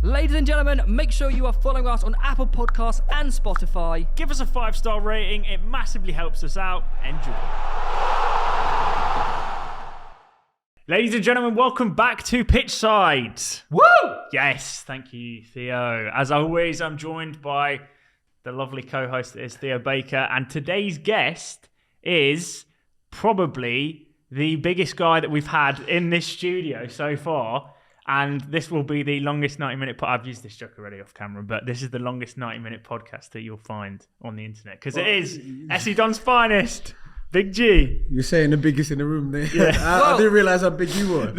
Ladies and gentlemen, make sure you are following us on Apple Podcasts and Spotify. Give us a 5-star rating. It massively helps us out. Enjoy. Ladies and gentlemen, welcome back to Pitch Side. Woo! Yes, thank you, Theo. As always, I'm joined by the lovely co-host that is Theo Baker, and today's guest is probably the biggest guy that we've had in this studio so far, and this will be the longest 90-minute I've used this joke already off camera, but this is the longest 90-minute podcast that you'll find on the internet, because it is SE Don's finest. Big G. You're saying the biggest in the room there. Yeah. I didn't realise how big you were.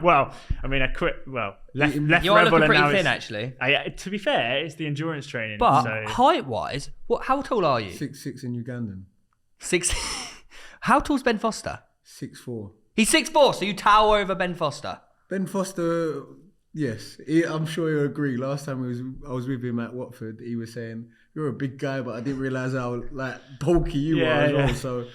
Well, I mean, I quit. Well, left You are Rebel looking and now pretty thin, it's, actually. to be fair, it's the endurance training. But so. height-wise, how tall are you? 6'6" in Ugandan. 6. How tall's Ben Foster? 6'4". He's 6'4", so you tower over Ben Foster. Ben Foster, yes, I'm sure you'll agree. Last time I was with him at Watford, he was saying, "You're a big guy, but I didn't realise how bulky you are as well." So,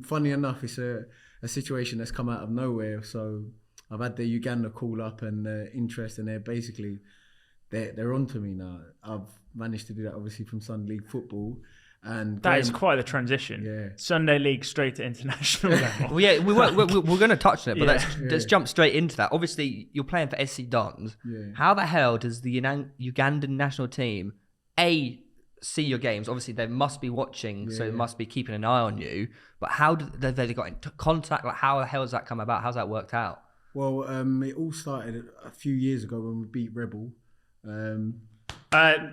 funny enough, it's a situation that's come out of nowhere. So I've had the Uganda call up and interest, and they're onto me now. I've managed to do that obviously from Sunday League football. And that is quite the transition. Yeah. Sunday League straight to international level. Well, yeah, we're going to touch on it, but let's jump straight into that. Obviously, you're playing for SC Dons. Yeah. How the hell does the Ugandan national team, see your games? Obviously, they must be watching, so they must be keeping an eye on you. But how did they got in contact? Like, how the hell has that come about? How's that worked out? Well, it all started a few years ago when we beat Rebel.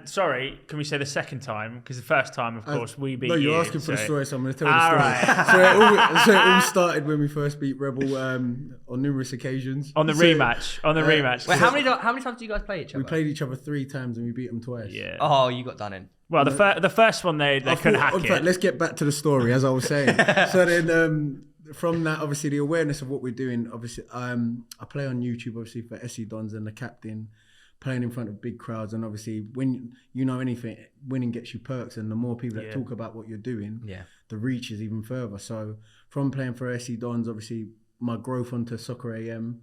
Sorry, can we say the second time? Because the first time, of course, we beat you. No, you're asking for the story, so I'm going to tell you All the story. right. So it all started when we first beat Rebel on numerous occasions. On the rematch. Wait, how many times do you guys play each other? We played each other 3 times and we beat them twice. Yeah. Oh, you got done in. Well, the first one they couldn't hack in fact, let's get back to the story, as I was saying. So then from that, obviously, the awareness of what we're doing, obviously, I play on YouTube, obviously, for SC Dons and the captain, playing in front of big crowds. And obviously, when you know anything, winning gets you perks. And the more people that talk about what you're doing, the reach is even further. So from playing for SC Dons, obviously, my growth onto Soccer AM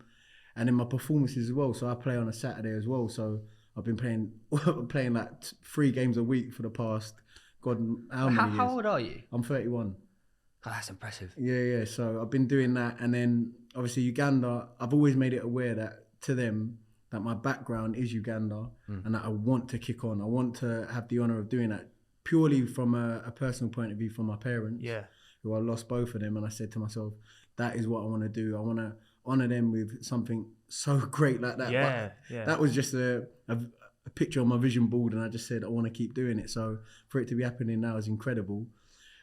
and then my performances as well. So I play on a Saturday as well. So I've been playing like 3 games a week for the past, God, how many years? How old are you? I'm 31. Oh, that's impressive. Yeah. So I've been doing that. And then obviously Uganda, I've always made it aware that to them, that my background is Uganda and that I want to kick on. I want to have the honour of doing that purely from a personal point of view from my parents, who I lost both of them. And I said to myself, that is what I want to do. I want to honour them with something so great like that. But that was just a picture on my vision board, and I just said, I want to keep doing it. So for it to be happening now is incredible.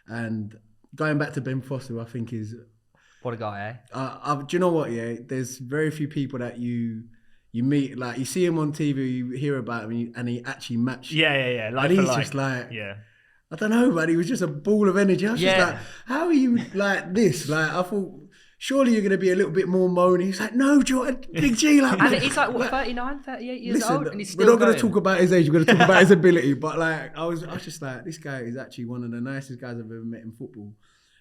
And going back to Ben Foster, I think is... What a guy, eh? Do you know what, there's very few people that you meet, like you see him on TV, you hear about him, and he actually matched. Yeah. And he's just like, I don't know, man. He was just a ball of energy. I was just like, how are you like this? Like, I thought, surely you're going to be a little bit more moany. He's like, no, Jordan, Big G. Like, and he's like, what, 39, 38 years old? And he's still we're not going to talk about his age. We're going to talk about his ability. But like, I was just like, this guy is actually one of the nicest guys I've ever met in football.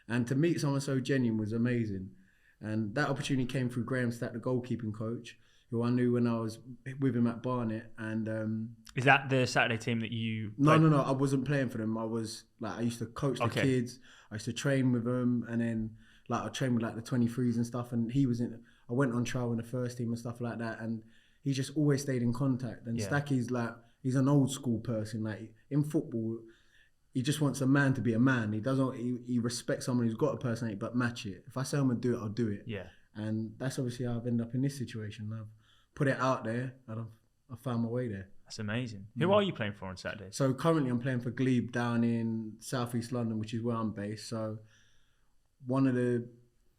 And to meet someone so genuine was amazing. And that opportunity came through Graham Stack, the goalkeeping coach, who I knew when I was with him at Barnet. And is that the Saturday team that you... No, I wasn't playing for them. I was like, I used to coach the kids. I used to train with them, and then like I trained with like the 23s and stuff. And he was in... I went on trial in the first team and stuff like that. And he just always stayed in contact. And Stacky's like, he's an old school person. Like in football, he just wants a man to be a man. He doesn't. He respects someone who's got a personality, but match it. If I say I'm gonna do it, I'll do it. Yeah. And that's obviously how I've ended up in this situation. I've put it out there, and I've found my way there. That's amazing. Who are you playing for on Saturdays? So currently I'm playing for Glebe down in southeast London, which is where I'm based. So one of the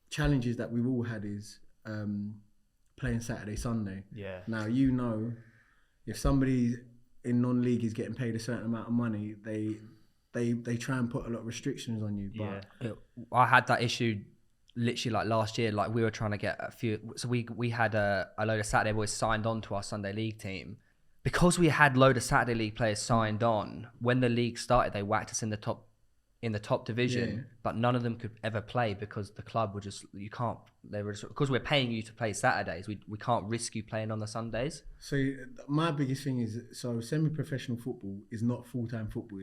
challenges that we've all had is playing Saturday, Sunday. Yeah. Now, if somebody in non-league is getting paid a certain amount of money, they try and put a lot of restrictions on you. But I had that issue literally like last year. Like we were trying to get a few, so we had a load of Saturday boys signed on to our Sunday League team. Because we had a load of Saturday League players signed on, when the league started, they whacked us in the top in the top division, Yeah. but none of them could ever play because the club were just, you can't, they were just, because we're paying you to play Saturdays, we can't risk you playing on the Sundays. So my biggest thing is, so semi-professional football is not full-time football.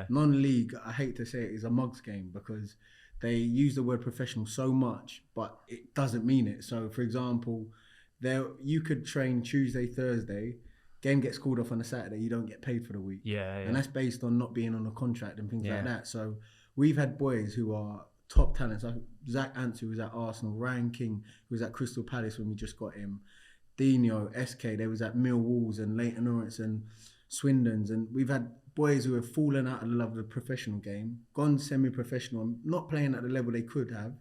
Non-league, I hate to say it, is a mugs game because they use the word professional so much, but it doesn't mean it. So for example, you could train Tuesday, Thursday, game gets called off on a Saturday, you don't get paid for the week. And that's based on not being on a contract and things like that. So we've had boys who are top talents. Like Zach Ants, who was at Arsenal, Ryan King, who was at Crystal Palace when we just got him, Dino, SK, they was at Millwalls and Leyton Orient and Swindons. And we've had boys who have fallen out of the love of the professional game, gone semi-professional, not playing at the level they could have.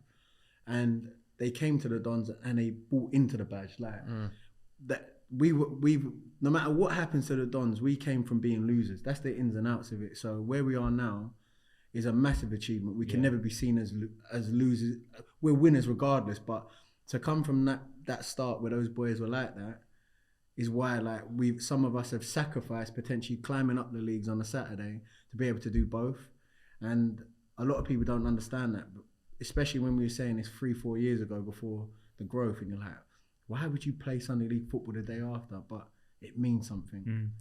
And they came to the Dons and they bought into the badge. That we've no matter what happens to the Dons, we came from being losers. That's the ins and outs of it. So where we are now is a massive achievement. We can never be seen as losers. We're winners regardless. But to come from that start where those boys were like that is why some of us have sacrificed potentially climbing up the leagues on a Saturday to be able to do both. And a lot of people don't understand that, especially when we were saying this 3-4 years ago before the growth, and you're like, why would you play Sunday League football the day after? But it means something.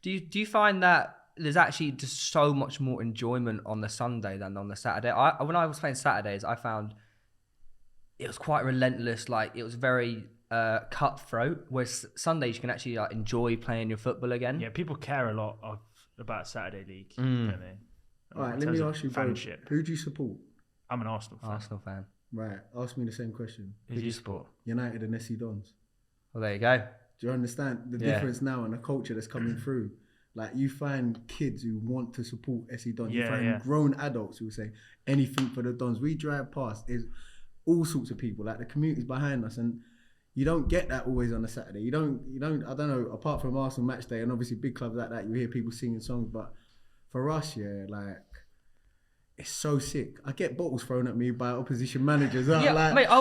Do you find that there's actually just so much more enjoyment on the Sunday than on the Saturday? When I was playing Saturdays, I found it was quite relentless. Like, it was very cutthroat. Whereas Sundays you can actually enjoy playing your football again. Yeah, people care a lot about Saturday League, don't they? All right, let me ask you, who do you support? I'm an Arsenal fan. Arsenal fan. Right, ask me the same question. Who do you support? United and SC Dons. Well, there you go. Do you understand the difference now and the culture that's coming through? Like, you find kids who want to support SC Dons. You find grown adults who will say anything for the Dons. We drive past, there's all sorts of people. Like, the community's behind us, and you don't get that always on a Saturday. You don't. I don't know. Apart from Arsenal match day and obviously big clubs like that, you hear people singing songs. But for us, it's so sick. I get bottles thrown at me by opposition managers. Mate, I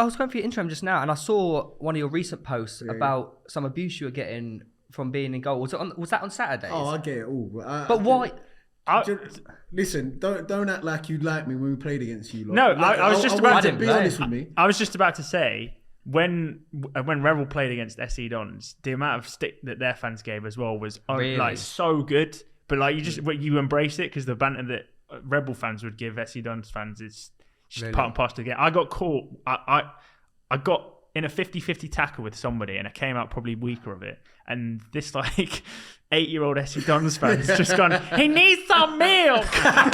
was going for your Instagram just now, and I saw one of your recent posts about some abuse you were getting from being in goal. Was that on Saturdays? Oh, I get it all. But why? Listen, don't act like you like me when we played against you. No, I was just about to be honest with me. I was just about to say, when Revel played against SC Dons, the amount of stick that their fans gave as well was so good. But you embrace it because the banter that Rebel fans would give SC Dons fans is just part and parcel again. I got caught. I got in a 50-50 tackle with somebody, and I came out probably weaker of it. And this 8-year-old SC Dons fan's just gone, he needs some milk. How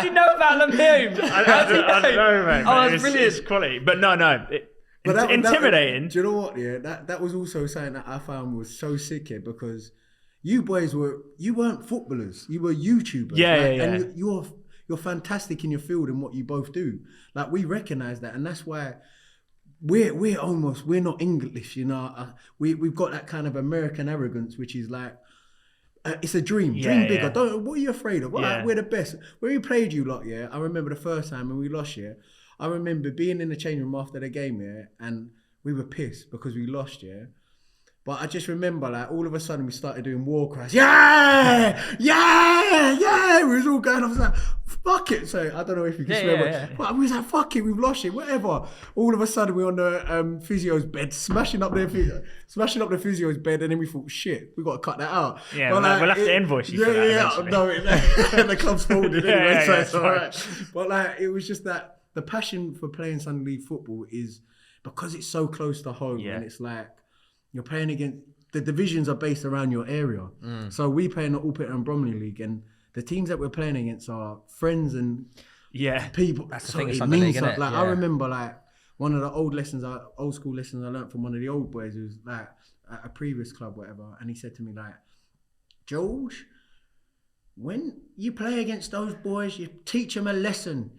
do you know about the milk? I don't know, mate. Oh, that's brilliant. It's quality, but no. But intimidating. Do you know what? Yeah, that was also something that I found was so sick here, because you boys weren't footballers. You were YouTubers. Yeah. And you're fantastic in your field and what you both do. Like, we recognise that, and that's why we're not English. We've got that kind of American arrogance, which is like, it's a dream. Dream bigger. What are you afraid of? We're the best. When we played you lot, I remember the first time when we lost, I remember being in the change room after the game, and we were pissed because we lost, But I just remember, all of a sudden we started doing war cries. Yeah! We was all going, I was like, fuck it. So I don't know if you can swear, but we was like, fuck it, we've lost it, whatever. All of a sudden we're on the physio's bed, smashing up the physio's bed, and then we thought, shit, we got to cut that out. Yeah, we'll have to invoice you for that. No, the club's folded anyway, so it's all right. But it was just that the passion for playing Sunday League football is because it's so close to home, and it's like, you're playing against, the divisions are based around your area. So we play in the Alpit and Bromley League, and the teams that we're playing against are friends and people. That's the thing of Sunday League, isn't it? I remember one of the old school lessons I learned from one of the old boys who was at a previous club, whatever, and he said to me George, when you play against those boys, you teach them a lesson.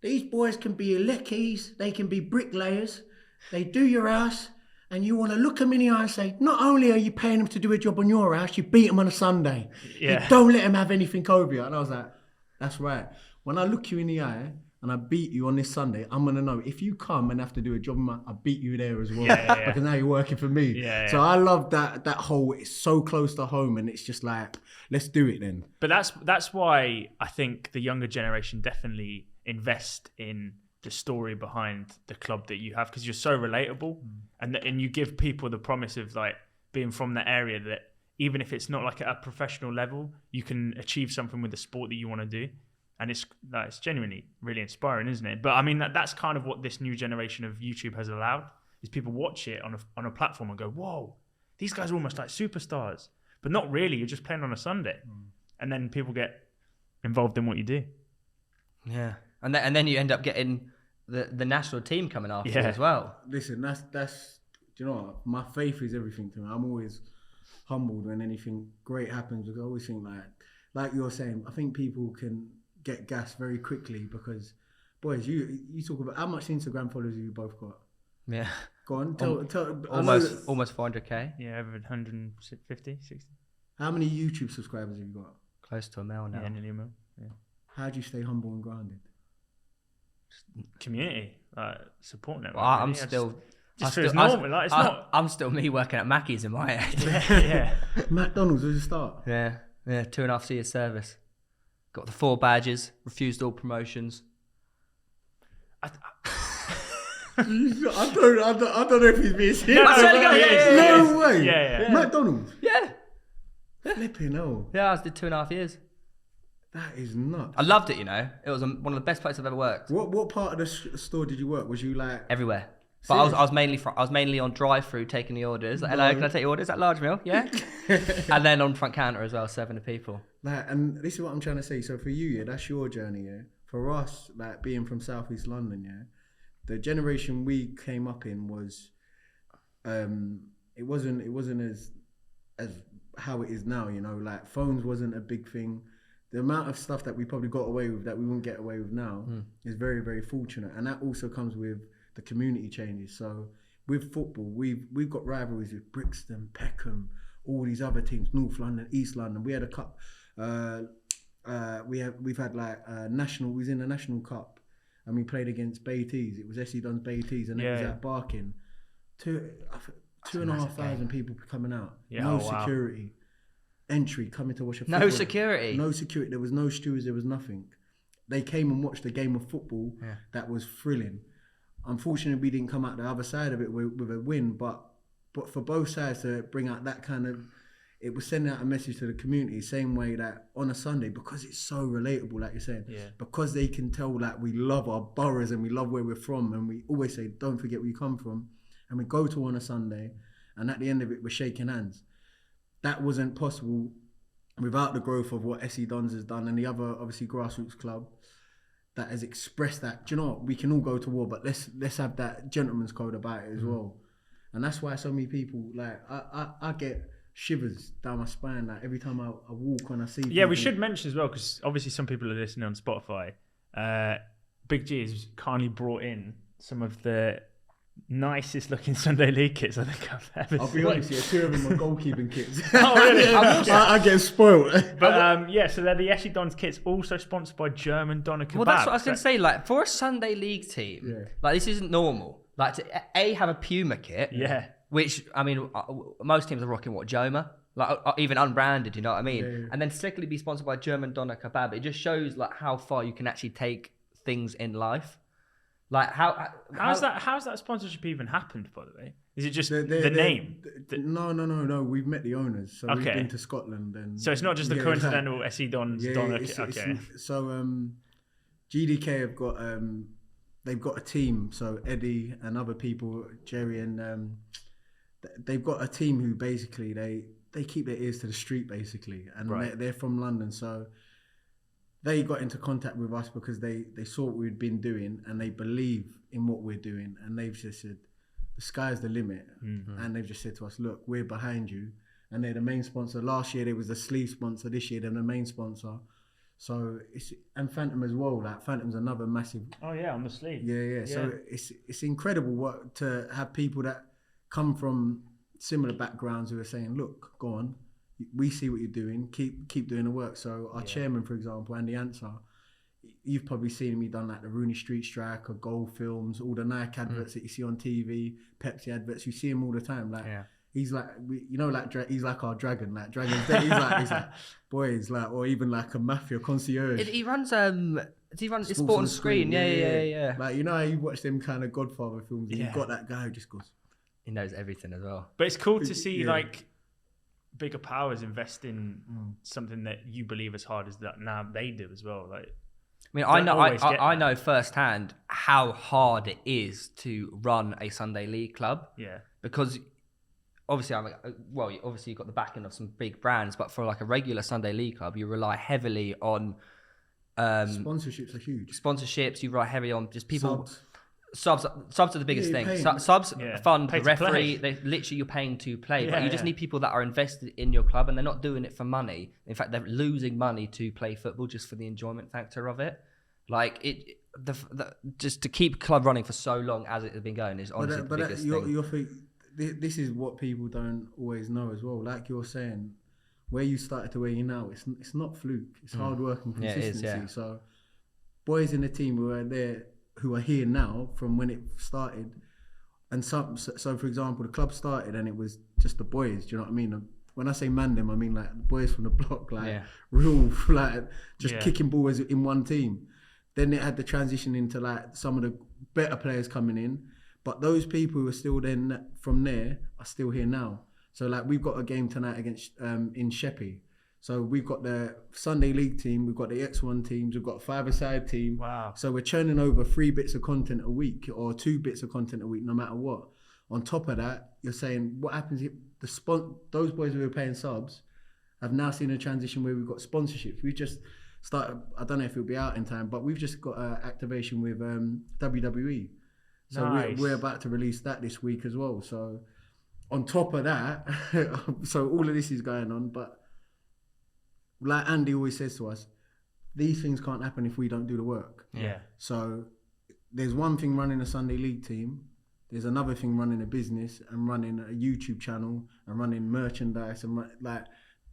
These boys can be leckies, they can be bricklayers, they do your house. And you want to look them in the eye and say, not only are you paying them to do a job on your house, you beat them on a Sunday. You don't let them have anything over you. And I was like, that's right. When I look you in the eye and I beat you on this Sunday, I'm going to know if you come and have to do a job, I beat you there as well. Because now you're working for me. So I love that whole, it's so close to home and it's just like, let's do it then. But that's why I think the younger generation definitely invest in the story behind the club that you have, because you're so relatable and you give people the promise of like being from the area that even if it's not like at a professional level, you can achieve something with the sport that you want to do. And it's genuinely really inspiring, isn't it? But I mean, that's kind of what this new generation of YouTube has allowed, is people watch it on a platform and go, whoa, these guys are almost like superstars. But not really, you're just playing on a Sunday. And then people get involved in what you do. Yeah. And then you end up getting the national team coming after you as well. Listen, that's do you know what? My faith is everything to me. I'm always humbled when anything great happens, because I always think like you're saying, I think people can get gas very quickly because, boys, you talk about how much Instagram followers have you both got? Yeah. Go on, tell almost 400k. Yeah, over 150, 60. How many YouTube subscribers have you got? Close to 1 million now. Yeah, nearly 1 million. Yeah. How do you stay humble and grounded? Community, support network. Well, I'm really. still. I'm still me working at Mackey's in my head. Yeah. McDonald's was a start. Yeah. 2.5 years service. Got the 4 badges. Refused all promotions. I don't know if he's being serious. No way. Yeah. McDonald's. Yeah. Flipping hell. Yeah, I did 2.5 years. That is nuts. I loved it. It was one of the best places I've ever worked. What part of the store did you work? Was you like everywhere? But I was mainly on drive-through taking the orders. Like, hello, can I take your orders? That large meal? Yeah. And then on front counter as well, serving the people. And this is what I'm trying to say. So for you, that's your journey. Yeah. For us, being from Southeast London, the generation we came up in was, it wasn't as how it is now. Like phones wasn't a big thing. The amount of stuff that we probably got away with that we wouldn't get away with now is very, very fortunate, and that also comes with the community changes. So with football, we've got rivalries with Brixton, Peckham, all these other teams, North London, East London. We had a cup. We've had national. We was in the National Cup, and we played against Beatties. It was SC Don's Beatties, and it was at Barking. 2,500 people coming out. No security. Entry coming to watch a football. No security. There was no stewards. There was nothing. They came and watched a game of football that was thrilling. Unfortunately, we didn't come out the other side of it with a win. But for both sides to bring out that kind of, it was sending out a message to the community, same way that on a Sunday, because it's so relatable, like you're saying, because they can tell that we love our boroughs and we love where we're from, and we always say, don't forget where you come from, and we go to on a Sunday, and at the end of it, we're shaking hands. That wasn't possible without the growth of what SC Dons has done and the other, obviously, Grassroots club that has expressed that, do you know what, we can all go to war, but let's have that gentleman's code about it as well. And that's why so many people, I get shivers down my spine, every time I walk when I see people. Yeah, we should mention as well, because obviously some people are listening on Spotify. Big G has kindly brought in some of the nicest looking Sunday League kits I think I've ever seen. I'll be honest, 2 of them are goalkeeping kits. Oh, really? I get spoiled. But so they're the SC Dons kits, also sponsored by German Doner Kebab. Well, that's what I was going to say. For a Sunday League team, this isn't normal. To have a Puma kit, which, I mean, most teams are rocking Joma, even unbranded, you know what I mean? Yeah. And then secondly, be sponsored by German Doner Kebab. It just shows how far you can actually take things in life. How's that sponsorship even happened, by the way? Is it just the name? No. We've met the owners, so we've been to Scotland, and so it's not just a coincidental SC Dons. So GDK have got they've got a team. So Eddie and other people, Jerry, and they've got a team who basically they keep their ears to the street basically, and they're from London, so. They got into contact with us because they saw what we'd been doing and they believe in what we're doing, and they've just said, the sky's the limit. Mm-hmm. And they've just said to us, look, we're behind you. And they're the main sponsor. Last year, they was the sleeve sponsor. This year, they're the main sponsor. So, and Phantom as well. Phantom's another massive... Oh, yeah, on the sleeve. Yeah. So, it's incredible to have people that come from similar backgrounds who are saying, look, go on. We see what you're doing. Keep doing the work. So our chairman, for example, Andy Answer, you've probably seen me done like the Rooney Street Striker, Goal Films, all the Nike adverts that you see on TV, Pepsi adverts. You see him all the time. Like he's like, he's like our dragon. Like Dragon's Day. He's like boys, like, or even like a mafia concierge. He runs Sport on Screen. Yeah. Like, you know how you watch them kind of Godfather films, and you've got that guy who just goes. He knows everything as well. But it's cool to see like bigger powers invest in something that you believe as hard as that now they do as well. Like, I mean, I know firsthand how hard it is to run a Sunday League club. Yeah. Because obviously, obviously you've got the backing of some big brands, but for like a regular Sunday League club, you rely heavily on sponsorships are huge. Sponsorships, you rely heavily on just people. Subs Subs are the biggest thing. Subs fund the referee. They literally, you're paying to play, but you just need people that are invested in your club, and they're not doing it for money. In fact, they're losing money to play football just for the enjoyment factor of it. Like just to keep club running for so long as it has been going is honestly the biggest thing. This is what people don't always know as well. Like you're saying, where you started to where you now, it's not fluke. It's hard work and consistency. Yeah, it is, So boys in the team who are here now from when it started, and so for example, the club started and it was just the boys. Do you know what I mean? When I say man them, I mean like the boys from the block, like real, like just kicking balls in one team. Then it had the transition into like some of the better players coming in, but those people who are still then from there are still here now. So like we've got a game tonight against in Sheppey. So we've got the Sunday League team, we've got the X1 teams, we've got a five-a-side team. Wow. So we're churning over 3 bits of content a week or 2 bits of content a week, no matter what. On top of that, you're saying what happens if those boys who were paying subs have now seen a transition where we've got sponsorships. We've just started, I don't know if it'll be out in time, but we've just got an activation with WWE. So we're about to release that this week as well. So on top of that, so all of this is going on, but like Andy always says to us, these things can't happen if we don't do the work. Yeah. So there's one thing running a Sunday League team, there's another thing running a business and running a YouTube channel and running merchandise and like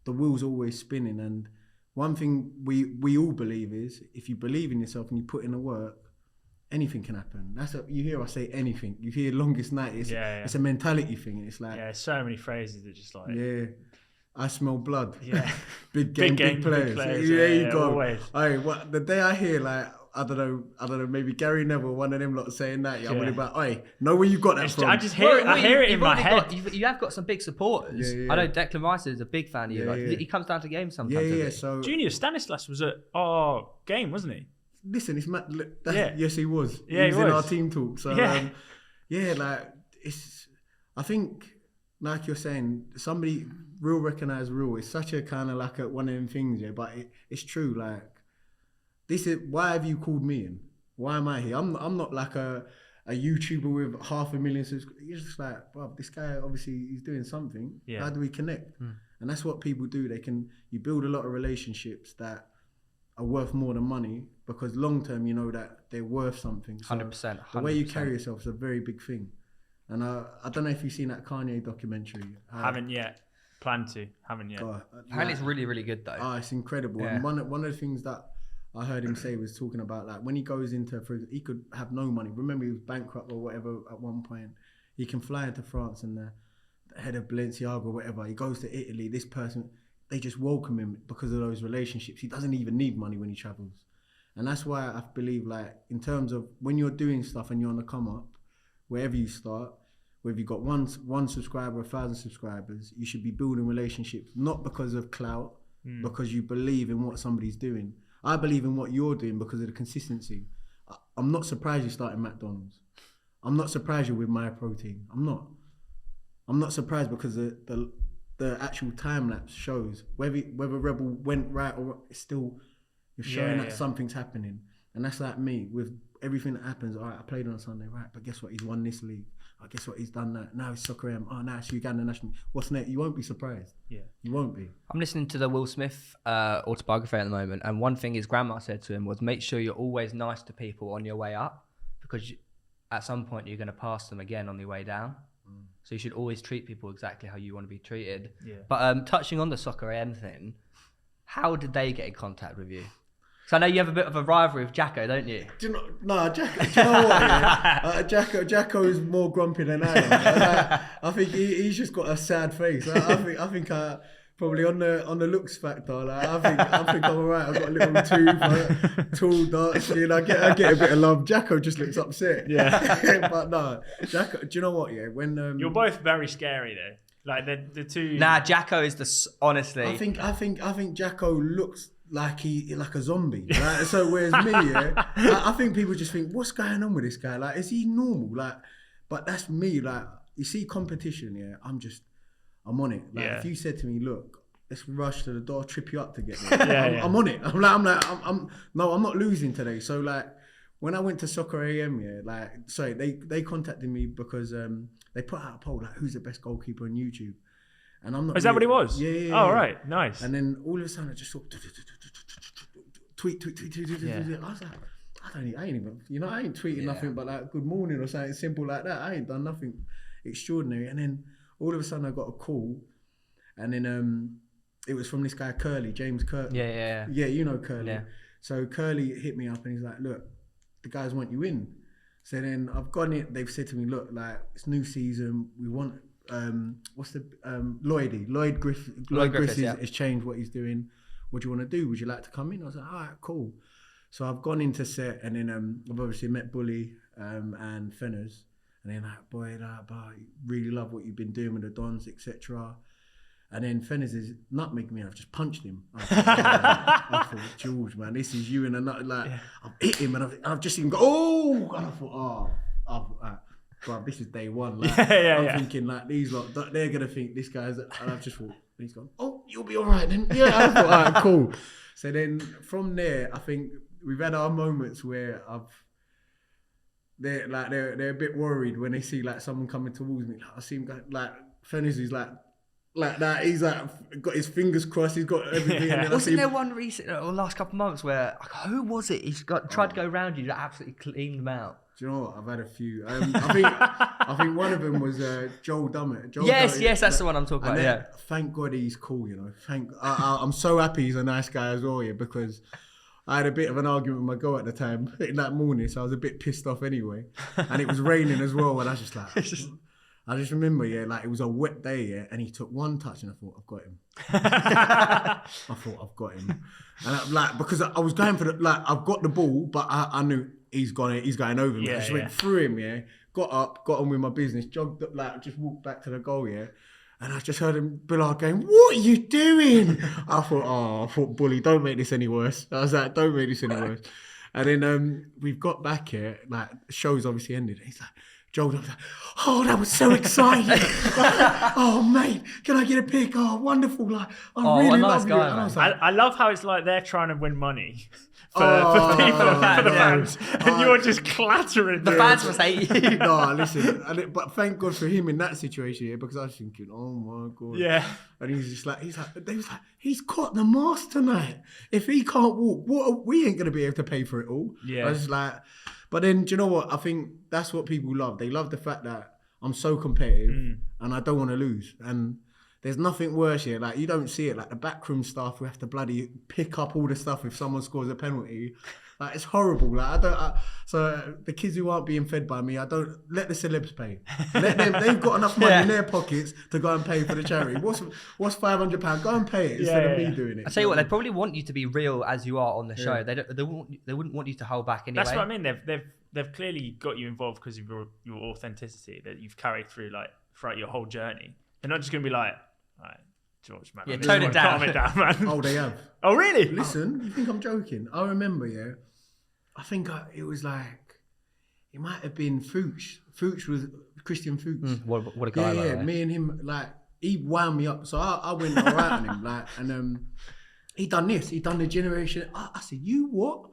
the wheel's always spinning. And one thing we all believe is if you believe in yourself and you put in the work, anything can happen. You hear us say anything. You hear longest night. It's a mentality thing. It's like so many phrases that just like I smell blood. Yeah. big game, big players. There you go. Always. The day I hear like I don't know, maybe Gary Neville, one of them lot saying that, I'm really like, know where you got that from. I just hear it. I hear it in my head. You have got some big supporters. Yeah. I know Declan Rice is a big fan of you. He comes down to games sometimes. Yeah. So Junior Stanislas was at our game, wasn't he? Listen, it's Matt. Yes, he was. Yeah, he was in our team talk. So like it's. I think, like you're saying, somebody real recognize real. It's such a kind of like one of them things, but it's true. Like this is why have you called me in? Why am I here? I'm not like a YouTuber with 500,000 subscribers. You're just like, bro, this guy obviously he's doing something. Yeah. How do we connect? And that's what people do. You build a lot of relationships that are worth more than money because long term you know that they're worth something. So 100%. The way you carry yourself is a very big thing. And I don't know if you've seen that Kanye documentary. Haven't yet. Plan to. Haven't yet. Apparently it's really, really good though. It's incredible. Yeah. And one of the things that I heard him say was talking about like when he goes into, he could have no money. Remember he was bankrupt or whatever at one point. He can fly into France and the head of Balenciaga or whatever, he goes to Italy, this person, they just welcome him because of those relationships. He doesn't even need money when he travels. And that's why I believe like in terms of when you're doing stuff and you're on the come up, wherever you start, whether you've got one subscriber, 1,000 subscribers, you should be building relationships, not because of clout, because you believe in what somebody's doing. I believe in what you're doing because of the consistency. I'm not surprised you started McDonald's. I'm not surprised you're with My Protein. I'm not surprised because the actual time lapse shows whether Rebel went right or it's still you're showing that something's happening. And that's like me with everything that happens. All right, I played on a Sunday, right? But guess what? He's won this league. Oh, guess what? He's done that. Now he's Soccer M. Oh, now it's Uganda National. What's next? You won't be surprised. Yeah, you won't be. I'm listening to the Will Smith autobiography at the moment, and one thing his grandma said to him was, "Make sure you're always nice to people on your way up, because at some point you're going to pass them again on your way down. So you should always treat people exactly how you want to be treated." Yeah. But touching on the Soccer M thing, how did they get in contact with you? So I know you have a bit of a rivalry with Jacko, don't you? Do you know, do you know what? Yeah? Jacko is more grumpy than I am. I think he's just got a sad face. I think probably on the looks factor, like, I think I'm alright. I've got a little tooth, tall, dark skin. I get a bit of love. Jacko just looks upset. Yeah. But no, Jacko. Do you know what? Yeah, when you're both very scary though. Like the two. Nah, Jacko is honestly. I think Jacko looks like a zombie. Like, so whereas me, yeah, I think people just think, what's going on with this guy? Like, is he normal? Like, but that's me. Like, you see competition, yeah. I'm on it. Like, if you said to me, look, let's rush to the door, trip you up to get there. I'm on it. I'm not losing today. So like, when I went to Soccer AM, yeah, like, sorry, they contacted me because they put out a poll like, who's the best goalkeeper on YouTube? And I'm not. Is that what it was? Yeah. Oh, right, nice. And then all of a sudden, I just saw tweet. Yeah. I was like, I ain't even, I ain't tweeting nothing but like good morning or something simple like that. I ain't done nothing extraordinary. And then all of a sudden, I got a call, and then it was from this guy Curly, James Curly. Yeah. Yeah, you know Curly. Yeah. So Curly hit me up and he's like, look, the guys want you in. So then I've gone in. They've said to me, look, like, it's new season. We want what's the Lloyd Griffiths has changed what he's doing. What do you want to do? Would you like to come in? I was like, all right, cool. So I've gone into set, and then I've obviously met Bully and Fenners, and then like, boy, I really love what you've been doing with the Dons, etc. And then Fenners is nutmegged me. I've just punched him. I thought, George, man, this is you in a nut. Like, I've hit him, and I've just seen him go, oh! And I thought, bro, this is day one. Like, I'm thinking, like, these lot, they're going to think this guy's... And I've just thought, he's gone, oh, you'll be all right then. Yeah, I thought, all right, cool. So then from there, I think we've had our moments where they're a bit worried when they see, like, someone coming towards me. Like, I see him go, like, Fenners is like that. He's like got his fingers crossed. He's got everything. And Wasn't there one recent, or last couple of months where who was it? He's tried to go around you that absolutely cleaned them out. Do you know what? I've had a few. I think one of them was Joel Dummett. Yes, that's the one I'm talking about. Yeah. Thank God he's cool. I'm so happy he's a nice guy as well. Yeah, because I had a bit of an argument with my girl at the time in that morning, so I was a bit pissed off anyway. And it was raining as well, and I was just like. I just remember, like, it was a wet day, and he took one touch, and I thought, I've got him. And because I was going for I've got the ball, but I knew he's going over me. I just went through him, got up, got on with my business, jogged up, just walked back to the goal, and I just heard him, Billard, going, what are you doing? I thought, Bully, don't make this any worse. I was like, don't make this any worse. And then we've got back here, like, the show's obviously ended. He's like, Joel, I was like, oh, that was so exciting. Oh, mate, can I get a pic? Oh, wonderful. Like, I really love you. I love how it's like they're trying to win money for the fans. And you're just clattering. The fans must hate you. No, listen. But thank God for him in that situation, because I was thinking, oh, my God. Yeah. And they was like, he's caught the mask tonight. If he can't walk, we ain't going to be able to pay for it all. Yeah. I was like... But then, do you know what? I think that's what people love. They love the fact that I'm so competitive and I don't want to lose. And there's nothing worse here. Like, you don't see it. Like, the backroom staff, we have to bloody pick up all the stuff if someone scores a penalty. Like, it's horrible. Like, so the kids who aren't being fed by me, I don't let the celebs pay. Let them. They've got enough money in their pockets to go and pay for the charity. What's £500? Go and pay it instead of me doing it. I tell you what, they probably want you to be real as you are on the show. They wouldn't want you to hold back anyway. That's what I mean. They've clearly got you involved because of your authenticity that you've carried through throughout your whole journey. They're not just going to be like, all right, George, man. Yeah, tone it down. Calm it down, man. Oh, they have. Oh, really? Listen, you think I'm joking? I remember, I think it was like, it might have been Fuchs. Fuchs was Christian Fuchs. What a guy! Yeah, me and him, like, he wound me up. So I went all right on him, like, and he done this. He done the generation. I said, you what?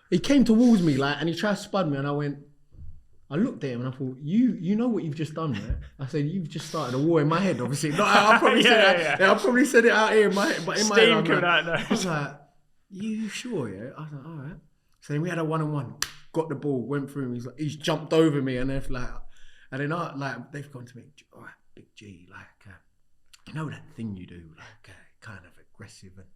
He came towards me, like, and he tried to spud me, and I looked at him and I thought, you know what you've just done, right? I said, you've just started a war in my head, obviously. No, I probably said that. I probably said it out here in my head, but in my head, I was like, you sure? Yeah. I was like, all right. So then we had a 1-on-1, got the ball, went through him. He's jumped over me, and then they've gone to me, all right, Big G, like, you know that thing you do, like, kind of aggressive, and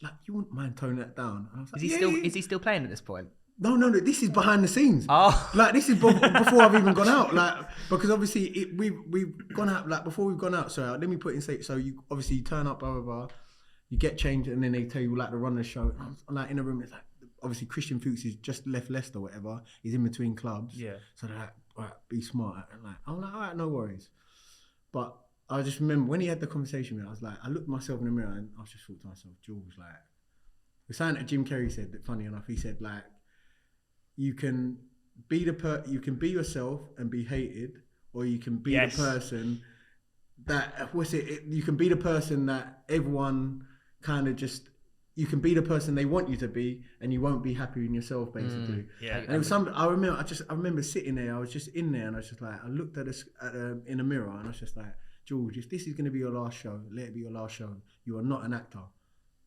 like, you wouldn't mind toning that down. And I was like, Is he still playing at this point? No, this is behind the scenes. Oh. Like, this is before I've even gone out. Like, because obviously we've gone out, like, before we've gone out, so let me put it in state. So you obviously turn up, blah, blah, blah. You get changed, and then they tell you, like, to run the show. And I was, like, in a room, it's like, obviously Christian Fuchs is just left Leicester or whatever. He's in between clubs. Yeah. So they're like, all right, be smart. And like, I'm like, all right, no worries. But I just remember when he had the conversation with me, I was like, I looked myself in the mirror and I just thought to myself, Jules, like, the something that Jim Carrey said, that funny enough, he said, like, you can be yourself and be hated, or you can be the person that, you can be the person that everyone kind of just, you can be the person they want you to be, and you won't be happy in yourself, basically. And it was I remember sitting there, I was just in there, and I was just like, I looked at us in the mirror, and I was just like, George, if this is going to be your last show, let it be your last show. You are not an actor.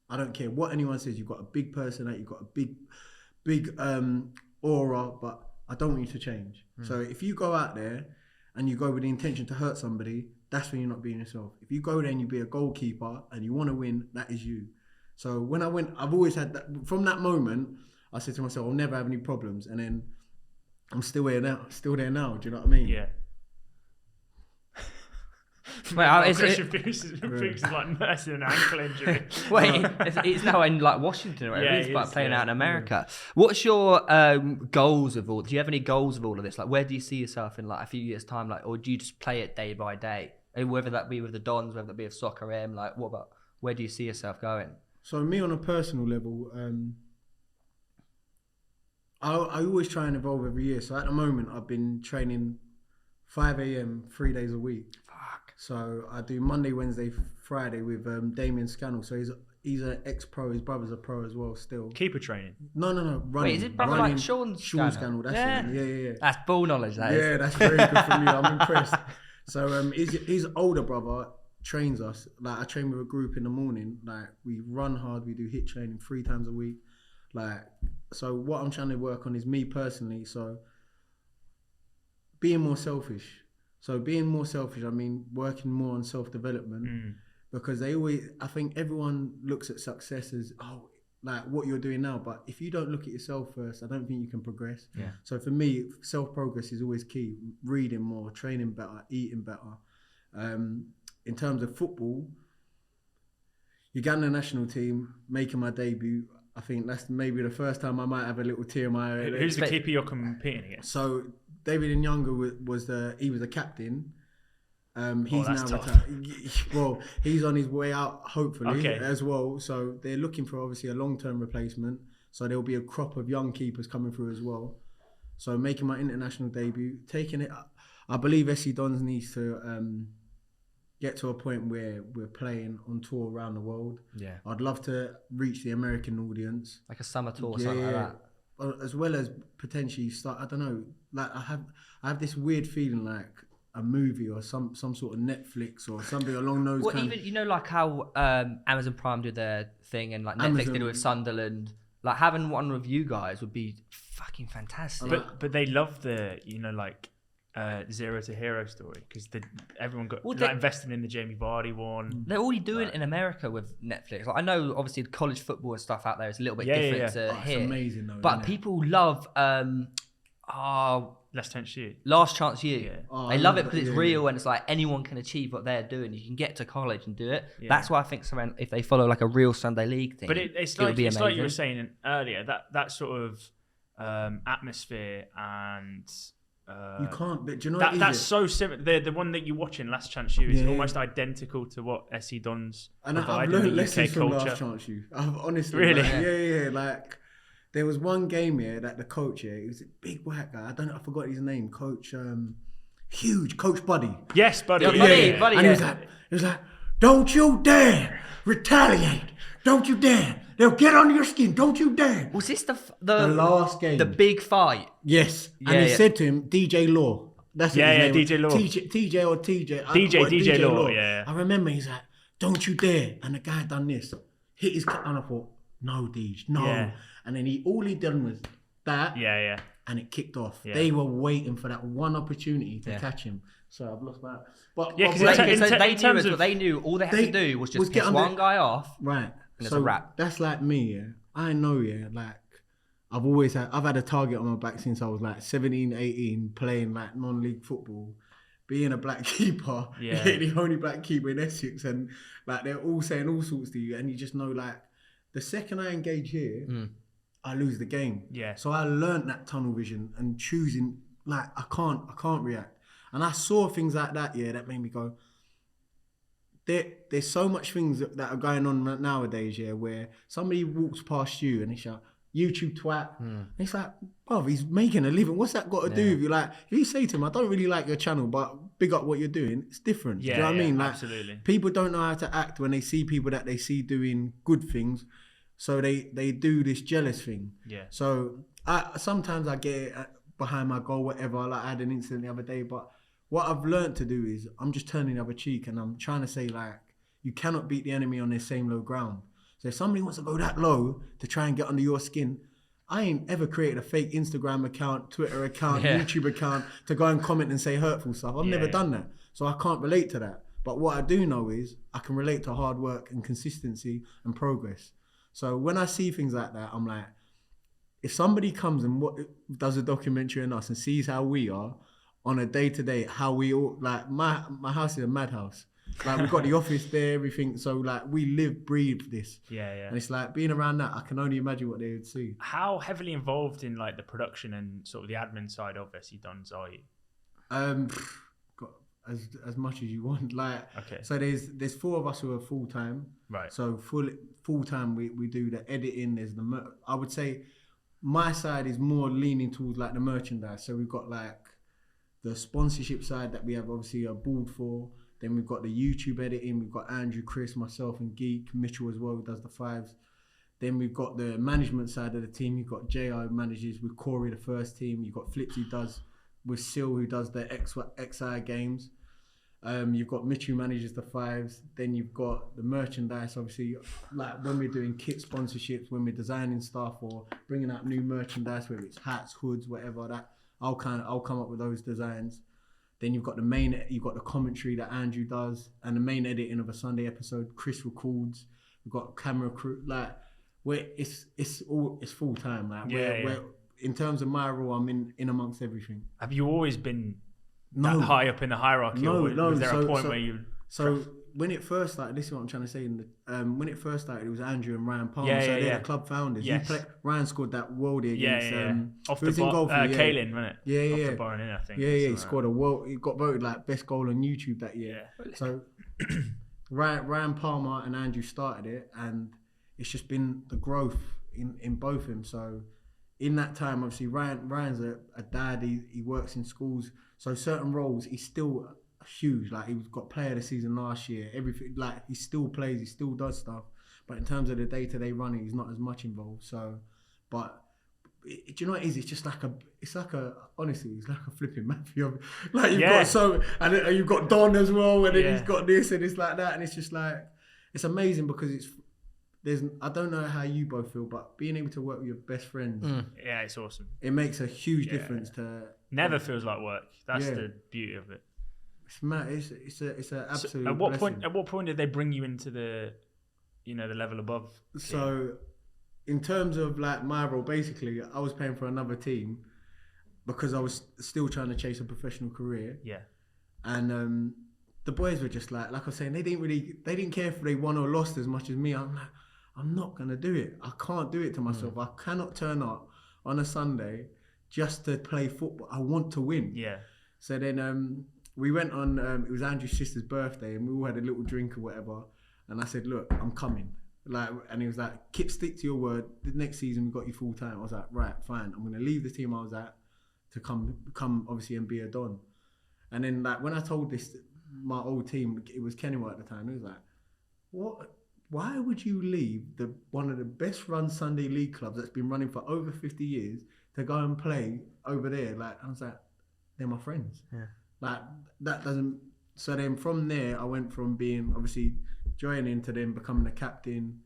I don't care what anyone says. You've got a big personality, you've got a big aura, but I don't want you to change. So if you go out there and you go with the intention to hurt somebody, that's when you're not being yourself. If you go there and you be a goalkeeper and you want to win, that is you. So when I went, I've always had that. From that moment, I said to myself, I'll never have any problems. And then I'm still there now. Do you know what I mean? Yeah. Christian Fuchs is like nursing an ankle injury. Wait, it's now in like Washington or whatever. He's like playing out in America. What's your goals of all? Do you have any goals of all of this? Like, where do you see yourself in like a few years' time? Like, or do you just play it day by day? And whether that be with the Dons, whether that be with Soccer M, like, what about? Where do you see yourself going? So me on a personal level, I always try and evolve every year. So at the moment, I've been training 5 a.m. 3 days a week. So I do Monday, Wednesday, Friday with Damien Scannell. So he's an ex-pro. His brother's a pro as well still. Keeper training? No. Running. Wait, is it brother like Sean Scannell? That's it. Yeah. That's ball knowledge, that is. Yeah, that's very good from you. I'm impressed. So his older brother trains us. Like, I train with a group in the morning. Like, we run hard. We do HIIT training 3 times a week. Like, so what I'm trying to work on is me personally. So being more selfish. So being more selfish, I mean, working more on self-development, because I think everyone looks at success as, like what you're doing now. But if you don't look at yourself first, I don't think you can progress. Yeah. So for me, self-progress is always key. Reading more, training better, eating better. In terms of football, Uganda national team, making my debut. I think that's maybe the first time I might have a little tear in my eye. Who's the keeper you're competing against? So David Nyanga was the captain. He's now retired. Well, he's on his way out, hopefully, as well. So they're looking for obviously a long-term replacement. So there'll be a crop of young keepers coming through as well. So making my international debut, taking it. I believe SC Dons needs to get to a point where we're playing on tour around the world. Yeah, I'd love to reach the American audience, like a summer tour, or something like that. As well as potentially start. I don't know. Like I have this weird feeling like a movie or some sort of Netflix or something along those. Well, even you know, like how Amazon Prime do their thing and like Netflix did it with Sunderland. Like having one of you guys would be fucking fantastic. But they love the like. Zero to Hero story because everyone got invested in the Jamie Vardy one. They're already doing it in America with Netflix. Like, I know obviously college football and stuff out there is a little bit different to here. It's amazing though. But people love Last Chance You. Last Chance You. Yeah. They love it because it's real and it's like anyone can achieve what they're doing. You can get to college and do it. Yeah. That's why I think if they follow like a real Sunday League thing, but it's like you were saying earlier, that sort of atmosphere and. You can't, but do you know that's so similar. The one that you're watching, Last Chance You, is almost identical to what SC Dons provide in the UK culture. Last Chance You. I've honestly, really, like there was one game here that the coach he was a big white guy. I forgot his name. Coach, huge Coach Buddy. Yes, Buddy. Buddy. And he was like, don't you dare retaliate. Don't you dare. They'll get under your skin. Don't you dare. Was this the last game? The big fight? Yes. And he said to him, DJ Law. That's his name. DJ Law. TJ or TJ. DJ Law, yeah. I remember he's like, don't you dare. And the guy done this. Hit his cut. And I thought, no, DJ, no. Yeah. And then all he done was that. Yeah. And it kicked off. Yeah. They were waiting for that one opportunity to catch him. So I've lost that. But they knew all they had to do was just piss one guy off. Right. and it's a wrap. That's like me, yeah. I know, yeah, like I've had a target on my back since I was like 17, 18, playing like non-league football, being a black keeper, the only black keeper in Essex, and like they're all saying all sorts to you, and you just know like the second I engage here, I lose the game. Yeah. So I learned that tunnel vision and choosing like I can't react, and I saw things like that, yeah, that made me go. There's so much things that are going on nowadays, yeah, where somebody walks past you and they shout, YouTube twat. And it's like, bruv, he's making a living. What's that got to do with you? Like, if you say to him, I don't really like your channel, but big up what you're doing, it's different. Yeah, do you know what I mean? Like, absolutely. people don't know how to act when they see people that they see doing good things. So they do this jealous thing. Yeah. So sometimes I get it behind my goal, whatever. Like I had an incident the other day, but what I've learned to do is I'm just turning the other cheek and I'm trying to say like, you cannot beat the enemy on their same low ground. So if somebody wants to go that low to try and get under your skin, I ain't ever created a fake Instagram account, Twitter account, YouTube account to go and comment and say hurtful stuff. I've never done that. So I can't relate to that. But what I do know is I can relate to hard work and consistency and progress. So when I see things like that, I'm like, if somebody comes and does a documentary on us and sees how we are on a day-to-day, how we all, like my house is a madhouse. Like we've got the office there, everything. So like we live, breathe this. Yeah. And it's like being around that, I can only imagine what they would see. How heavily involved in like the production and sort of the admin side of SE Dons are you? Got as much as you want. Like, okay. So there's 4 of us who are full-time. Right. So full-time we do the editing. There's I would say my side is more leaning towards like the merchandise. So we've got like the sponsorship side that we have obviously a board for. Then we've got the YouTube editing. We've got Andrew, Chris, myself, and Geek. Mitchell as well, who does the 5s. Then we've got the management side of the team. You've got JI who manages with Corey, the first team. You've got Flips who does with Sil, who does the XI games. You've got Mitch who manages the 5s. Then you've got the merchandise, obviously, like when we're doing kit sponsorships, when we're designing stuff or bringing out new merchandise, whether it's hats, hoods, whatever. That I'll come up with those designs. Then you've got the commentary that Andrew does, and the main editing of a Sunday episode. Chris records. We've got camera crew. Like, it's full time. Like, we're in terms of my role, I'm in amongst everything. Have you always been that high up in the hierarchy? No. Was there a point where you? So when it first started, this is what I'm trying to say. When it first started, it was Andrew and Ryan Palmer. They're the club founders. Yes. Ryan scored that worldie against off the goal for Kaelin, wasn't it? Yeah. Off the bar in, I think. Yeah. He scored a world. He got voted like best goal on YouTube that year. Yeah. So Ryan Palmer and Andrew started it, and it's just been the growth in both of them. So in that time, obviously Ryan's a dad. He works in schools. So certain roles, he's still huge. Like he got player of the season last year. Everything, like he still plays, he still does stuff. But in terms of the day-to-day running, he's not as much involved. So, but do you know what it is? It's just like honestly, it's like a flipping mafia. Like you've got and you've got Don as well, and then he's got this and it's like that, and it's just like it's amazing because I don't know how you both feel, but being able to work with your best friends, it's awesome. It makes a huge difference to. Never feels like work. That's the beauty of it. It's mad. It's an absolute. So blessing. At what point did they bring you into the level above? So, in terms of like my role, basically, I was playing for another team because I was still trying to chase a professional career. Yeah. And the boys were just like I was saying, they didn't care if they won or lost as much as me. I'm like, I'm not gonna do it. I can't do it to myself. I cannot turn up on a Sunday just to play football. I want to win. Yeah. So then we went on, it was Andrew's sister's birthday, and we all had a little drink or whatever. And I said, look, I'm coming. And he was like, stick to your word. The next season we got you full time. I was like, right, fine. I'm going to leave the team I was at to come obviously and be a Don. And then like when I told my old team, it was Kennywood at the time. He was like, what? Why would you leave one of the best run Sunday league clubs that's been running for over 50 years to go and play over there? Like, I was like, they're my friends. Yeah. Like that doesn't. So then from there, I went from being obviously joining to then becoming a captain,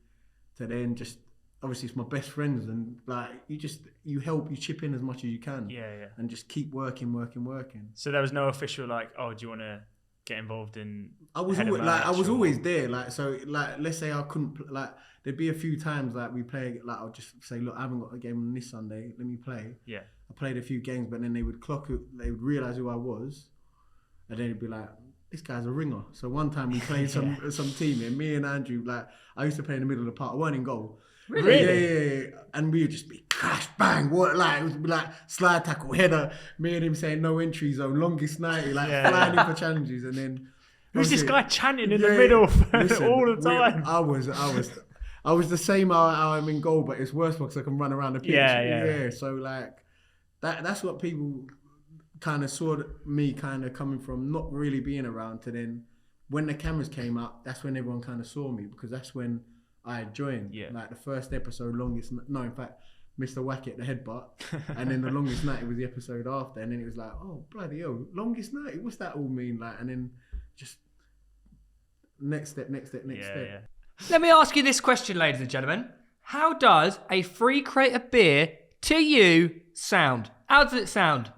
to then just obviously it's my best friends, and like you chip in as much as you can. Yeah. And just keep working. So there was no official like, oh, do you want to get involved in? I was always there. Like, so, like, let's say I couldn't like. There'd be a few times like we play. Like, I'll just say, look, I haven't got a game on this Sunday. Let me play. Yeah. I played a few games, but then they would clock it. They would realize who I was, and then it'd be like, this guy's a ringer. So one time we played some team, and me and Andrew, like, I used to play in the middle of the park. I weren't in goal. Really? Yeah. And we would just be crash, bang, what, like, it would be like slide tackle, header, me and him saying no entry zone, longest 90, like flying in for challenges. And then who's this guy chanting in the middle all the time? I was the same how I'm in goal, but it's worse because I can run around the pitch. Yeah. So like that's what people kind of saw me kind of coming from not really being around to then when the cameras came up, that's when everyone kind of saw me because that's when I joined. Yeah. Like the first episode, in fact, Mr. Wackett, the headbutt, and then the longest night was the episode after, and then it was like, oh bloody hell, longest night, what's that all mean? Like, and then just next step. Yeah. Let me ask you this question, ladies and gentlemen. How does a free crate of beer to you sound? How does it sound?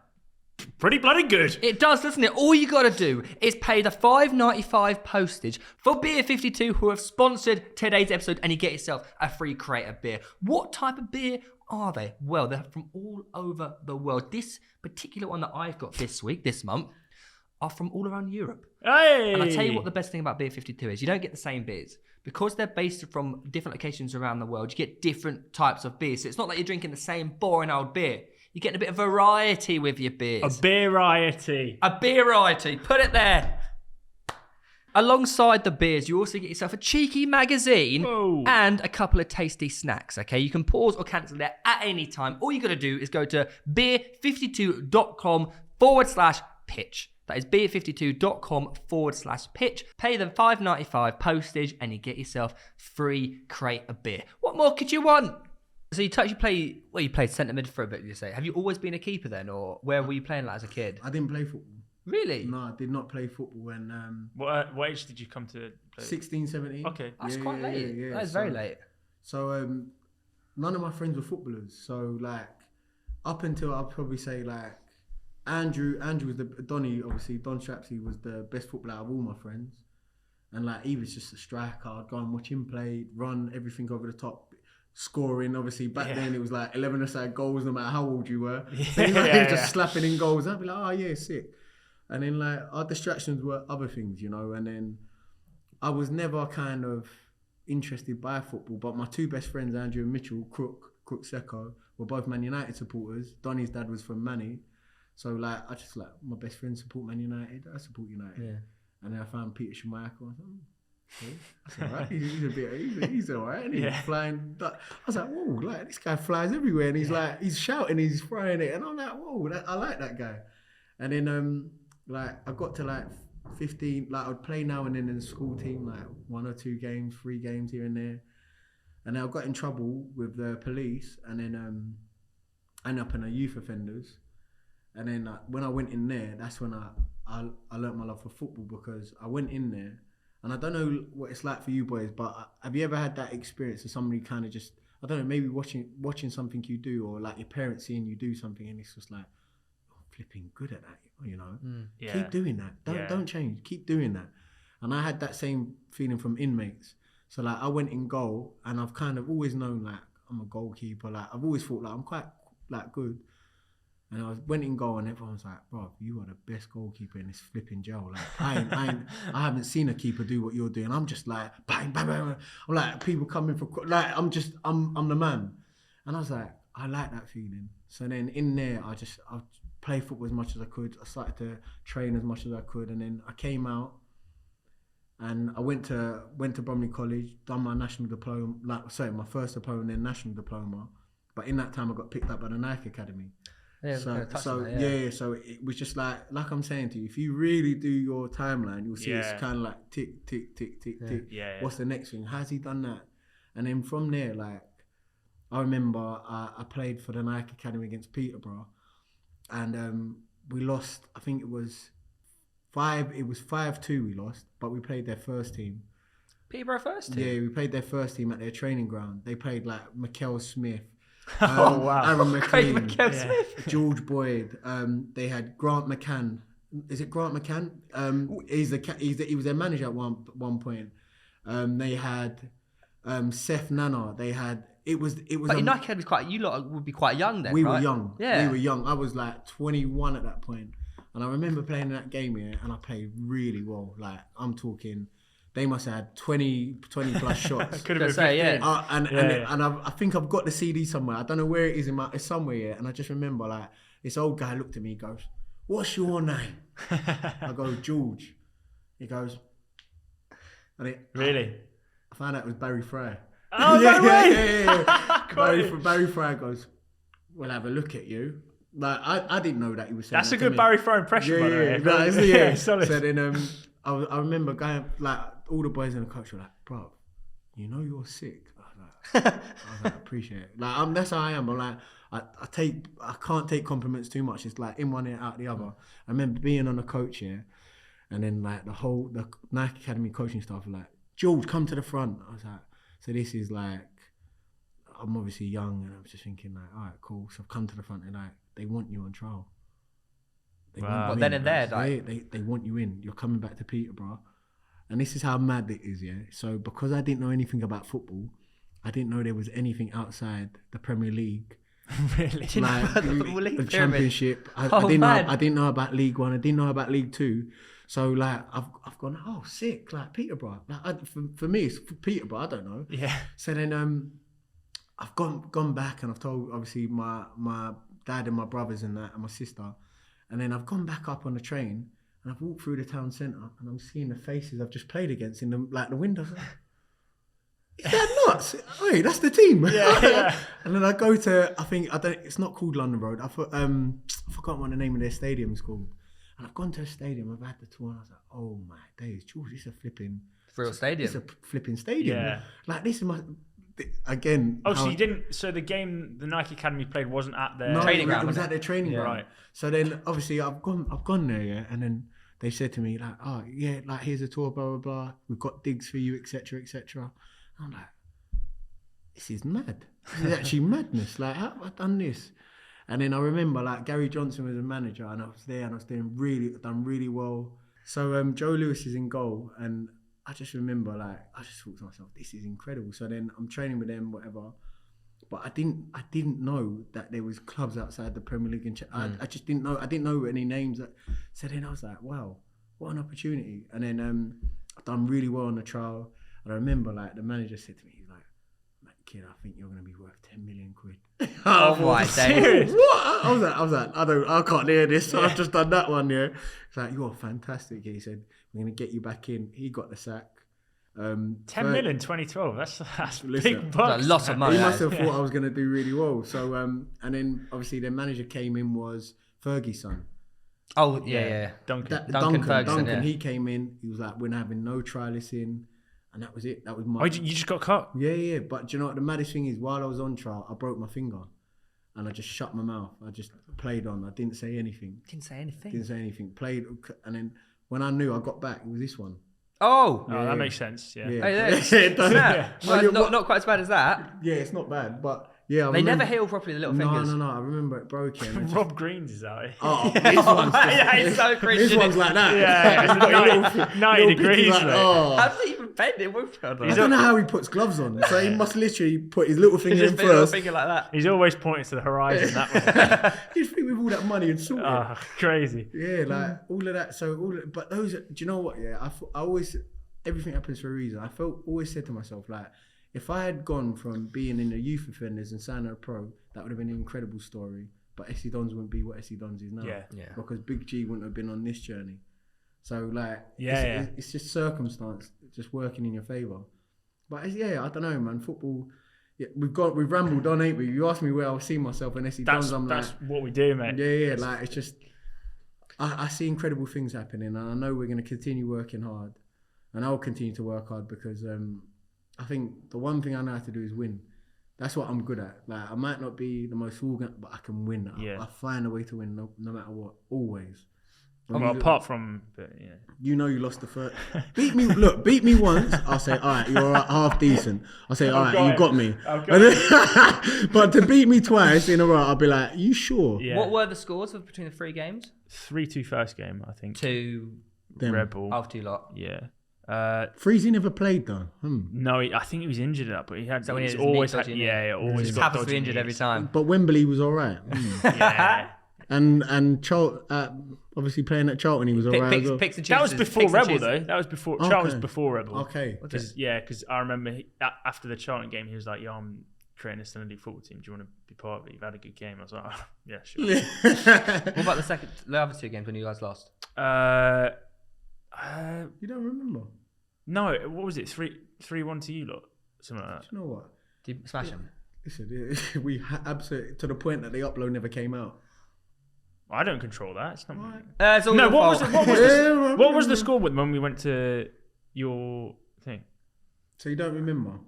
Pretty bloody good. It does, doesn't it? All you got to do is pay the $5.95 postage for Beer52, who have sponsored today's episode, and you get yourself a free crate of beer. What type of beer are they? Well, they're from all over the world. This particular one that I've got this month, are from all around Europe. Hey! And I tell you what the best thing about Beer52 is, you don't get the same beers. Because they're based from different locations around the world, you get different types of beers. So it's not like you're drinking the same boring old beer. You're getting a bit of variety with your beers. A beer-riety. A beer-riety. Put it there. Alongside the beers, you also get yourself a cheeky magazine and a couple of tasty snacks, okay? You can pause or cancel that at any time. All you got to do is go to beer52.com/pitch. That is beer52.com/pitch. Pay them $5.95 postage and you get yourself free crate of beer. What more could you want? So you played centre mid for a bit, you say. Have you always been a keeper then, or where were you playing like as a kid? I didn't play football. Really? No, I did not play football when... What age did you come to play? 16, 17. Okay. That's quite late. Yeah. That is very late. So none of my friends were footballers. So like up until I'll probably say like Andrew was Donny, obviously, Don Strapsy was the best footballer out of all my friends. And like he was just a striker. I'd go and watch him play, run everything over the top. Scoring, obviously back then it was like 11-a-side goals no matter how old you were. Just slapping in goals. I'd be like, oh yeah, sick. And then like our distractions were other things, you know. And then I was never kind of interested by football, but my two best friends, Andrew and Mitchell, Crook Secco, were both Man United supporters. Donny's dad was from Manny, so like I just like my best friends support Man United. I support United. Yeah. And then I found Peter Schmeichel. I was like, okay, that's all right. He's all right. And he's flying. I was like, whoa, like this guy flies everywhere, and he's like, he's shouting, he's throwing it, and I'm like, whoa, I like that guy. And then like I got to like 15, like I'd play now and then in the school team, like 1 or 2 games, 3 games here and there, and then I got in trouble with the police, and then I ended up in a youth offenders, and then when I went in there, that's when I learnt my love for football, because I went in there. And I don't know what it's like for you boys, but have you ever had that experience of somebody kind of just, I don't know, maybe watching something you do, or like your parents seeing you do something, and it's just like, oh, flipping good at that, you know? Keep doing that. Don't change. Keep doing that. And I had that same feeling from inmates. So like I went in goal, and I've kind of always known like I'm a goalkeeper. Like I've always thought like I'm quite like good. And I went in goal, and everyone was like, bro, you are the best goalkeeper in this flipping jail. Like, I haven't seen a keeper do what you're doing. I'm just like, bang, bang, bang. I'm like, people coming for, like, I'm the man. And I was like, I like that feeling. So then in there, I played football as much as I could. I started to train as much as I could. And then I came out, and I went to Bromley College, done my national diploma, my first diploma, and then national diploma. But in that time, I got picked up by the Nike Academy. Yeah, so it was just like I'm saying to you, if you really do your timeline, you'll see it's kind of like tick, tick, tick, tick, tick. Yeah. What's the next thing? How's he done that? And then from there, like, I remember I played for the Nike Academy against Peterborough, and we lost. I think it was 5-2 we lost, but we played their first team. Peterborough first team? Yeah, we played their first team at their training ground. They played like Mikel Smith. Oh wow! Aaron McLean, Smith. George Boyd. They had Grant McCann, is it Grant McCann? He was their manager at one point. They had Seth Nana. They had it was. But in Nike was quite. You lot would be quite young then. We right? were young. Yeah, we were young. I was like 21 at that point, and I remember playing in that game here, and I played really well. Like I'm talking, they must have had 20 plus shots. Could have been 15. yeah. And I think I've got the CD somewhere. I don't know where it is it's somewhere here. And I just remember like this old guy looked at me, goes, "What's your name?" I go, "George." He goes, and really? I found out it was Barry Fry. Oh, yeah. Barry Fry goes, "We'll have a look at you." Like I didn't know that he was saying That's that a good to me. Barry Fry impression, by the way. Yeah. Solid. So then I remember going, like, all the boys in the coach were like, "Bro, you know you're sick." I was like, "Appreciate it." Like that's how I am. But like I can't take compliments too much. It's like in one ear out the other. I remember being on a coach here, and then like the Nike Academy coaching staff were like, "George, come to the front." I was like, so this is like, I'm obviously young, and I was just thinking like, all right, cool. So I've come to the front, and like, they want you on trial. But then and there, like, they want you in. You're coming back to Peterborough, and this is how mad it is. Yeah. So because I didn't know anything about football, I didn't know there was anything outside the Premier League. Really? Like the Championship. I didn't know about League One. I didn't know about League Two. So like I've gone, oh sick, like Peterborough. Like for me it's Peterborough. I don't know. Yeah. So then I've gone back and I've told obviously my dad and my brothers and that and my sister, and then I've gone back up on the train and I've walked through the town centre and I'm seeing the faces I've just played against in the windows. Is that nuts? Wait, that's the team. Yeah. And then I go to, it's not called London Road. I forgot what the name of their stadium is called. And I've gone to a stadium, I've had the tour, and I was like, oh my days, George, this is a flipping... real stadium. It's a flipping stadium. Yeah. Like, this is again... Oh, so you didn't... So the game the Nike Academy played wasn't at their... training ground. It was at their training ground. Right. So then, obviously, I've gone there, yeah, and then they said to me, like, oh, yeah, like, here's a tour, blah, blah, blah. We've got digs for you, etc., etc. I'm like, this is mad. This is actually madness. Like, how have I done this? And then I remember, like, Gary Johnson was a manager, and I was there, and I was done really well. So Joe Lewis is in goal, and I just remember, like, I just thought to myself, this is incredible. So then I'm training with them, whatever. But I didn't know that there was clubs outside the Premier League, and I just didn't know. I didn't know any names. So then I was like, wow, what an opportunity. And then I've done really well on the trial. And I remember, like, the manager said to me, he's like, "Kid, I think you're going to be worth 10 million quid." Oh my days. What? I was like, I can't hear this. So I've just done that one, yeah. It's like, you're fantastic. He said, "We're going to get you back in." He got the sack. 10 million 2012. That's listen, big bucks. A lot of money. He must have thought I was going to do really well. So and then obviously their manager came in was Fergie's son. Oh yeah. Duncan Ferguson. Yeah. He came in. He was like, "We're not having no trialists in." And that was it. That was my... Oh, you just got cut? Yeah. But do you know what the maddest thing is? While I was on trial, I broke my finger. And I just shut my mouth. I just played on. I didn't say anything. Didn't say anything. Played. And then when I knew I got back, it was this one. Oh. Oh, that makes sense. Yeah. It does. Well, not quite as bad as that. Yeah, it's not bad. But yeah, they never heal properly, the little fingers. No. I remember it broke it. Rob Green's is out here. Oh, this one's... yeah, it's so cringe. This one's like that. Yeah, it's 90 degrees. Like, oh. How does he even bend it with each other? I don't know how he puts gloves on. So he must literally put his little finger in Little first. finger like that. He's always pointing to the horizon that way. He'd think with all that money and sort it. Oh, crazy. Yeah, like all of that. So but those, do you know what? Yeah, I always, everything happens for a reason. I always said to myself, like, if I had gone from being in the youth offenders and signing a pro, that would have been an incredible story. But SC Dons wouldn't be what SC Dons is now. Yeah. Because Big G wouldn't have been on this journey. So like, Yeah. It's just circumstance, just working in your favour. But I don't know, man. Football. Yeah, we've rambled on, ain't we? You asked me where I see myself in SC Dons. That's what we do, mate. Yeah. Like, it's just, I see incredible things happening, and I know we're going to continue working hard, and I'll continue to work hard because I think the one thing I know how to do is win. That's what I'm good at. Like, I might not be the most organized, but I can win. Yeah. I find a way to win no matter what, always. Well, apart from, but yeah. You know you lost the first. Beat me once. I'll say, all right, you're half decent. I'll say, all right, you got me. But to beat me twice in a row, I'll be like, you sure? Yeah. What were the scores between the 3 games? 3-2 first game, I think. 2 Rebel. After you lot. Yeah. Freezy never played though. No, I think he was injured at that, but he had. So he's always had. Always just got happens to be injured every time. But Wembley was all right. Yeah. And obviously playing at Charlton, he was all right as well. That was before Rebel though. That was before Charlton was before Rebel. Okay. Because I remember after the Charlton game, he was like, "Yeah, I'm creating a Sunday league football team. Do you want to be part of it? You've had a good game." I was like, oh, "Yeah, sure." What about the other 2 games when you guys lost? You don't remember? No, what was it? 3-1 to you lot, something like that. Do you know what? Did you smash them? Listen, we absolutely to the point that the upload never came out. I don't control that. It's not. It's all no, your what fault. was the score when we went to your thing? So you don't remember?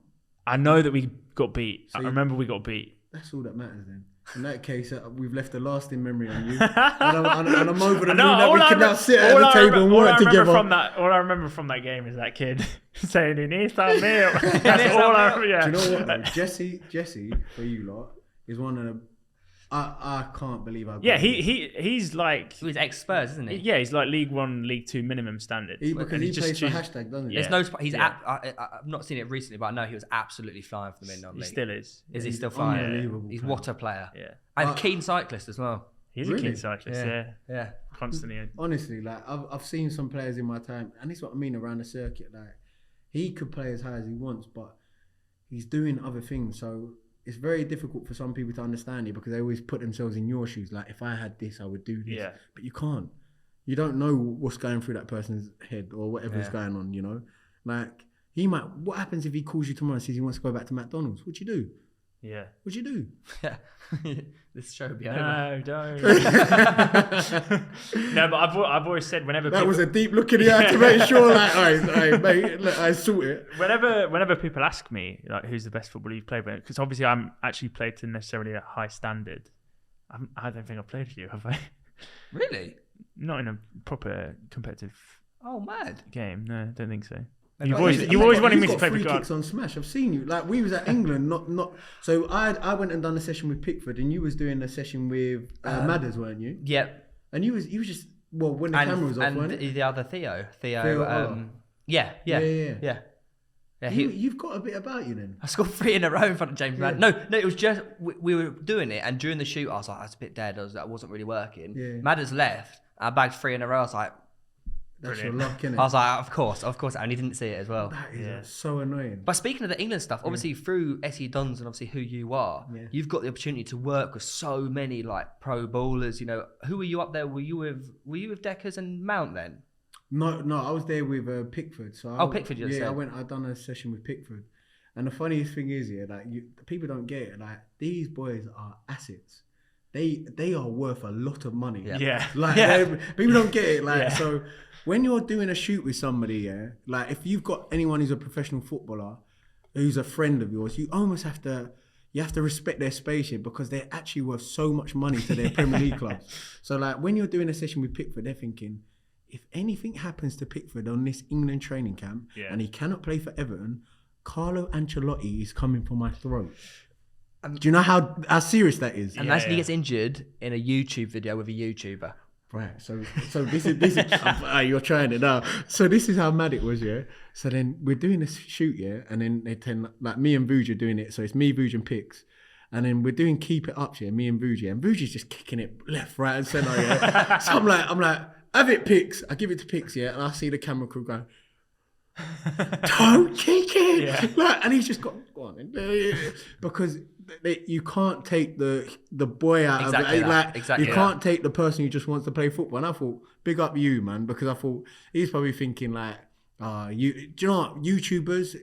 I know that we got beat. I remember we got beat. That's all that matters then. In that case, we've left a lasting memory on you. and I'm over the moon that we can now sit at the table and work together. All I remember from that game is that kid saying, "He needs that meal." That's all I remember. Yeah. Do you know what? Though? Jesse, for you lot, is one of the. I can't believe how. Yeah, he's like. He was ex-Spurs, isn't he? Yeah, he's like League 1, League 2 minimum standard. Because he plays for hashtag, doesn't he? There's no. I've not seen it recently, but I know he was absolutely flying for them in non-league. He still is. Is he still flying? He's what a player. Yeah. And a keen cyclist as well. He's a keen cyclist. Yeah. Constantly. Honestly, like I've seen some players in my time, and this is what I mean around the circuit. Like he could play as high as he wants, but he's doing other things. So it's very difficult for some people to understand it because they always put themselves in your shoes. Like, if I had this, I would do this. Yeah. But you can't. You don't know what's going through that person's head or whatever's going on, you know? Like, he might... What happens if he calls you tomorrow and says he wants to go back to McDonald's? What'd you do? Yeah. What'd you do? Yeah. This show would be over. No, don't. No, but I've always said whenever that was a deep look in the eye to make sure, like, all right, mate, I sort it. Whenever people ask me, like, who's the best footballer you've played with, because obviously I'm actually played to necessarily a high standard. I don't think I've played with you, have I? Really? Not in a proper competitive. Oh, mad game. No, I don't think so. You've always wanted me to play free kicks on Smash. I've seen you. Like, we was at England, not. So I went and done a session with Pickford, and you was doing a session with Madders, weren't you? Yep. And you was just when the camera was off, and weren't it? The other Theo. Yeah. You've got a bit about you then. I scored 3 in a row in front of James Madden. No, it was just we were doing it, and during the shoot, I was like, I was a bit dead. I wasn't really working. Yeah. Madders left. I bagged 3 in a row. I was like, that's your luck, innit? I was like, of course, and he didn't see it as well. That is so annoying. But speaking of the England stuff, obviously through SE Dons and obviously who you are, you've got the opportunity to work with so many like pro bowlers. You know, who were you up there? Were you with Deckers and Mount then? No, I was there with Pickford. So Pickford, you said. I'd done a session with Pickford, and the funniest thing is, like people don't get it. Like, these boys are assets. They are worth a lot of money. People don't get it. Like, so when you're doing a shoot with somebody, like if you've got anyone who's a professional footballer, who's a friend of yours, you almost have to respect their space here because they're actually worth so much money to their Premier League clubs. So like when you're doing a session with Pickford, they're thinking, if anything happens to Pickford on this England training camp and he cannot play for Everton, Carlo Ancelotti is coming for my throat. Do you know how serious that is? And he gets injured in a YouTube video with a YouTuber. Right. So this is you're trying it now. So this is how mad it was, yeah. So then we're doing this shoot, and then they tend, like, me and Vuj are doing it. So it's me, Vuj, and Pix. And then we're doing keep it up, me and Vuj, and Vuj is just kicking it left, right, and centre, So I'm like, have it, Pix. I give it to Pix, and I see the camera crew going, don't kick it, and he's just got go on, because you can't take the boy out of it. You can't take the person who just wants to play football. And I thought, big up you, man, because I thought he's probably thinking like, do you know what, YouTubers,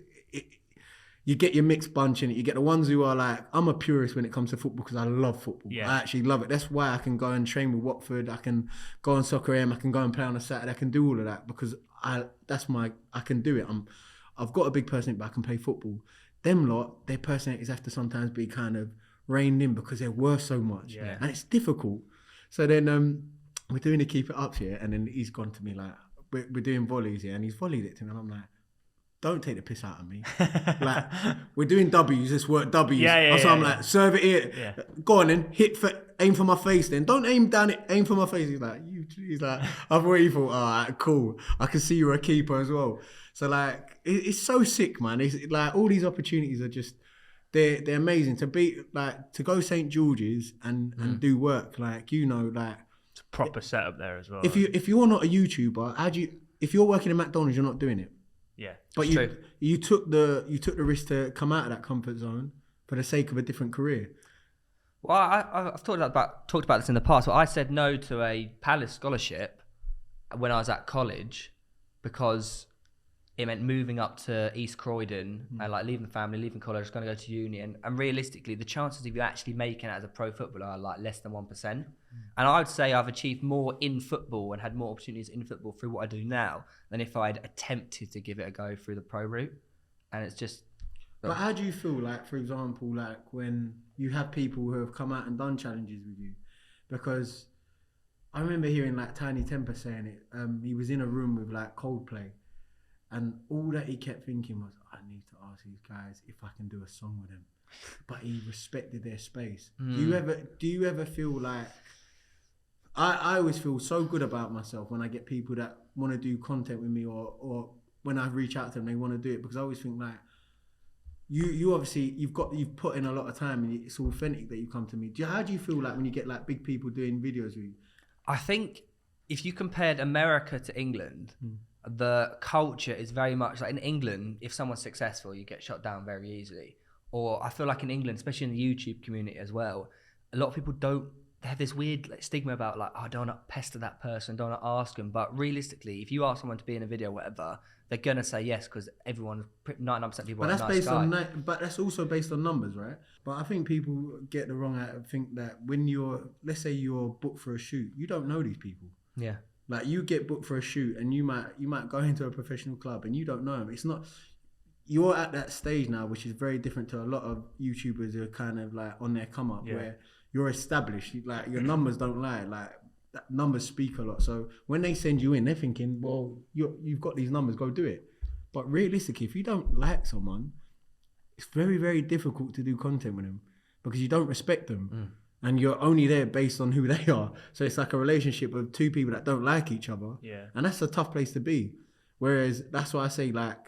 you get your mixed bunch in it. You get the ones who are like, I'm a purist when it comes to football because I love football. I actually love it. That's why I can go and train with Watford. I can go on Soccer AM. I can go and play on a Saturday. I can do all of that because I can do it. I've got a big personality, but I can play football. Them lot, their personalities have to sometimes be kind of reined in because they're worth so much. And it's difficult. So then we're doing the keep it up here, and then he's gone to me like, we're doing volleys here, and he's volleyed it to me, and I'm like, don't take the piss out of me. Like, we're doing W's, let's work W's. I'm like, serve it here. Yeah. Go on then, aim for my face then. Don't aim down it, aim for my face. He's like, I've already thought, all right, cool. I can see you're a keeper as well. So like, it's so sick, man. It's like, all these opportunities are just, they're amazing. To go St. George's and do work, like, you know, like. It's a proper setup there as well. If you're not a YouTuber, if you're working at McDonald's, you're not doing it. Yeah, but you took the risk to come out of that comfort zone for the sake of a different career. Well, I've talked about this in the past, but I said no to a Palace scholarship when I was at college because it meant moving up to East Croydon and like leaving the family, leaving college, going to go to uni, and realistically, the chances of you actually making it as a pro footballer are like less than 1%. And I would say I've achieved more in football and had more opportunities in football through what I do now than if I'd attempted to give it a go through the pro route. And it's just. But how do you feel, like, for example, like when you have people who have come out and done challenges with you? Because I remember hearing like Tiny Temper saying it. He was in a room with like Coldplay, and all that he kept thinking was, I need to ask these guys if I can do a song with them. But he respected their space. Do you ever feel like, I always feel so good about myself when I get people that want to do content with me, or when I reach out to them, they want to do it, because I always think like, you obviously, you've put in a lot of time and it's authentic that you come to me. How do you feel like when you get like big people doing videos with you? I think if you compared America to England, the culture is very much like in England, if someone's successful, you get shut down very easily. Or I feel like in England, especially in the YouTube community as well, a lot of people they have this weird like stigma about like, oh, I don't want to pester that person, don't want to ask them. But realistically, if you ask someone to be in a video or whatever, they're going to say yes, because 99% of people are nice guy. But that's also based on numbers, right? But I think people get the wrong out and think that when let's say you're booked for a shoot, you don't know these people. Yeah. Like, you get booked for a shoot and you might go into a professional club and you don't know them. It's not, you're at that stage now, which is very different to a lot of YouTubers who are kind of like on their come up, where you're established, like your numbers don't lie, like numbers speak a lot. So when they send you in, they're thinking, well, you've got these numbers, go do it. But realistically, if you don't like someone, it's very, very difficult to do content with them, because you don't respect them. And you're only there based on who they are. So it's like a relationship of two people that don't like each other. Yeah. And that's a tough place to be. Whereas that's why I say, like,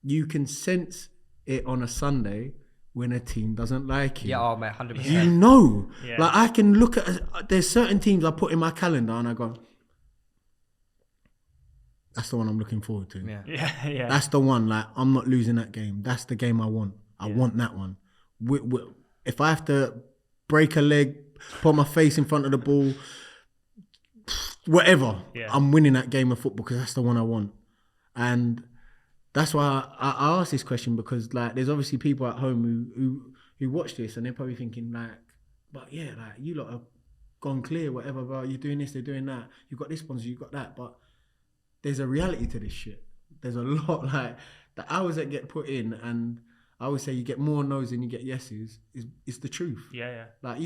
you can sense it on a Sunday when a team doesn't like you. Yeah, oh, mate, 100%. You know. Yeah. Like, I can look at, there's certain teams I put in my calendar and I go, that's the one I'm looking forward to. Yeah. That's the one, like, I'm not losing that game. That's the game I want. I want that one. If I have to break a leg, put my face in front of the ball, whatever, I'm winning that game of football, because that's the one I want. And that's why I asked this question, because like, there's obviously people at home who watch this and they're probably thinking like, but yeah, like, you lot have gone clear, whatever, bro, you're doing this, they're doing that, you've got this sponsor, you've got that. But there's a reality to this shit. There's a lot, like, the hours that get put in, and I always say you get more no's than you get yeses, is the truth. Yeah. Like,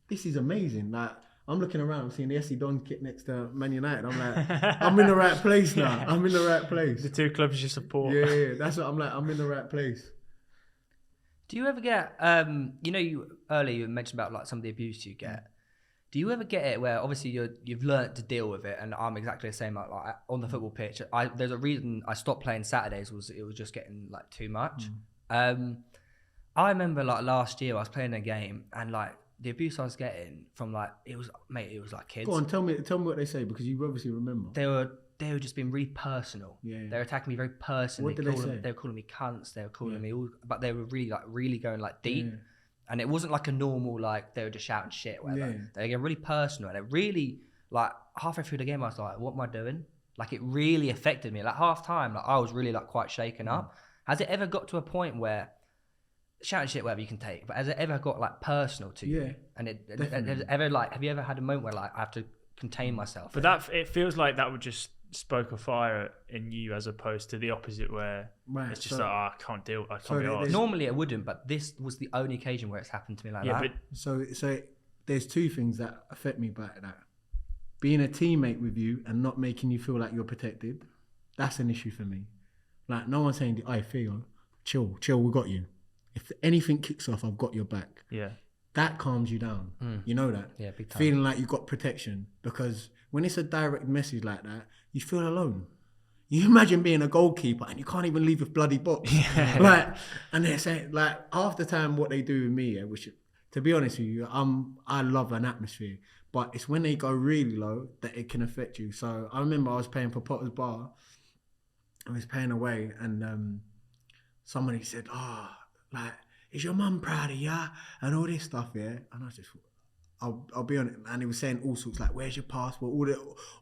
this is amazing. Like, I'm looking around, I'm seeing the SC Don kit next to Man United. I'm like, I'm in the right place now. I'm in the right place. The two clubs you support. Yeah. That's what I'm like. I'm in the right place. Do you ever get, earlier you mentioned about like some of the abuse you get. Do you ever get it where obviously you've learnt to deal with it, and I'm exactly the same, like on the football pitch. There's a reason I stopped playing Saturdays, it was just getting like too much. I remember like last year I was playing a game, and like the abuse I was getting from like, it was like kids. Go on, tell me what they say, because you obviously remember. They were just being really personal. Yeah. They were attacking me very personally. What did they say? They were calling me cunts. They were calling me all, but they were really going like deep. Yeah. And it wasn't like a normal, like, they were just shouting shit, whatever. Yeah. They were getting really personal. And it really, like, halfway through the game, I was like, what am I doing? Like, it really affected me. Like, half time, like, I was really, like, quite shaken up. Has it ever got to a point where, shouting shit, whatever you can take, but has it ever got, like, personal to you? Yeah. And have you ever had a moment where, like, I have to contain myself? But it feels like that would just spoke a fire in you, as opposed to the opposite, where it's just I can't be arsed. Normally it wouldn't, but this was the only occasion where it's happened to me like that. So there's two things that affect me about that. being a teammate with you and not making you feel like you're protected, that's an issue for me. Like, no one's saying, "Hey, Theo, chill, we got you. If anything kicks off, I've got your back." Yeah. That calms you down. You know that? Yeah, big time. Feeling like you've got protection. Because when it's a direct message like that, you feel alone. You imagine being a goalkeeper and you can't even leave your bloody box. Yeah. Like, and they're saying, like, half the time what they do with me, yeah, which, to be honest with you, I love an atmosphere. But it's when they go really low that it can affect you. So I remember I was paying for Potter's Bar. I was paying away, and somebody said, like, "Is your mum proud of you?" And all this stuff, yeah. And I just, I'll be honest, and he was saying all sorts, like, "Where's your passport?"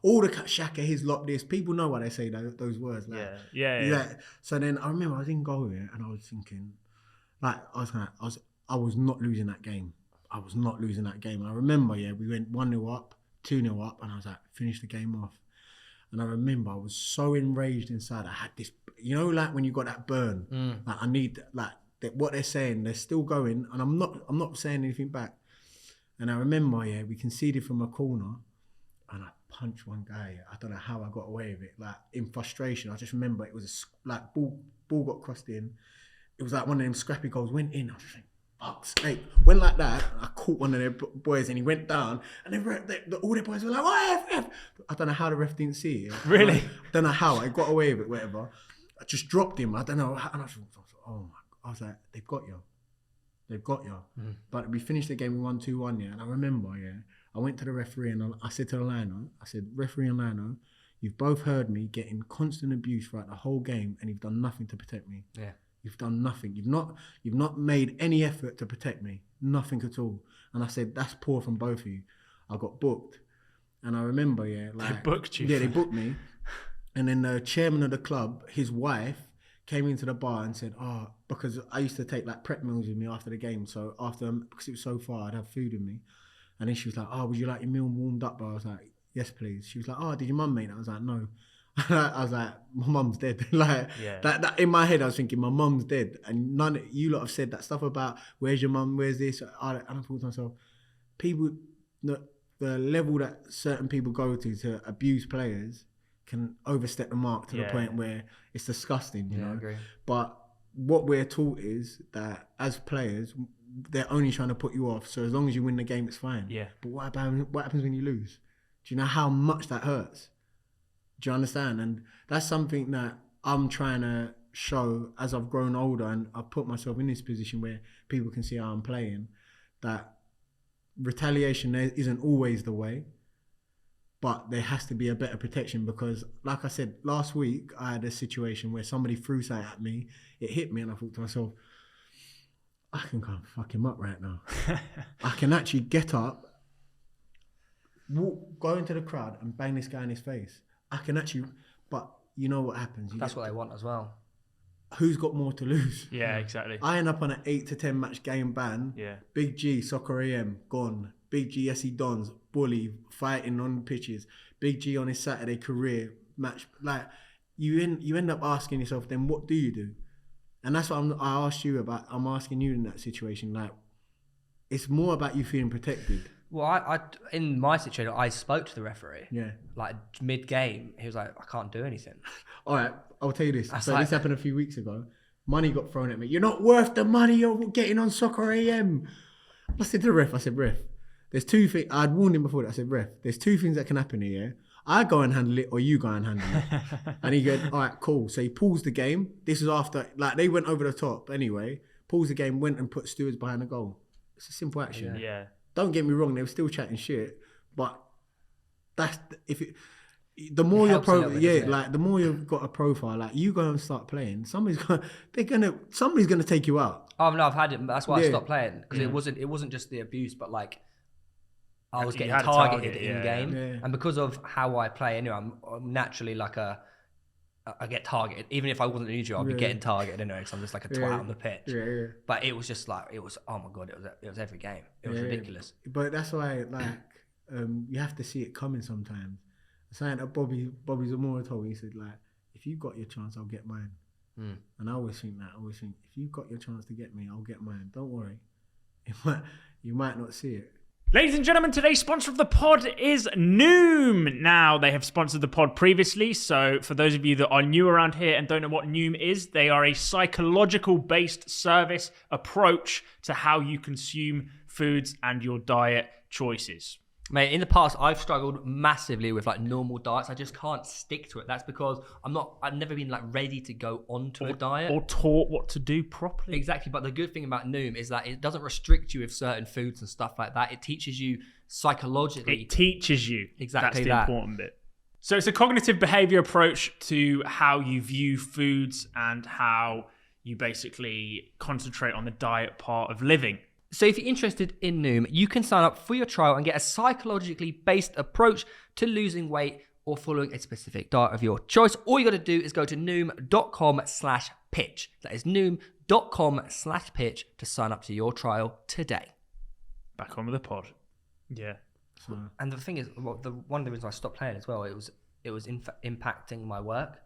All the Shaka, his lot, this. People know why they say those words. Like, yeah. So then I remember I was in goal, yeah, and I was thinking, like, I was not losing that game. I was not losing that game. And I remember, yeah, we went 1-0 up, 2-0 up, and I was like, finish the game off. And I remember I was so enraged inside. I had this, you know, like when you got that burn. Like, I need, like, what they're saying, they're still going, and I'm not saying anything back. And I remember, yeah, we conceded from a corner, and I punched one guy. I don't know how I got away with it. Like, in frustration, I just remember it was like ball got crossed in. It was like one of them scrappy goals went in. I was just like, fuck's sake. Went like that. I caught one of their boys and he went down, and all their boys were like, "Oh, ref." I don't know how the ref didn't see it. Really? I don't know how. I got away with it, whatever. I just dropped him. I don't know how. And I was like, oh my God. I was like, they've got you. But we finished the game with 1-2-1, yeah. And I remember, yeah, I went to the referee and I said to the lino, I said, "Referee and lino, you've both heard me getting constant abuse throughout the whole game, and you've done nothing to protect me. Yeah. You've done nothing. You've not made any effort to protect me. Nothing at all." And I said, "That's poor from both of you." I got booked. And I remember, yeah, like, They booked you. Yeah, they booked me. And then the chairman of the club, his wife, came into the bar and said, because I used to take like prep meals with me after the game. So because it was so far, I'd have food with me. And then she was like, "Would you like your meal warmed up?" I was like, "Yes, please." She was like, "Did your mum make it?" I was like, "No." I was like, "My mum's dead." Like, Yeah. that in my head, I was thinking, my mum's dead. And none of you lot have said that stuff about, "Where's your mum? Where's this?" And I thought to myself, people, the level that certain people go to abuse players can overstep the mark to the point where it's disgusting, you know? I agree. But what we're taught is that as players, they're only trying to put you off. So as long as you win the game, it's fine. Yeah. But what happens when you lose? Do you know how much that hurts? Do you understand? And that's something that I'm trying to show as I've grown older, and I've put myself in this position where people can see how I'm playing, that retaliation isn't always the way. But there has to be a better protection, because, like I said, last week I had a situation where somebody threw something at me. It hit me, and I thought to myself, I can go and fuck him up right now. I can actually get up, go into the crowd and bang this guy in his face. I can actually, but you know what happens? That's what they want as well. Who's got more to lose? Yeah, exactly. I end up on an 8 to 10 match game ban. Yeah. Big G, Soccer AM, gone. Big G, SE Dons, bully, fighting on pitches. Big G on his Saturday career match. Like, you end up asking yourself, then what do you do? And that's what I asked you about. I'm asking you in that situation. Like, it's more about you feeling protected. Well, I in my situation, I spoke to the referee. Yeah. Like, mid-game, he was like, "I can't do anything." All right, I'll tell you this. That's So like, this happened a few weeks ago. Money got thrown at me. "You're not worth the money you're getting on Soccer AM." I said to the ref, "Ref, there's two things." I'd warned him before that. I said, "Ref, there's two things that can happen here. I go and handle it, or you go and handle it." And he goes, "All right, cool." So he pulls the game. This is after, like, they went over the top anyway. Pulls the game, went and put stewards behind the goal. It's a simple action. Yeah. Don't get me wrong, they were still chatting shit, but the more you're the more you've got a profile, like, you go and start playing, somebody's gonna take you out. Oh no, I've had it. That's why I stopped playing, because it wasn't just the abuse, but like, I was getting targeted in game, and because of how I play, anyway, I'm naturally like I get targeted. Even if I wasn't an injury, I'd be getting targeted anyway, because I'm just like a twat on the pitch. Yeah. But it was just like, oh my God, it was every game. It was ridiculous. But that's why, like, you have to see it coming sometimes. Something that Bobby Zamora told me, he said, like, "If you got your chance, I'll get mine." And I always think that. If you got your chance to get me, I'll get mine. Don't worry. You might not see it. Ladies and gentlemen, today's sponsor of the pod is Noom. Now, they have sponsored the pod previously, so for those of you that are new around here and don't know what Noom is, they are a psychological-based service approach to how you consume foods and your diet choices. Mate, in the past, I've struggled massively with like normal diets. I just can't stick to it. That's because I've never been like ready to go onto a diet. Or taught what to do properly. Exactly. But the good thing about Noom is that it doesn't restrict you with certain foods and stuff like that. It teaches you psychologically. It teaches you. Exactly That's the important bit. So it's a cognitive behavior approach to how you view foods and how you basically concentrate on the diet part of living. So if you're interested in Noom, you can sign up for your trial and get a psychologically based approach to losing weight or following a specific diet of your choice. All you got to do is go to noom.com/pitch. That is noom.com/pitch to sign up to your trial today. Back on with the pod. Yeah. And the thing is, one of the reasons I stopped playing as well, it was impacting my work.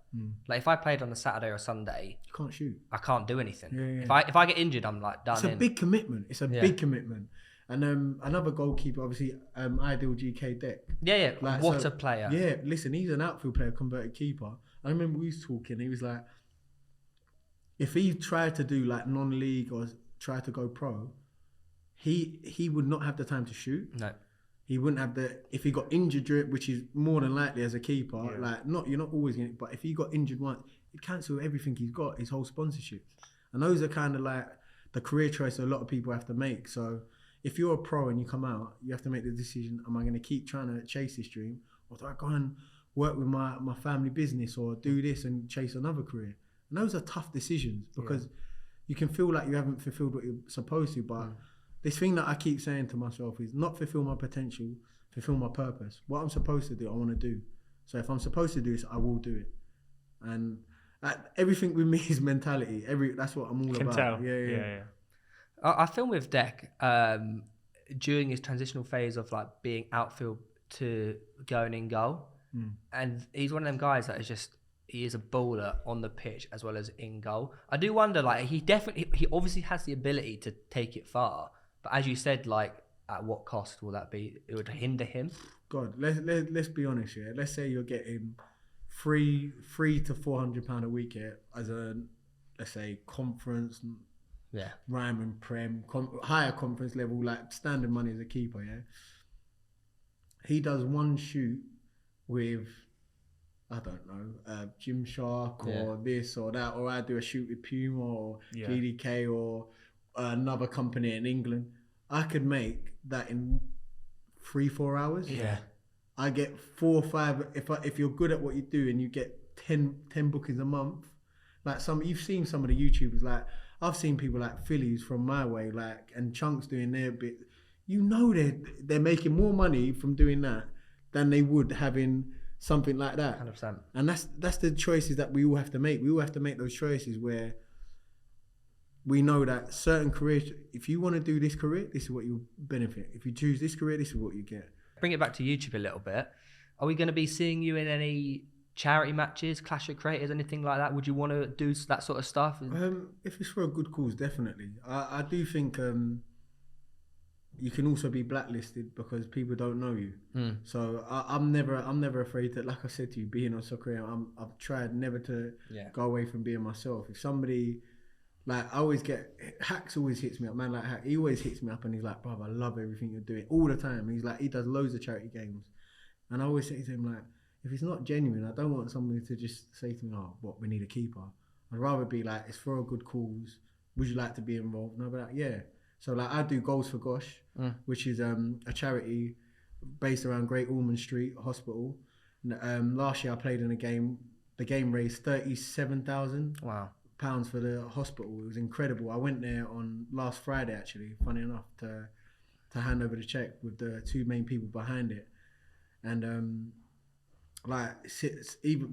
Like if I played on a Saturday or Sunday, You can't shoot. I can't do anything. Yeah. If I get injured, I'm like done. It's a big commitment. Big commitment. And another goalkeeper, obviously, Ideal GK Deck. Yeah. What a player. Yeah, listen, he's an outfield player, converted keeper. I remember we was talking. He was like, if he tried to do like non-league or try to go pro, he would not have the time to shoot. No. He wouldn't have if he got injured, which is more than likely as a keeper. Yeah. You're not always going to, but if he got injured once, he'd cancel everything he's got, his whole sponsorship. And those are kind of like the career choice a lot of people have to make. So if you're a pro and you come out, you have to make the decision, am I going to keep trying to chase this dream? Or do I go and work with my family business or do this and chase another career? And those are tough decisions because you can feel like you haven't fulfilled what you're supposed to, but this thing that I keep saying to myself is not fulfill my potential, fulfill my purpose. What I'm supposed to do, I want to do. So if I'm supposed to do this, I will do it. And everything with me is mentality. That's what I'm all about. Tell. Yeah. I filmed with Deck during his transitional phase of like being outfield to going in goal. And he's one of them guys that he is a baller on the pitch as well as in goal. I do wonder, like, he obviously has the ability to take it far. But as you said, like, at what cost will that be? It would hinder him. God, let's be honest here. Let's say you're getting $300 to £400 a week here as a, let's say, conference, Ryman Prem, higher conference level, like standard money as a keeper. Yeah, he does one shoot with, I don't know, Gymshark or this or that, or I do a shoot with Puma or GDK or another company in England. I could make that in 3-4 hours. Yeah. I get 4 or 5. If you're good at what you do and you get 10 bookings a month, like you've seen some of the YouTubers, like I've seen people like Phillies from my way, like, and Chunks doing their bit. You know they're making more money from doing that than they would having something like that. 100%. And that's the choices that we all have to make. We all have to make those choices where we know that certain careers, if you want to do this career, this is what you benefit. If you choose this career, this is what you get. Bring it back to YouTube a little bit. Are we going to be seeing you in any charity matches, Clash of Creators, anything like that? Would you want to do that sort of stuff? If it's for a good cause, definitely. I do think you can also be blacklisted because people don't know you. So I'm never afraid to, like I said to you, being on soccer, I've tried never to go away from being myself. If somebody, like, I always get, Hacks always hits me up, man, like Hack, he always hits me up and he's like, bro, I love everything you're doing all the time. He's like, he does loads of charity games. And I always say to him, like, if it's not genuine, I don't want somebody to just say to me, oh, what, we need a keeper. I'd rather be like, it's for a good cause. Would you like to be involved? And I'll be like, yeah. So like I do Goals for Gosh, which is a charity based around Great Ormond Street Hospital. Last year I played in a game. The game raised £37,000 pounds for the hospital. It was incredible. I went there on last Friday actually, funny enough, to hand over the check with the two main people behind it. And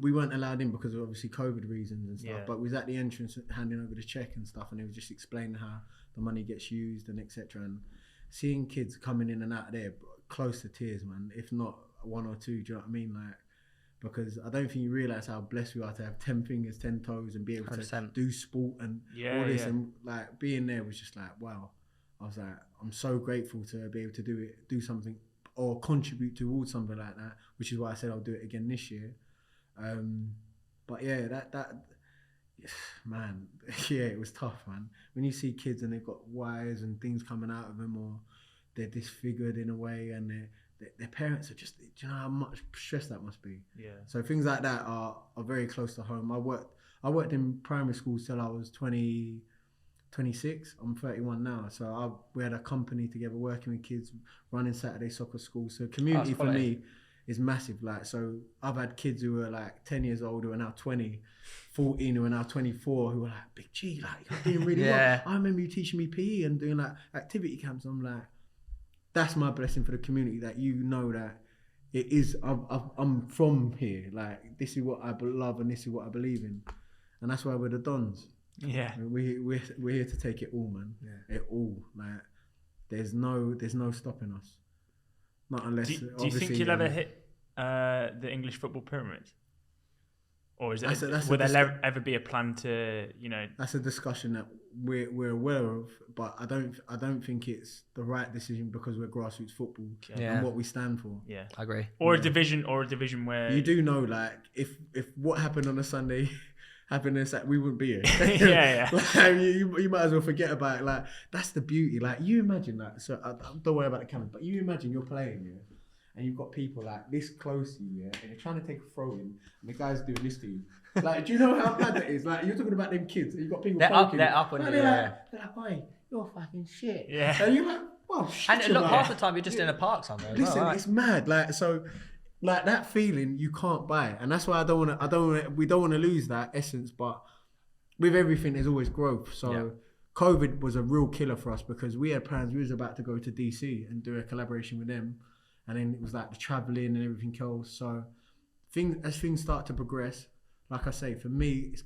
we weren't allowed in because of obviously COVID reasons and stuff, but we was at the entrance handing over the check and stuff, and they were just explaining how the money gets used and etc. And seeing kids coming in and out of there close to tears, man, if not one or two, do you know what I mean? Like, because I don't think you realise how blessed we are to have 10 fingers, 10 toes and be able 100%. to do sport and all this. And like being there was just like, wow, I was like, I'm so grateful to be able to do something or contribute towards something like that, which is why I said I'll do it again this year. But yeah, that man, yeah, it was tough, man. When you see kids and they've got wires and things coming out of them, or they're disfigured in a way, and their parents are just, do you know how much stress that must be? Yeah. So things like that are very close to home. I worked in primary school till I was 26. I'm 31 now. So we had a company together working with kids, running Saturday soccer school. So community for me is massive. Like, so I've had kids who are like 10 years old who are now 20, 14 who are now 24 who are like, Big G, like, you're doing really well. I remember you teaching me PE and doing like activity camps. I'm like, that's my blessing for the community, that you know that it is, I'm from here. Like, this is what I love and this is what I believe in. And that's why we're the Dons. Yeah. We're here to take it all, man. Yeah. It all. Like, there's no stopping us. Not unless. Do you think you'll ever hit the English football pyramid? Or is it? Will there ever be a plan to, you know? That's a discussion that we're aware of, but I don't think it's the right decision because we're grassroots football and what we stand for. Yeah, I agree. Or a division where you do know, like, if what happened on a Sunday happened in Saturday, we wouldn't be here. yeah. Like, you might as well forget about it. Like, that's the beauty. Like, you imagine that. So don't worry about the camera, but you imagine you're playing, yeah, and you've got people like this close to you, yeah, and you're trying to take a throw in, and the guy's doing this to you. Like, do you know how bad that is? Like, you're talking about them kids, and you've got people poking. They're up on you. They're like, oi, you're fucking shit. Yeah. And you're like, well, shit. And look, half the time you're just in a park somewhere. Listen, it's mad. Like, so, like, that feeling you can't buy, and that's why we don't want to lose that essence. But with everything, there's always growth. So, COVID was a real killer for us because we had plans. We was about to go to DC and do a collaboration with them, and then it was like the traveling and everything else. So, as things start to progress, like I say, for me, it's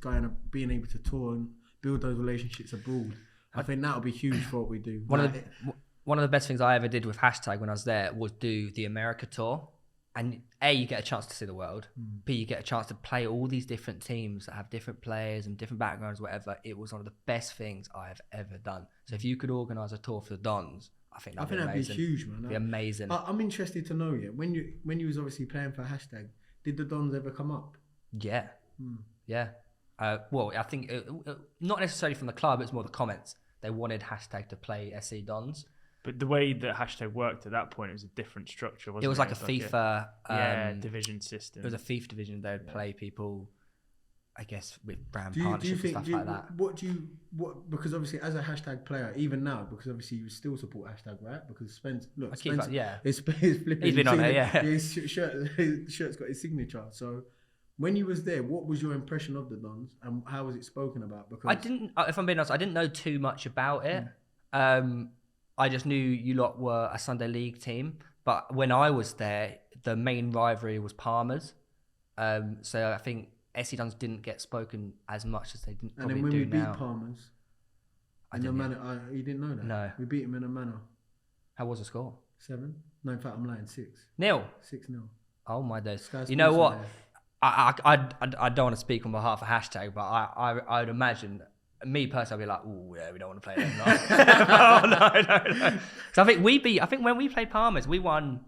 being able to tour and build those relationships abroad. I think that'll be huge for what we do. One of the best things I ever did with hashtag when I was there was do the America tour. And A, you get a chance to see the world. B, you get a chance to play all these different teams that have different players and different backgrounds, whatever. It was one of the best things I have ever done. So if you could organise a tour for the Dons, I think that'd be huge, man. It'd be amazing. I'm interested to know, when you was obviously playing for hashtag, did the Dons ever come up? Yeah. Yeah. Well, I think not necessarily from the club, it's more the comments. They wanted hashtag to play SC Dons. But the way that hashtag worked at that point, it was a different structure, wasn't it? It was like a FIFA division system. It was a FIFA division. They would play people, I guess, with brand partnerships and stuff like that. Because obviously as a hashtag player, even now, because obviously you still support hashtag, right? Because Spence his flipping. He's been on there, yeah. His shirt's got his signature. So when you was there, what was your impression of the Dons and how was it spoken about? Because if I'm being honest, I didn't know too much about it. I just knew you lot were a Sunday League team. But when I was there, the main rivalry was Palmer's. So I think SC Dons didn't get spoken as much as they didn't probably do now. And then when we beat Palmer's, you didn't know that? No. We beat them in a manner. How was the score? 7? No, in fact, I'm lying. 6. 0? 6-0. Oh my days. You know what? I don't want to speak on behalf of hashtag, but I would imagine, me personally, I'd be like, oh yeah, we don't want to play them. No. So I think when we played Palmer's, we won.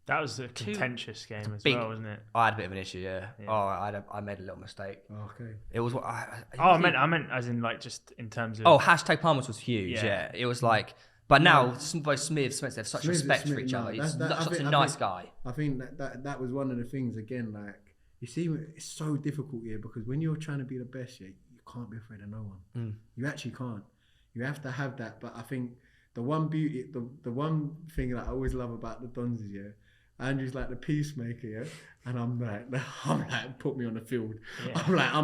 That was a contentious game as well, wasn't it? I had a bit of an issue, yeah. Oh, I made a little mistake. Oh, okay. It was what I meant as in like just in terms of. Oh, hashtag Palmer's was huge. Yeah. It was like, but now both Smith, they have such respect for each other. He's such a nice guy. I think that was one of the things again. Like, you see, it's so difficult here because when you're trying to be the best, you can't be afraid of no one. You actually can't. You have to have that. But I think the one beauty, the one thing that I always love about the Dons is, Andrew's like the peacemaker, and I'm like, put me on the field. Yeah. I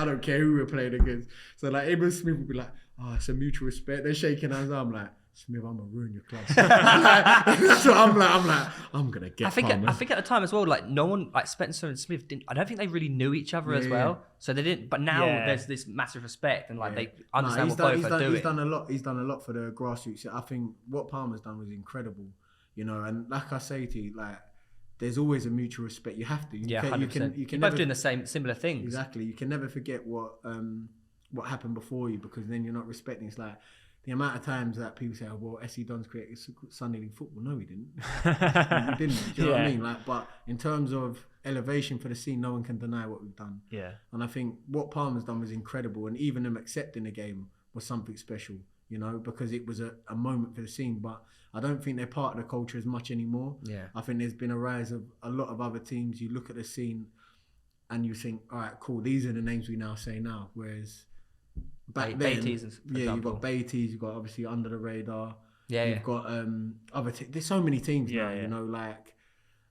don't care who we're playing against. So like, Abel Smith would be like, oh, it's a mutual respect. They're shaking hands. I'm like, Smith, I'm gonna ruin your club. So I'm like, I'm gonna get. I think at the time as well, like no one, like Spencer and Smith didn't. I don't think they really knew each other as well. So they didn't. But now there's this massive respect and like they understand what both are doing. He's done a lot. He's done a lot for the grassroots. I think what Palmer's done was incredible. And like I say to you, like, there's always a mutual respect. You have to. You can You're both doing the similar things. Exactly. You can never forget what happened before you because then you're not respecting. It's like the amount of times that people say, "Oh, well, SC Dons created Sunday League football." No, we didn't. We didn't. Do you know what I mean? Like, but in terms of elevation for the scene, no one can deny what we've done. Yeah. And I think what Palmer's done was incredible, and even them accepting the game was something special. You know, because it was a moment for the scene. But I don't think they're part of the culture as much anymore. Yeah. I think there's been a rise of a lot of other teams. You look at the scene and you think, all right, cool, these are the names we now say now. Whereas back then, you've got Beatties, you've got obviously Under the Radar. You've got other teams. There's so many teams now, you know, like,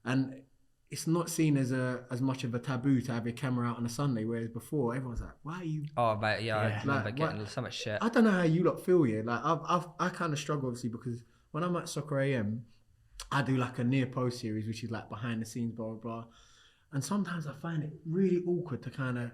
and it's not seen as much of a taboo to have your camera out on a Sunday, whereas before everyone's like, "Why are you?" Oh, mate, I remember getting so much shit. I don't know how you lot feel, Like, I kind of struggle obviously because when I'm at Soccer AM, I do like a near post series, which is like behind the scenes, blah blah blah, and sometimes I find it really awkward to kind of.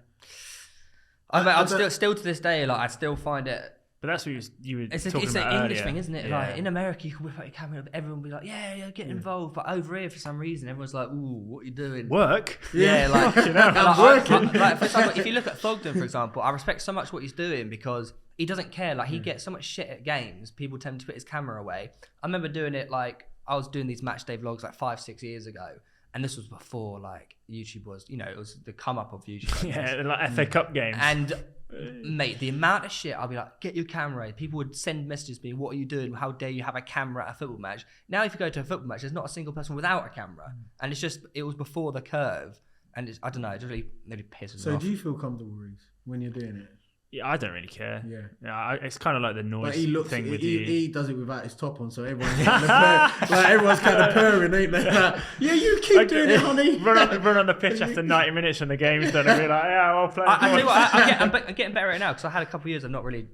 I'm still to this day, like I still find it. But that's what you were it's talking an about English earlier. thing, isn't it? Yeah. Like in America, you can whip out your camera, everyone will be like, yeah, get involved. But over here, for some reason, everyone's like, ooh, what are you doing? Work? Yeah, like, you know, I'm working. Like, for example, if you look at Fogden, for example, I respect so much what he's doing because he doesn't care. Like, he gets so much shit at games. People tend to put his camera away. I remember doing it, like, I was doing these match day vlogs like 5-6 years ago. And this was before, like, YouTube was, you know, it was the come up of YouTube. Yeah, like FA Cup games. And, mate, the amount of shit, I'll be like, get your camera. People would send messages to me, what are you doing? How dare you have a camera at a football match? Now, if you go to a football match, there's not a single person without a camera. And it's just, it was before the curve. And it's, I don't know, it just really pisses me off. So do you feel comfortable, Reece, when you're doing it? Yeah, I don't really care. Yeah, it's kind of like the noise thing with you. He does it without his top on, so everyone's kind of everyone's kind of purring, ain't they? Like, yeah, you keep doing it, honey. Run on the pitch after 90 minutes and the game's done, and be like, yeah, I'll play. I'm getting better at it now because I had a couple of years of not really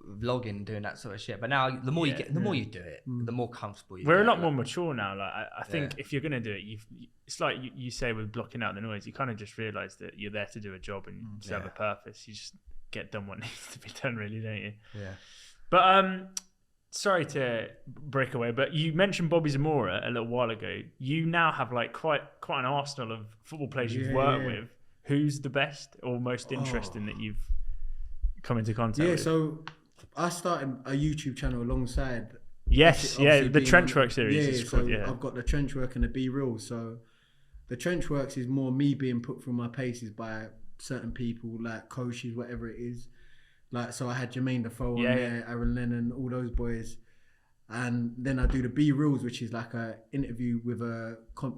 vlogging, doing that sort of shit. But now, the more you do it, the more comfortable you get. We're a lot more mature now. Like I think if you're gonna do it, it's like you say with blocking out the noise. You kind of just realise that you're there to do a job and serve a purpose. You just get done what needs to be done, really, don't you? Yeah. But sorry to break away, but you mentioned Bobby Zamora a little while ago. You now have like quite an arsenal of football players you've worked with. Who's the best or most interesting that you've come into contact with? So I started a YouTube channel alongside. Yes, the Trenchwork series. I've got the Trenchwork and the Be Real. So the Trenchworks is more me being put through my paces by certain people, like coaches, whatever it is. Like, so I had Jermaine Defoe on there, Aaron Lennon, all those boys. And then I do the B Reels, which is like a interview with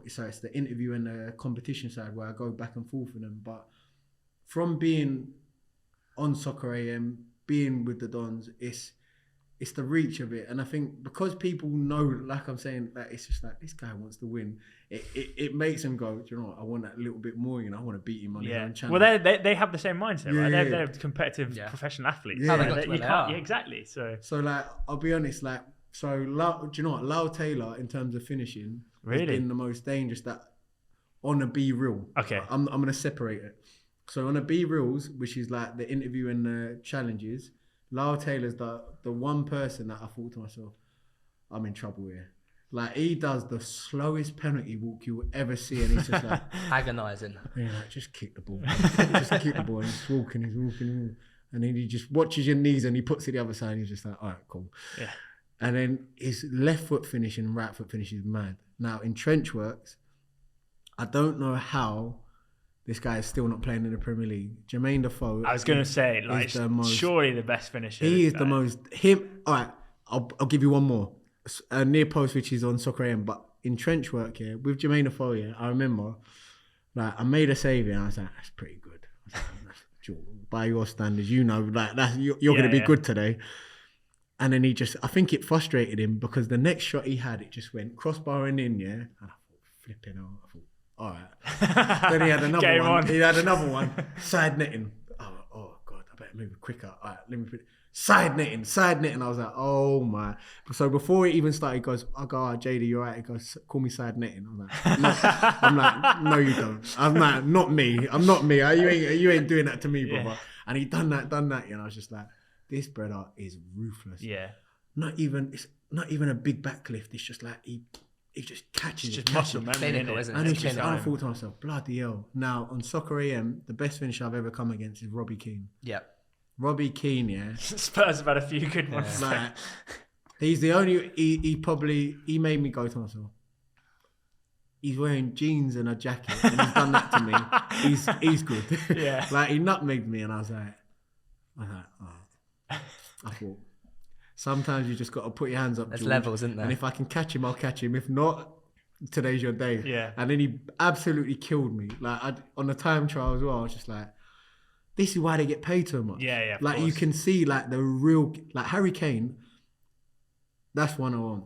it's the interview and the competition side where I go back and forth with them. But from being on Soccer AM, being with the Dons, it's the reach of it. And I think because people know, like I'm saying, that it's just like, this guy wants to win. It makes them go, do you know what, I want that little bit more, you know, I want to beat him on his own channel. Well, they have the same mindset, right? They're competitive professional athletes. Yeah. Exactly. So like, I'll be honest, like, do you know what, Lyle Taylor, in terms of finishing, has been the most dangerous on a B Reel. Okay. I'm going to separate it. So on a B Reels, which is like the interview and the challenges, Lyle Taylor's the one person that I thought to myself, I'm in trouble here. Like, he does the slowest penalty walk you'll ever see, and he's just like agonising. Yeah, like, just kick the ball. Just kick the ball, and he's walking. And then he just watches your knees and he puts it the other side, and he's just like, all right, cool. Yeah. And then his left foot finish and right foot finish is mad. Now, in Trenchworks, I don't know how this guy is still not playing in the Premier League. Jermaine Defoe. I was going to say, like, surely the best finisher. He is the most. All right, I'll give you one more. Near post, which is on Soccer AM, but in Trenchwork, with Jermaine Defoe, I remember, like, I made a save and I was like, that's pretty good. By your standards, you know, like, that's you're going to be good today. And then I think it frustrated him because the next shot he had, it just went crossbar and in, and I thought, flipping out. I thought, all right. Then he had another one. He had another one. Side netting. Oh God, I better move quicker. All right, let me put it. Side netting. I was like, oh my. So before he even started, he goes, I go, JD, you're right. He goes, call me side netting. I'm like, no, you don't. I'm like, not me. I'm not me. You ain't doing that to me, brother. Yeah. And he done that. And I was just like, this brother is ruthless. Yeah. It's not even a big backlift. It's just like, he just catches it. It's just muscle memory, isn't it? And it's just, I thought to myself, bloody hell. Now, on Soccer AM, the best finisher I've ever come against is Robbie Keane. Yeah. Robbie Keane, yeah. Spurs have had a few good ones. Like, he's the only. He made me go to myself. He's wearing jeans and a jacket, and he's done that to me. He's good. Yeah. Like, he nutmegged me, and I was like, oh. I thought, sometimes you just got to put your hands up. There's George, levels, isn't there? And if I can catch him, I'll catch him. If not, today's your day. Yeah. And then he absolutely killed me. Like, on the time trial as well, I was just like, this is why they get paid so much. Yeah, Like, you can see, like, the real, like, Harry Kane, that's one I want.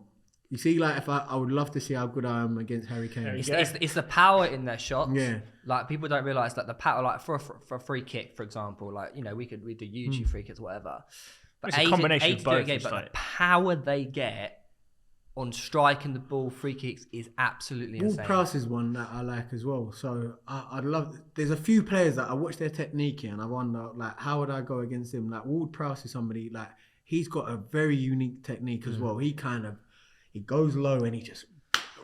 You see, like, if I would love to see how good I am against Harry Kane. It's the power in their shots. Yeah. Like, people don't realise that the power, like, for a free kick, for example, like, you know, we do YouTube free kicks, whatever. But It's a combination of both. But the power they get on striking the ball, free kicks, is absolutely insane. Ward-Prowse is one that I like as well. So I'd love. There's a few players that I watch their technique and I wonder, like, how would I go against him? Like, Ward-Prowse is somebody, like, he's got a very unique technique as well. He goes low and he just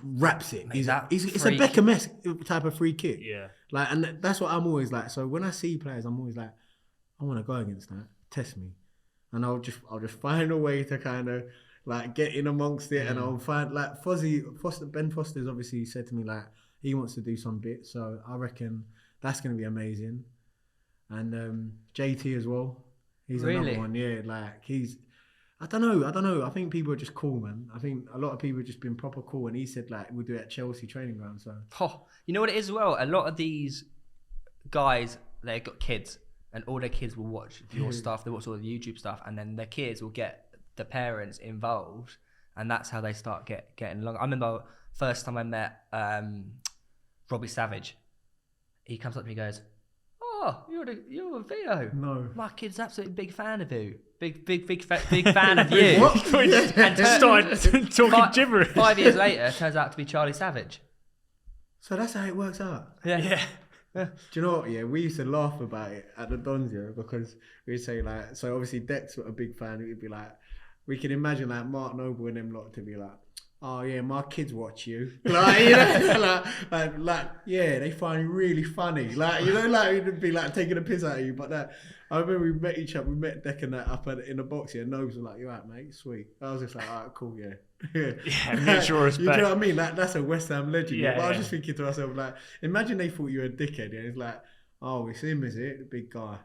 wraps it. It's a Beckham-esque type of free kick. Yeah. Like, and that's what I'm always like. So when I see players, I'm always like, I want to go against that. Test me, and I'll just find a way to kind of like get in amongst it, and I'll find, like, Ben Foster's obviously said to me, like, he wants to do some bits, so I reckon that's going to be amazing. And JT as well, he's another one. Yeah, like, I don't know. I think people are just cool, man. I think a lot of people have just been proper cool. And he said, like, we'll do it at Chelsea training ground. So, you know what it is as well? A lot of these guys, they've got kids, and all their kids will watch your stuff. They watch all the YouTube stuff, and then their kids will get the parents involved, and that's how they start getting along. I remember first time I met Robbie Savage. He comes up to me and goes, "Oh, you're Theo. No, my kid's absolutely big fan of you. Big fan of you." What? And started talking gibberish. 5 years later, it turns out to be Charlie Savage. So that's how it works out. Yeah. Do you know what? Yeah, we used to laugh about it at the Dons, yeah, because we'd say, like, so obviously Dex was a big fan. We'd be like, we can imagine, like, Mark Noble and them lot to be like, oh yeah, my kids watch you. Like, you know, like yeah, they find you really funny. Like, you know, like, it'd be like taking a piss out of you. But I remember we met Deck and that up in the box here, and Nobes was like, you right, mate, sweet. I was just like, all right, cool, yeah. Yeah, mutual respect. You know what I mean? That's a West Ham legend. Yeah, but I was just thinking to myself, like, imagine they thought you were a dickhead. Yeah, it's like, oh, it's him, is it? The big guy.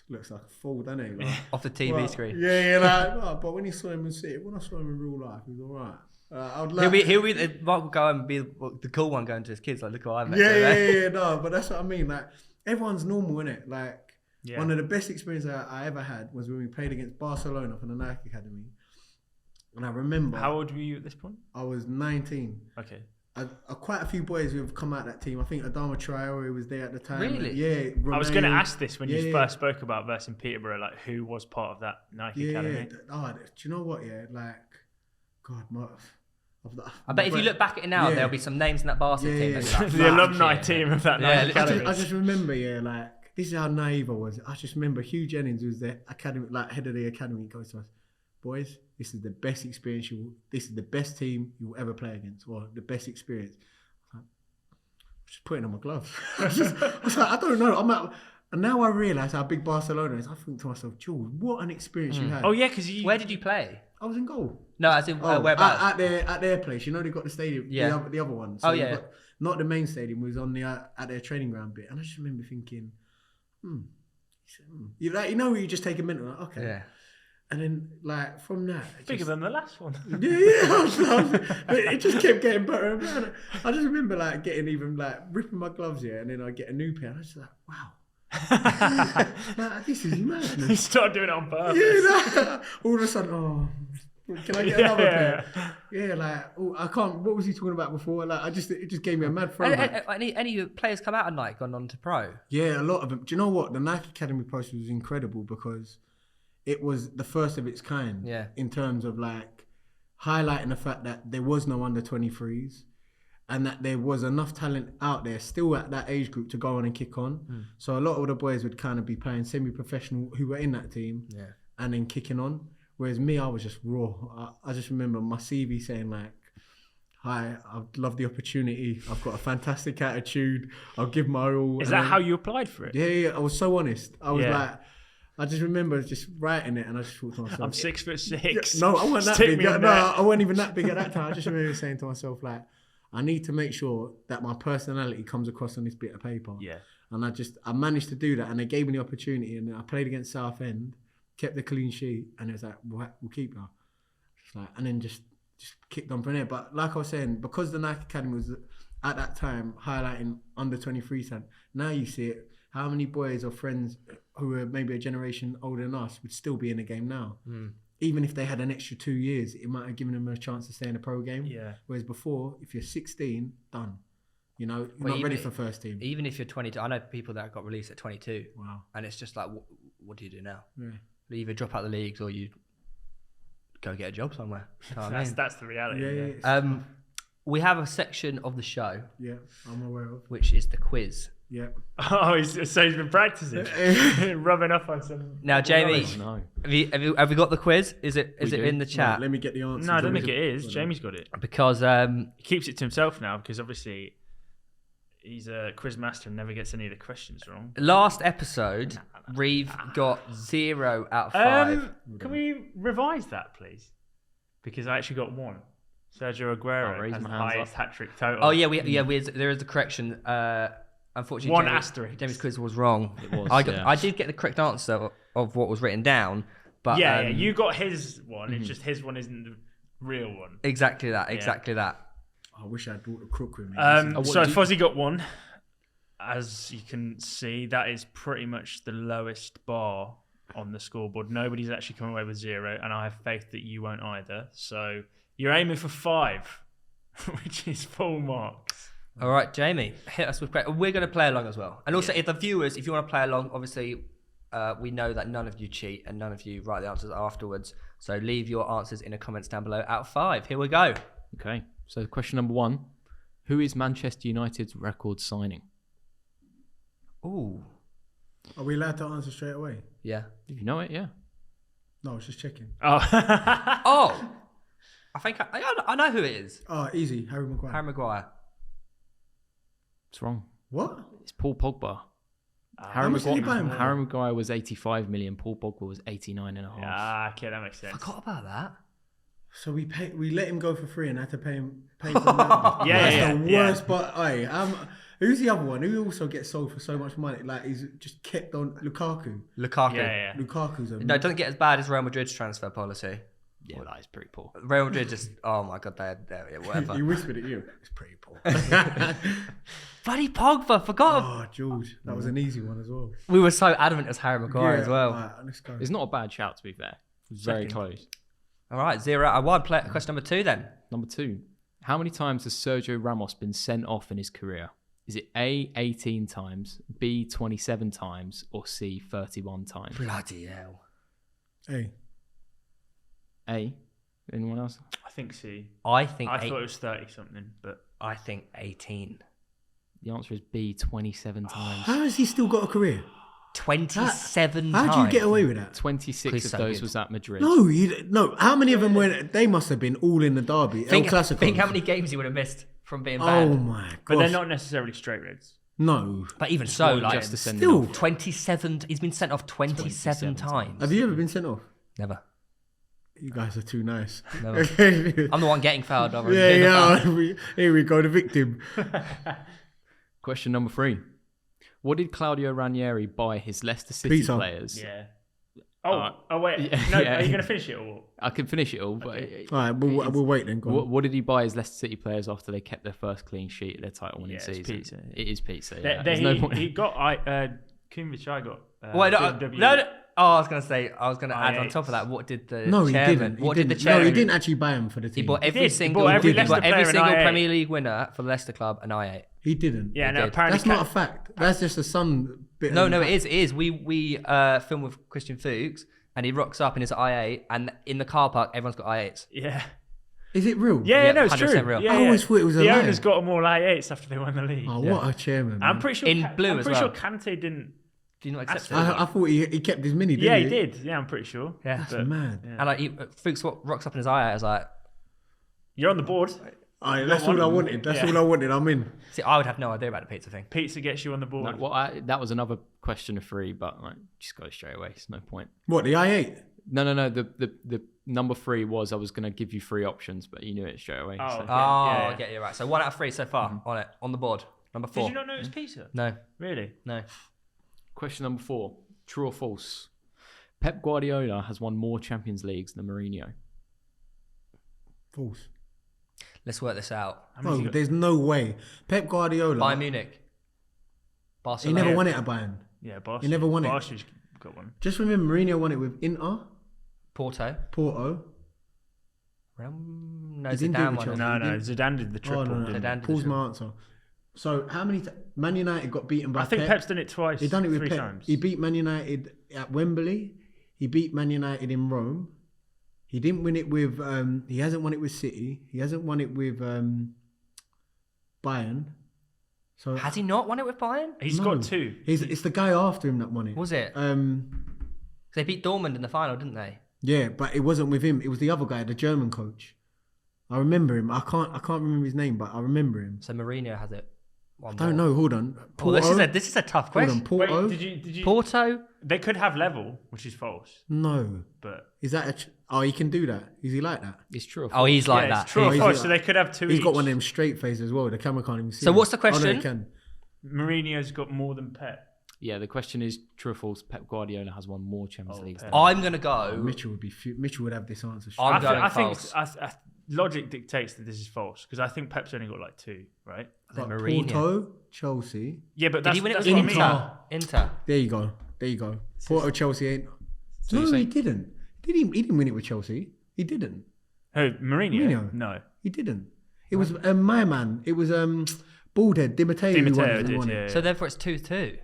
Looks like a fool, doesn't he? Like, off the TV screen. Yeah, like, oh, but when you saw him in City, when I saw him in real life, he was all right. He'll be Mark will go and be the cool one going to his kids, like, look what I met. Yeah, no, but that's what I mean. Like, everyone's normal, innit? Like, one of the best experiences I ever had was when we played against Barcelona for the Nike Academy. And I remember... How old were you at this point? I was 19. Okay. Quite a few boys who have come out of that team. I think Adama Traore was there at the time. Really? Yeah. Romeo. I was going to ask this when you first spoke about versus Peterborough, like, who was part of that Nike Academy? Oh, do you know what? Yeah, like, God, I bet if you look back at it now, there'll be some names in that Barcelona team. Like, the alumni team of that Nike Academy. I just remember, like, this is how naive I was. I just remember Hugh Jennings, who's the academy, like, head of the academy, goes to us, boys, this is the best experience this is the best team you will ever play against, or the best experience. I was just putting on my gloves. I was like, I don't know. And now I realise how big Barcelona is. I think to myself, Jules, what an experience you had. Oh yeah, because where did you play? I was in goal. No, as in whereabouts? At their place. You know, they got the stadium. Yeah. The other one. So not the main stadium. It was on at their training ground bit. And I just remember thinking, You know, you just take a minute. Like, okay. Yeah. And then, like, from that... Bigger than the last one. It just kept getting better and better. I just remember, like, getting even, like, ripping my gloves here, and then I get a new pair. And I was just like, wow. Like, this is madness. You start doing it on purpose. Yeah, all of a sudden, can I get another pair? Yeah, like, I can't... What was he talking about before? Like, it just gave me a mad throwback. Any players come out of Nike gone on to pro? Yeah, a lot of them. Do you know what? The Nike Academy process was incredible because... it was the first of its kind in terms of, like, highlighting the fact that there was no under 23s and that there was enough talent out there still at that age group to go on and kick on. So a lot of the boys would kind of be playing semi-professional who were in that team and then kicking on. Whereas me, I was just raw. I just remember my CV saying, like, hi, I'd love the opportunity. I've got a fantastic attitude. I'll give my all. Is that how you applied for it? Yeah, I was so honest. I was like... I just remember just writing it, and I just thought to myself, I'm 6'6". No, I wasn't that Stick big. me on No, there. I wasn't even that big at that time. I just remember saying to myself, like, I need to make sure that my personality comes across on this bit of paper. Yeah. And I managed to do that, and they gave me the opportunity, and I played against Southend, kept the clean sheet, and it was like, we'll keep her. Like, and then just kicked on from there. But like I was saying, because the Nike Academy was at that time highlighting under 23 talent, now you see it. How many boys or friends who are maybe a generation older than us would still be in the game now? Even if they had an extra 2 years, it might have given them a chance to stay in a pro game. Yeah. Whereas before, if you're 16, done. You know, you're not ready for first team. Even if you're 22, I know people that got released at 22. Wow. And it's just like, what do you do now? Yeah. You either drop out the leagues or you go get a job somewhere. You know what I mean? That's the reality. Yeah. We have a section of the show, Yeah, I'm aware of. which is the quiz. Yeah. Oh, so he's been practicing, rubbing off on some. Now, Jamie, No. have we got the quiz? Is it do. in the chat? Right, let me get the answer. No, I don't think it is. Jamie's got it. Because He keeps it to himself now because obviously he's a quiz master and never gets any of the questions wrong. last episode, Reeve got 0 out of 5. Can we revise that, please? Because I actually got 1. Sergio Aguero raise has the my hands highest hat trick total. Oh yeah, there is the correction. Unfortunately, 1 asterisk. Jamie's quiz was wrong. It was, I did get the correct answer of what was written down, but Yeah, you got his one. It's just his one isn't the real one. exactly that. Exactly that. I wish I'd brought the crook with me. So Fozzie got 1. As you can see, that is pretty much the lowest bar on the scoreboard. Nobody's actually come away with 0, and I have faith that you won't either. So you're aiming for 5, which is full marks. All right, Jamie, hit us with questions. We're going to play along as well. And also, if the viewers, if you want to play along, obviously, we know that none of you cheat and none of you write the answers afterwards. So leave your answers in the comments down below out of 5. Here we go. Okay. So question number 1. Who is Manchester United's record signing? Ooh. Are we allowed to answer straight away? Yeah. If you know it, yeah. No, I was just checking. Oh. Oh. I think I know who it is. Oh, easy. Harry Maguire. Harry Maguire. It's wrong. What? It's Paul Pogba. How much did he buy him for? Harry Maguire was 85 million. Paul Pogba was 89.5. Ah, okay, that makes sense. Forgot about that. So we let him go for free and had to pay for that. Yeah, That's the worst. But who's the other one who also gets sold for so much money? Like he's just kept on Lukaku. Yeah. Lukaku's No, it doesn't get as bad as Real Madrid's transfer policy. Yeah, that is pretty poor. Real Madrid just, oh my God, they're whatever. He whispered at you. It's pretty poor. Bloody Pogba, forgot. Oh, George, that was an easy one as well. We were so adamant as Harry Maguire as well. Right, let's go. It's not a bad shout, to be fair. It was very close. All right, 0 out of 1. Question number 2 then. Number 2. How many times has Sergio Ramos been sent off in his career? Is it A, 18 times, B, 27 times, or C, 31 times? Bloody hell. Hey. A. Anyone else? I think C. I thought it was 30 something, but I think 18. The answer is B, 27 times. How has he still got a career? 27 How times. do you get away with that? 26 He's of so those good. was at Madrid. No. How many of them were? They must have been all in the derby. El Clasico. Think how many games he would have missed from being Oh banned. my god! but they're not necessarily straight reds. No. But even so, Well, like, just to send Still. it off. 27. He's been sent off 27 times. Have you ever been sent off? Never. You guys are too nice. Never. Yeah. I'm the one getting fouled over. being the foul. Here we go, the victim. Question number 3. What did Claudio Ranieri buy his Leicester City Pizza. players? Yeah. Oh wait. yeah, No, yeah. are you going to finish it or? I can finish it all, but All right, we'll wait then. Go on. what did he buy his Leicester City players after they kept their first clean sheet at their title winning Yeah, it's season? pizza. It is pizza. He, Yeah. There's no point. he got Kumvich. I got. Wait, no, BMW. no. Oh, I was going to add on I8s. top of that. What did the No, he chairman? didn't. What did the No, chairman? he didn't actually buy him for the team. He bought every did. He single. bought every he bought Leicester every player an single i8. Premier League winner for the Leicester club an i8. He didn't. Yeah, no. did. Apparently, That's not a fact. That's just a Sun bit. No, of- no, it is. It is. We film with Christian Fuchs, and he rocks up in his i8, and in the car park, everyone's got i8s. Yeah. Is it real? Yeah, Yeah, no, it's 100% true. real. Yeah, I always thought it was a the lie. owners got them all i8s after they won the league. Oh, Yeah. what a chairman. I'm man. pretty sure. In blue I'm as pretty well. sure Kante didn't. Do you not accept it? I thought he kept his mini, didn't Yeah, he? he did. Yeah, I'm pretty sure. Yeah. That's But- mad. yeah. And like Fuchs rocks up in his i8, I was like, You're on the board. That's all I wanted. That's all I wanted. I'm in. See, I would have no idea about the pizza thing. Pizza gets you on the board. No, that was another question of 3, but just got it straight away. It's no point. What, the I8? No. The number 3 was I was going to give you 3 options, but you knew it straight away. Oh, so. okay. I get you right. So 1 out of 3 so far on the board. Number 4. Did you not know it was pizza? No. Really? No. Question number 4. True or false? Pep Guardiola has won more Champions Leagues than Mourinho. False. Let's work this out. No, there's no way. Pep Guardiola. Bayern Munich. He Barcelona. never won it at Bayern. Yeah, Barca. He never won it. Barca's got one. Just remember, Mourinho won it with Inter, Porto. Porto. No, He didn't do it Zidane with won Chelsea. it. No, Zidane did the triple. No. didn't he? Zidane did Pause the my answer. So how many Man United got beaten by I think Pep? Pep's done it twice. He done it with 3 Pep. times. He beat Man United at Wembley. He beat Man United in Rome. He didn't win it with. He hasn't won it with City. He hasn't won it with Bayern. So Has he not won it with Bayern? He's no. got 2. It's the guy after him that won it. Was it? They beat Dortmund in the final, didn't they? Yeah, but it wasn't with him. It was the other guy, the German coach. I remember him. I can't remember his name, but I remember him. So Mourinho has it. I don't know. Hold on. Oh, this is a tough Hold question. on. Porto. Wait, did you? Porto. They could have level, which is false. No. But Is that he can do that? Is he like that? It's true or Oh, false? he's like yeah, that. it's true or He's false. like- So they could have 2 He's each. got one of them straight faces as well. The camera can't even see. So him. what's the Oh, no, question? they can. Mourinho's got more than Pep. Yeah, the question is true or false? Pep Guardiola has won more Champions Oh, Leagues. Pep. Than I'm gonna go. Mitchell would be. Mitchell would have this answer. straight. I'm going I think false. logic dictates that this is false because I think Pep's only got like 2, right? But Mourinho. Porto, Chelsea. Yeah, but Did that's, he win it that's with what I Inter? mean. Inter. There you go. There you go. Porto, Chelsea ain't. So No, you're he saying- didn't. He didn't win it with Chelsea. He didn't. Who, Mourinho? Mourinho. No. He didn't. It was my man. It was Baldhead Di Matteo. Di who won Matteo it, who did, won it. yeah. So therefore it's 2-2.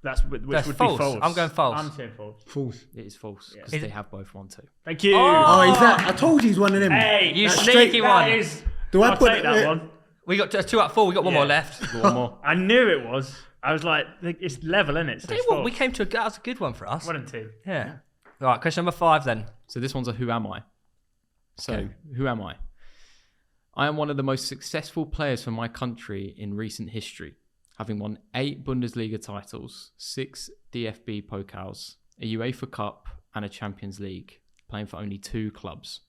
That's which That's would false. be false. I'm going false. I'm saying false. False. It is false because Is they it- have both won 2. Thank you. Oh, is that? I told you he's one of them. Hey, You that's sneaky straight- one. that is- Do I I'll put take it- that one. We got 2 out of 4. We got one Yeah. more left. One more. I knew it was. I was like, it's level, isn't it? So Tell it's you what, false. we came to that was a good one for us. 1 and 2. Yeah. All right, question number 5 then. So this one's a who am I? So who am I? I am one of the most successful players for my country in recent history, having won 8 Bundesliga titles, 6 DFB Pokals, a UEFA Cup and a Champions League, playing for only 2 clubs.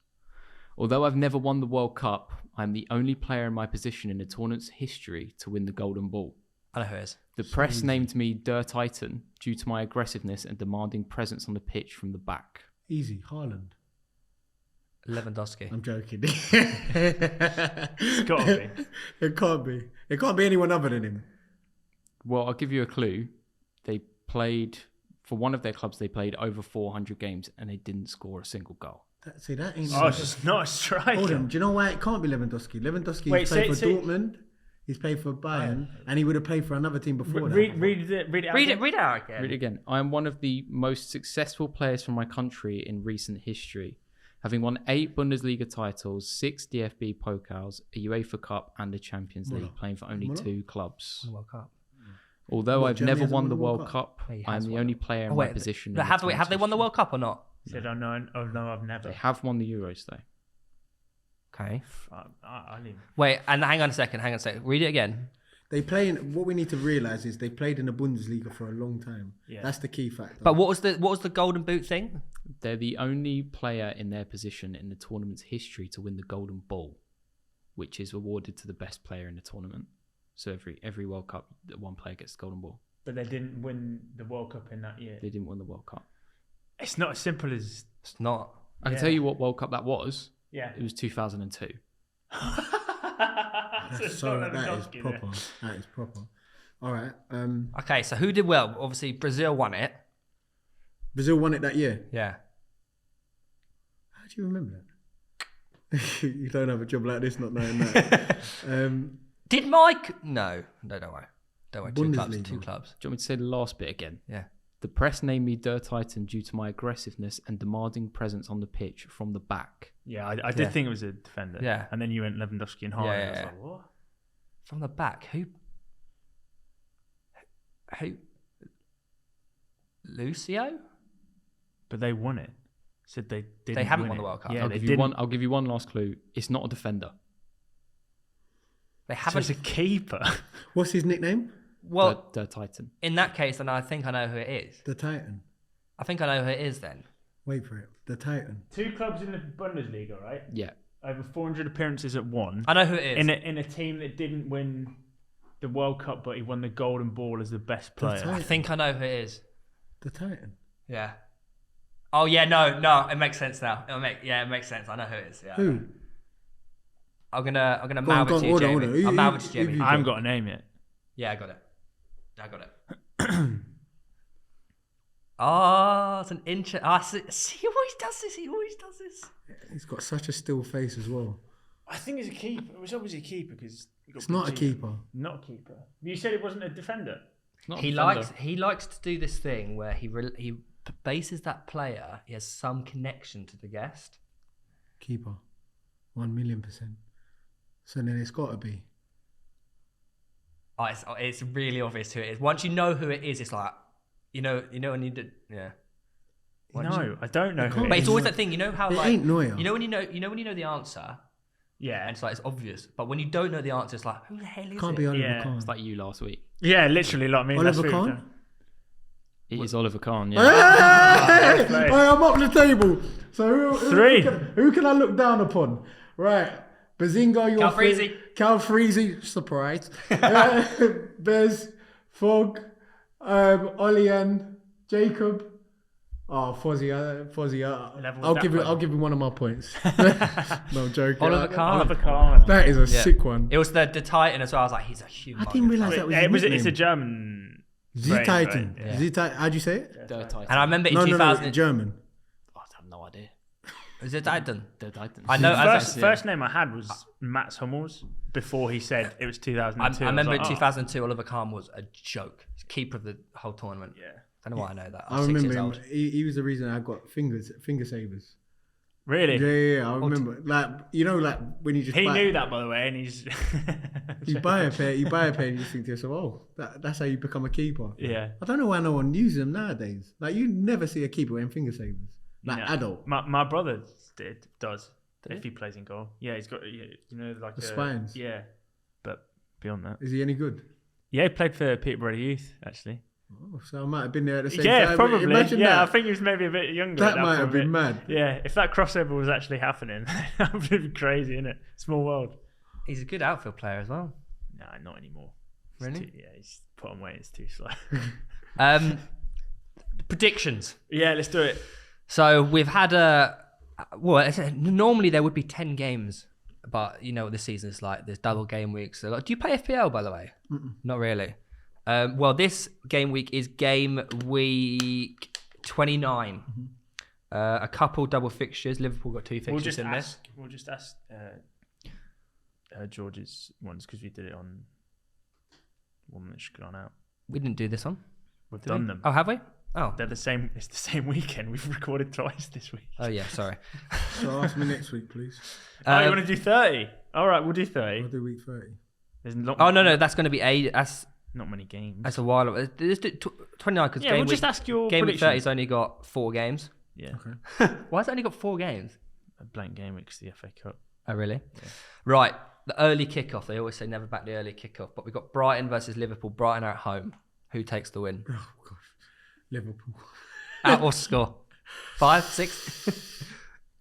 Although I've never won the World Cup, I am the only player in my position in the tournament's history to win the Golden Ball. I know who it is. The press named me Der Titan due to my aggressiveness and demanding presence on the pitch from the back. Easy. Haaland. Lewandowski. I'm joking. It's got to be. It can't be. It can't be anyone other than him. Well, I'll give you a clue. They played, for one of their clubs, they played over 400 games and they didn't score a single goal. That ain't. Oh, it's just not a striker. Hold on. Do you know why it can't be Lewandowski? Lewandowski Wait, played for say- Dortmund. He's played for Bayern, and he would have played for another team before that. Read it out. Read it out again. Read it again. I am one of the most successful players from my country in recent history, having won 8 Bundesliga titles, 6 DFB Pokals, a UEFA Cup and a Champions League, playing for only 2 clubs. World Cup. Although What, I've Germany never hasn't won the World Cup, He I am has the won only it. player in Oh, my wait, position. have they won the World Cup or not? He said, oh no, I've never. They have won the Euros though. Okay. I didn't. Wait, and hang on a second. Read it again. They play in, what we need to realise is they played in the Bundesliga for a long time. Yeah. That's the key factor. But what was the Golden Boot thing? They're the only player in their position in the tournament's history to win the Golden Ball, which is awarded to the best player in the tournament. So every World Cup, one player gets the Golden Ball. But they didn't win the World Cup in that year. They didn't win the World Cup. It's not as simple as. It's not. I can tell you what World Cup that was. Yeah. It was 2002. That's that is proper. That is proper. All right. Okay, so who did well? Obviously, Brazil won it. Brazil won it that year. Yeah. How do you remember that? You don't have a job like this not knowing that. Did Mike? No, don't worry. Don't worry. Bundesliga. Two clubs. Do you want me to say the last bit again? Yeah. The press named me Der Titan due to my aggressiveness and demanding presence on the pitch from the back. Yeah, I did think it was a defender. Yeah. And then you went Lewandowski and Haaland. I was like, what? From the back, who? Lucio? But they won it. Said they didn't. They haven't win won it. the World Cup. Yeah, I'll they give you didn't. one. I'll give you one last clue. It's not a defender. They So haven't. it's a keeper. What's his nickname? Well, the Titan. in that case, then I think I know who it is. The Titan. I think I know who it is then. Wait for it. The Titan. 2 clubs in the Bundesliga, right? Yeah. Over 400 appearances at one. I know who it is. In a team that didn't win the World Cup, but he won the Golden Ball as the best player. Titan. I think I know who it is. The Titan. Yeah. Oh yeah, no, it makes sense now. It makes sense. I know who it is. Yeah. Who? I'm gonna Go on, mouth go it on, to you, hold on, Jamie. hold on. I'll mouth it to Jamie. I haven't got a name yet. Yeah, I got it. Oh, it's an inch. See, he always does this. He's got such a still face as well. I think it's a keeper. It was obviously a keeper because It's not a keeper. Not a keeper. You said it wasn't a defender. Not a He defender. likes to do this thing where he bases that player. He has some connection to the guest. Keeper. 1,000,000%. So then it's got to be. Oh, it's really obvious who it is. Once you know who it is, it's like, you know, when you did, yeah. No, I don't know. Who But it it's is. always that thing, you know how It like, ain't Neuer. you know when you know the answer, Yeah, and it's like it's obvious. But when you don't know the answer, it's like, who the hell is Can't it? be Oliver Yeah. Kahn. It's like you last week. yeah, literally like me. Oliver last week. Kahn? It is Oliver Kahn, yeah. Hey! play. Hey, I'm up the table. So Three. Who can I look down upon? Right. Bazinga, you're Calfreezy. Calfreezy, surprise. Bez, Fogg, Ollie and Jacob. Oh, Fozzie. Level I'll with give that you. I'll give you one of my points. No, I'm joking. Oliver Kahn. Oliver Kahn. That is a Yeah. sick one. It was the Titan as well. I was like, he's a human. I didn't realise that was his It's a nickname. German. Z phrase, Titan. right? Yeah. Z Titan. How'd you say it? The Titan. And I remember in No, 2000. German. I have no idea. Is it Titan? The Titan. I know. First name I had was Mats Hummels before he said it was 2002. I remember was in like, 2002, Oliver Kahn was a joke. He's keeper of the whole tournament. Yeah. I don't know why I know that. I I'm 6 years remember him. old. He was the reason I got finger savers. Really? Yeah. I remember. Like like when you just He buy, knew that, by the way, and he's. you buy a pair, and you just think to yourself, oh, that's how you become a keeper. Yeah. I don't know why no one uses them nowadays. Like you never see a keeper wearing finger savers. Like No. adult. My brother does. If he plays in goal. Yeah, he's got, like The spines. Yeah. But beyond that. Is he any good? Yeah, he played for Peterborough Youth, actually. Oh, so I might have been there at the same Yeah, time. probably. Imagine Yeah, I that. think he was maybe a bit younger. That at might have point, been but- mad. Yeah, if that crossover was actually happening, that would be crazy, innit? Small world. He's a good outfield player as well. No, not anymore. Really? He's put on weight. It's too slow. Predictions. Yeah, let's do it. So we've had normally there would be 10 games, but you know what this season is like. There's double game weeks. So, do you play FPL, by the way? Not really. Well, this game week is game week 29. A couple double fixtures. Liverpool got 2 fixtures in this. We'll just ask George's ones because we did it on one that's gone out. We didn't do this one. We've Did done we? them. Oh, have we? Oh. They're the same. It's the same weekend. We've recorded twice this week. Oh yeah, sorry. So ask me next week, please. Oh, you want to do 30? All right, we'll do 30. I'll do week 30. There's not. Oh no, that's going to be not many games. that's a while. Let's do 29 because Yeah, game we'll week, just ask your game week 30's predictions. only got 4 games. Yeah, Why has it only got 4 games? a blank game week's the FA Cup. Oh really? Yeah. Right. The early kickoff. They always say never back the early kickoff, but we've got Brighton versus Liverpool. Brighton are at home. Who takes the win? Oh gosh, Liverpool. At what score? 5, 6?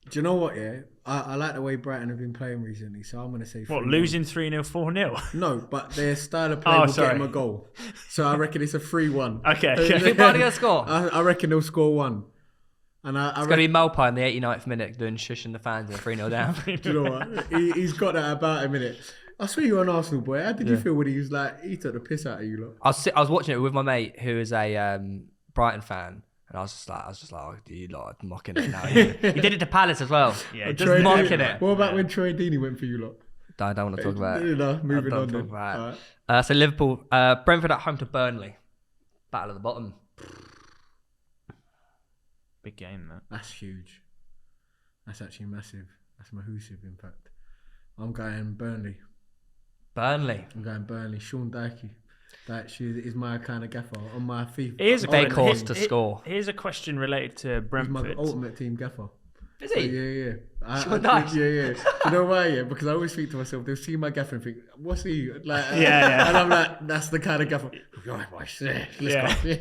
Do you know what? Yeah, I like the way Brighton have been playing recently, so I'm gonna say. What, 3-1. losing 3-0, 4-0? No, but their style of play Oh, will sorry. get them a goal. So I reckon it's a 3-1. Okay. Who Brighton going to score? I reckon they'll score 1. And I It's going to be Malpai in the 89th minute doing shushing the fans and 3-0 down. do you know what? He's got that about him, innit? I swear you're an Arsenal boy. How did you feel when he was like, he took the piss out of you lot? I was watching it with my mate who is a Brighton fan. And I was just like, oh, you lot are mocking it now. He did it to Palace as well. Yeah, Just Troy mocking Deeney- it. What about when Troy Deeney went for you lot? I don't want to talk about it. No, moving I on don't then. talk about it. Alright. So Liverpool, Brentford at home to Burnley. Battle of the bottom. Big game, that. That's huge. That's actually massive. That's massive, in fact. I'm going Burnley. Burnley. I'm going Burnley. Sean Dykey. That she is my kind of gaffer on my FIFA. Here's a Fake question. horse to score. Here's a question related to He's my Brentford. ultimate team gaffer. Is he? Yeah. Nice. Yeah. You know why? Yeah, because I always think to myself, they'll see my gaffer and think, what's he like? Yeah. And I'm like, that's the kind of gaffer. Right, boys, let's go.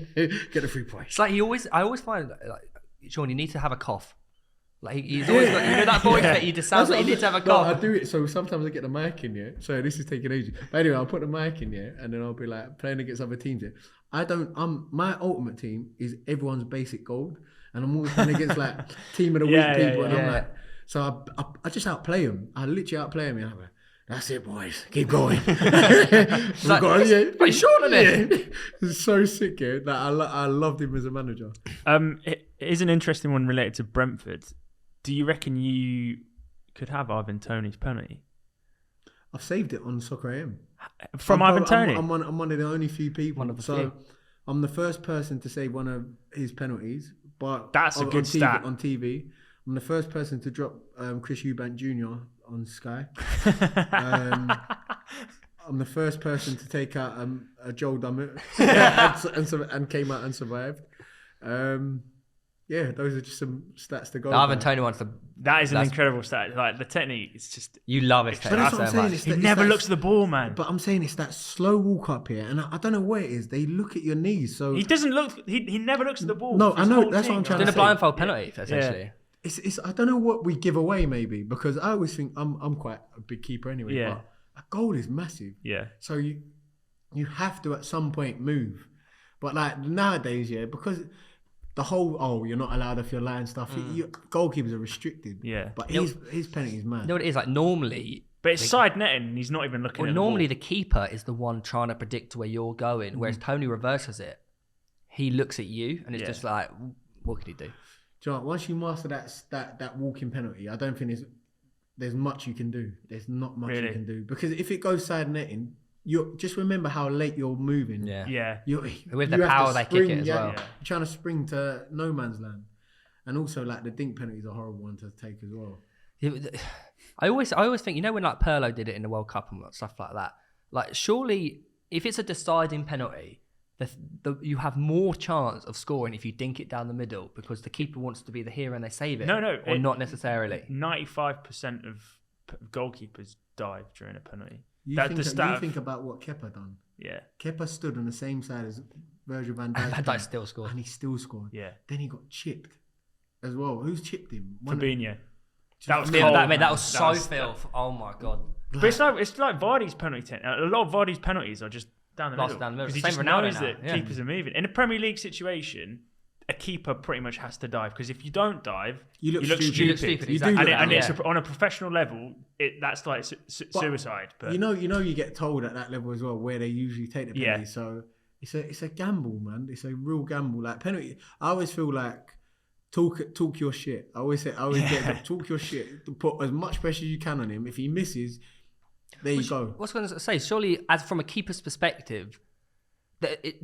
Get the 3 points. It's like I always find like Sean, you need to have a cough. Like he's always got, you know, that voice that you just sounds like you need to have a cough. I do it. So sometimes I get the mic in, yeah. So this is taking ages. But anyway, I'll put the mic in, yeah, and then I'll be like playing against other teams. Yeah. My ultimate team is everyone's basic gold, and I'm always playing against like team of the week people, and I'm like, so I just outplay them. I literally outplay them. And I'm like, that's it, boys. Keep going. It's like, Sean, isn't it? It's so sick, yeah. Like, I loved him as a manager. It is an interesting one related to Brentford. Do you reckon you could have Ivan Toney's penalty? I've saved it on Soccer AM. From Ivan Toney? I'm one of the only few people. One of the so few. I'm the first person to save one of his penalties. But that's a good stat. On TV. I'm the first person to drop Chris Eubank Jr. on Sky. I'm the first person to take out a Joel Dummett and came out and survived. Yeah, those are just some stats to go. The Ivan Toney one's that is an incredible stat. Like the technique, it's just you love his technique so much. He never looks at the ball, man. But I'm saying it's that slow walk up here, and I don't know where it is. They look at your knees, so he doesn't look. He never looks at the ball. No, I know. That's what I'm trying to say. Doing a blindfold penalty, essentially. It's I don't know what we give away, maybe, because I always think I'm quite a big keeper anyway. Yeah. But a goal is massive. Yeah. So you have to at some point move, but like nowadays, because the whole you're not allowed if you're lying stuff. Goalkeepers are restricted. Yeah. But his penalty is mad. You know what it is like normally. But it's side netting, and he's not even looking. At normally the the keeper is the one trying to predict where you're going, whereas Toney reverses it. He looks at you, and it's just like, what can he do? Do you know, once you master that walking penalty, I don't think there's much you can do. There's not much you can do, because if it goes side netting, you just remember how late you're moving. Yeah. With the power they kick it as well. You're trying to spring to no man's land, and also like the dink penalty is a horrible one to take as well. I always think, you know, when like Pirlo did it in the World Cup and stuff like that. Like surely, if it's a deciding penalty, you have more chance of scoring if you dink it down the middle, because the keeper wants to be the hero and they save it. Or not necessarily. 95% of goalkeepers dive during a penalty. You think about what Kepa done. Yeah. Kepa stood on the same side as Virgil van Dijk. Van Dijk still scored. And he still scored. Yeah. Then he got chipped as well. Who's chipped him? Fabinho. That was cold, that was so filth. Oh my God. But it's like Vardy's penalty. A lot of Vardy's penalties are just down the middle. Because he just knows that keepers are moving. In a Premier League situation, a keeper pretty much has to dive, because if you don't dive, you look stupid. Exactly. And it's on a professional level, that's like suicide. But you know, you get told at that level as well where they usually take the penalty. So it's a gamble, man. It's a real gamble. Like penalty, I always feel like talk your shit. I always get talk your shit. Put as much pressure as you can on him. If he misses, there you go. What's going to say? Surely, as from a keeper's perspective,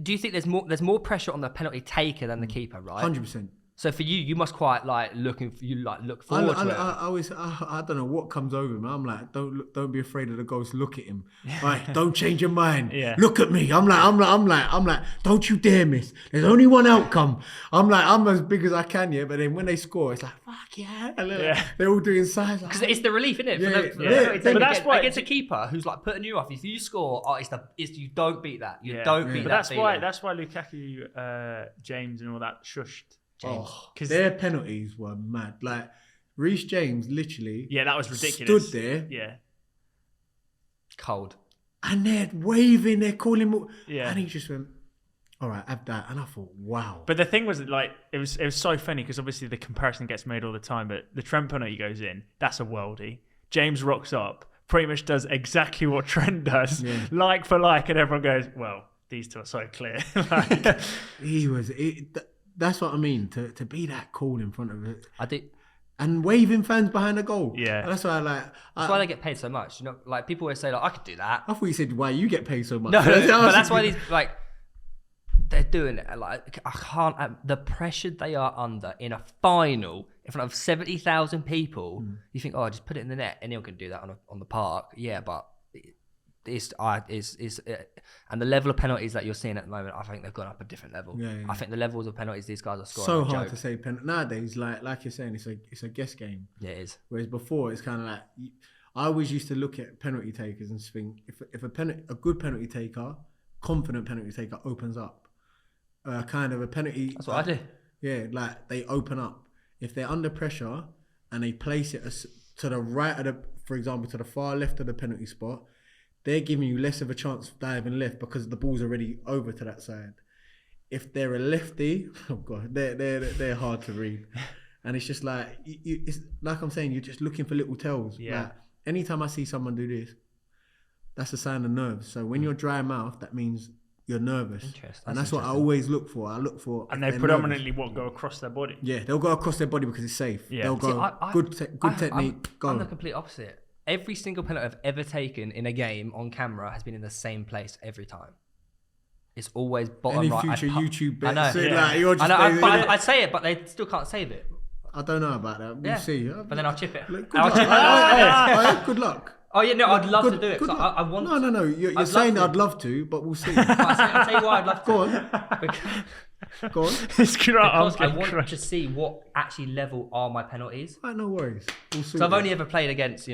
do you think there's more pressure on the penalty taker than the keeper, right? 100%. So for you must quite look forward to it. I don't know what comes over me. I'm like, don't be afraid of the ghost. Look at him. Right, don't change your mind. Look at me. I'm like, don't you dare miss. There's only one outcome. I'm as big as I can, yeah. But then when they score, it's like, fuck yeah. They're all doing sides. Because it's the relief, isn't it? But that's why against a keeper who's like putting you off. If you score, you don't beat that. You don't beat that. That's why Lukaku, James, and all that shushed. Because their penalties were mad. Like Reece James, literally. Yeah, that was ridiculous. Stood there. Yeah. Cold. And they're waving. They're calling. Yeah. And he just went, "All right, have that." And I thought, wow. But the thing was, like, it was so funny, because obviously the comparison gets made all the time. But the Trent penalty goes in. That's a worldie. James rocks up, pretty much does exactly what Trent does, like for like, and everyone goes, "Well, these two are so clear." Like, That's what I mean, to be that cool in front of it. I do. And waving fans behind the goal. Yeah. That's why That's why they get paid so much. You know, like people always say, like, I could do that. I thought you said why you get paid so much. No, but that's why these, like, they're doing it. Like, I can't, the pressure they are under in a final in front of 70,000 people. You think, oh, just put it in the net. Anyone can do that on the park. Yeah, but and the level of penalties that you're seeing at the moment, I think they've gone up a different level. Yeah. I think the levels of penalties these guys are scoring So are a hard joke. to say nowadays. Like you're saying, it's a guess game. Yeah, it is. Whereas before, it's kind of like I always used to look at penalty takers and think if a good penalty taker, confident penalty taker opens up, kind of a penalty. That's what I do. Yeah, like they open up. If they're under pressure and they place it to the right of for example, to the far left of the penalty spot, they're giving you less of a chance of diving left because the ball's already over to that side. If they're a lefty, oh god, they're hard to read, and it's just like it's like I'm saying, you're just looking for little tells. Yeah. Like, anytime I see someone do this, that's a sign of nerves. So when you're dry mouth, that means you're nervous. Interesting. And that's what I always look for. I look for. And they predominantly go across their body. Yeah, they'll go across their body because it's safe. Yeah. They'll go good technique. Go. I'm the complete opposite. Every single penalty I've ever taken in a game on camera has been in the same place every time. It's always bottom Any right. future YouTube bits. I know. So, Yeah. like, you're just I know. I say it, but they still can't save it. I don't know about that. We'll see. But then I'll chip it. Look, I'll good chip luck. Good luck. Oh yeah, no, I'd love Good- to do it. good 'Cause luck. I want. No. You're I'd saying love to. I'd love to, but we'll see. I'll tell you why I'd love to. Go on. Because Go on. It's great. I want to see what actually level are my penalties. Right, no worries. We'll sort So I've it. only ever played against,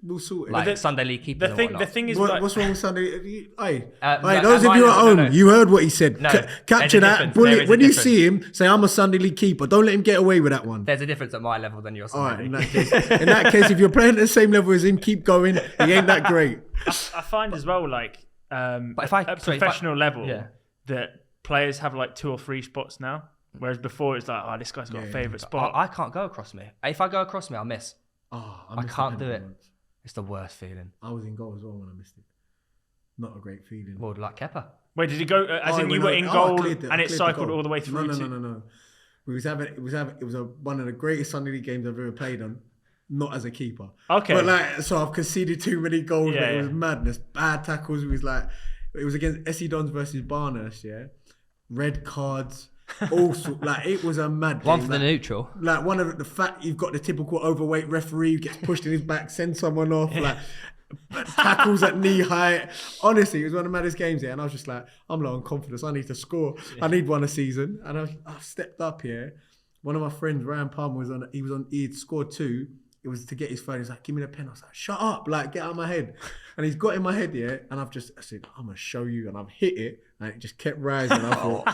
We'll sort it. like Sunday League keepers. The thing is, like, What's wrong with Sunday? Hey, no, those of mine you is- at no, home, no. you heard what he said. No, there's Capture a that, difference. bully. There is a When you difference. see him, say, I'm a Sunday League keeper. Don't let him get away with that one. There's a difference at my level than your All right, Sunday in League. that case, if you're playing at the same level as him, keep going. He ain't that great. I find as well, like, But if I- at sorry, if I- professional level, Yeah. that players have like 2 or 3 spots now. Whereas before it's like, oh, this guy's got a favourite spot. I can't go across me. If I go across me, I'll miss. Oh, I missed a can't do penalty it. once. It's the worst feeling. I was in goal as well when I missed it. Not a great feeling. Well, like Kepa. Wait, did he go? As in, you were in I goal cleared and I it cleared the cycled goal. all the way through? No. It was one of the greatest Sunday League games I've ever played on. Not as a keeper. Okay. But like, so I've conceded too many goals. Yeah, but it was yeah. madness. Bad tackles. It was against SC Dons versus Barnhurst. Yeah. Red cards. Also, like it was a mad game. One for the neutral. Like one of the fact you've got the typical overweight referee who gets pushed in his back, sends someone off, like tackles at knee height. Honestly, it was one of the maddest games here, and I was just like, I'm low on confidence. I need to score. I need one a season, and I stepped up here. One of my friends, Ryan Palmer, was on. He'd scored 2. It was to get his phone. He's like, give me the pen. I was like, shut up, like get out of my head. And he's got in my head, yeah. And I said, I'm gonna show you, and I've hit it, and it just kept rising. I thought,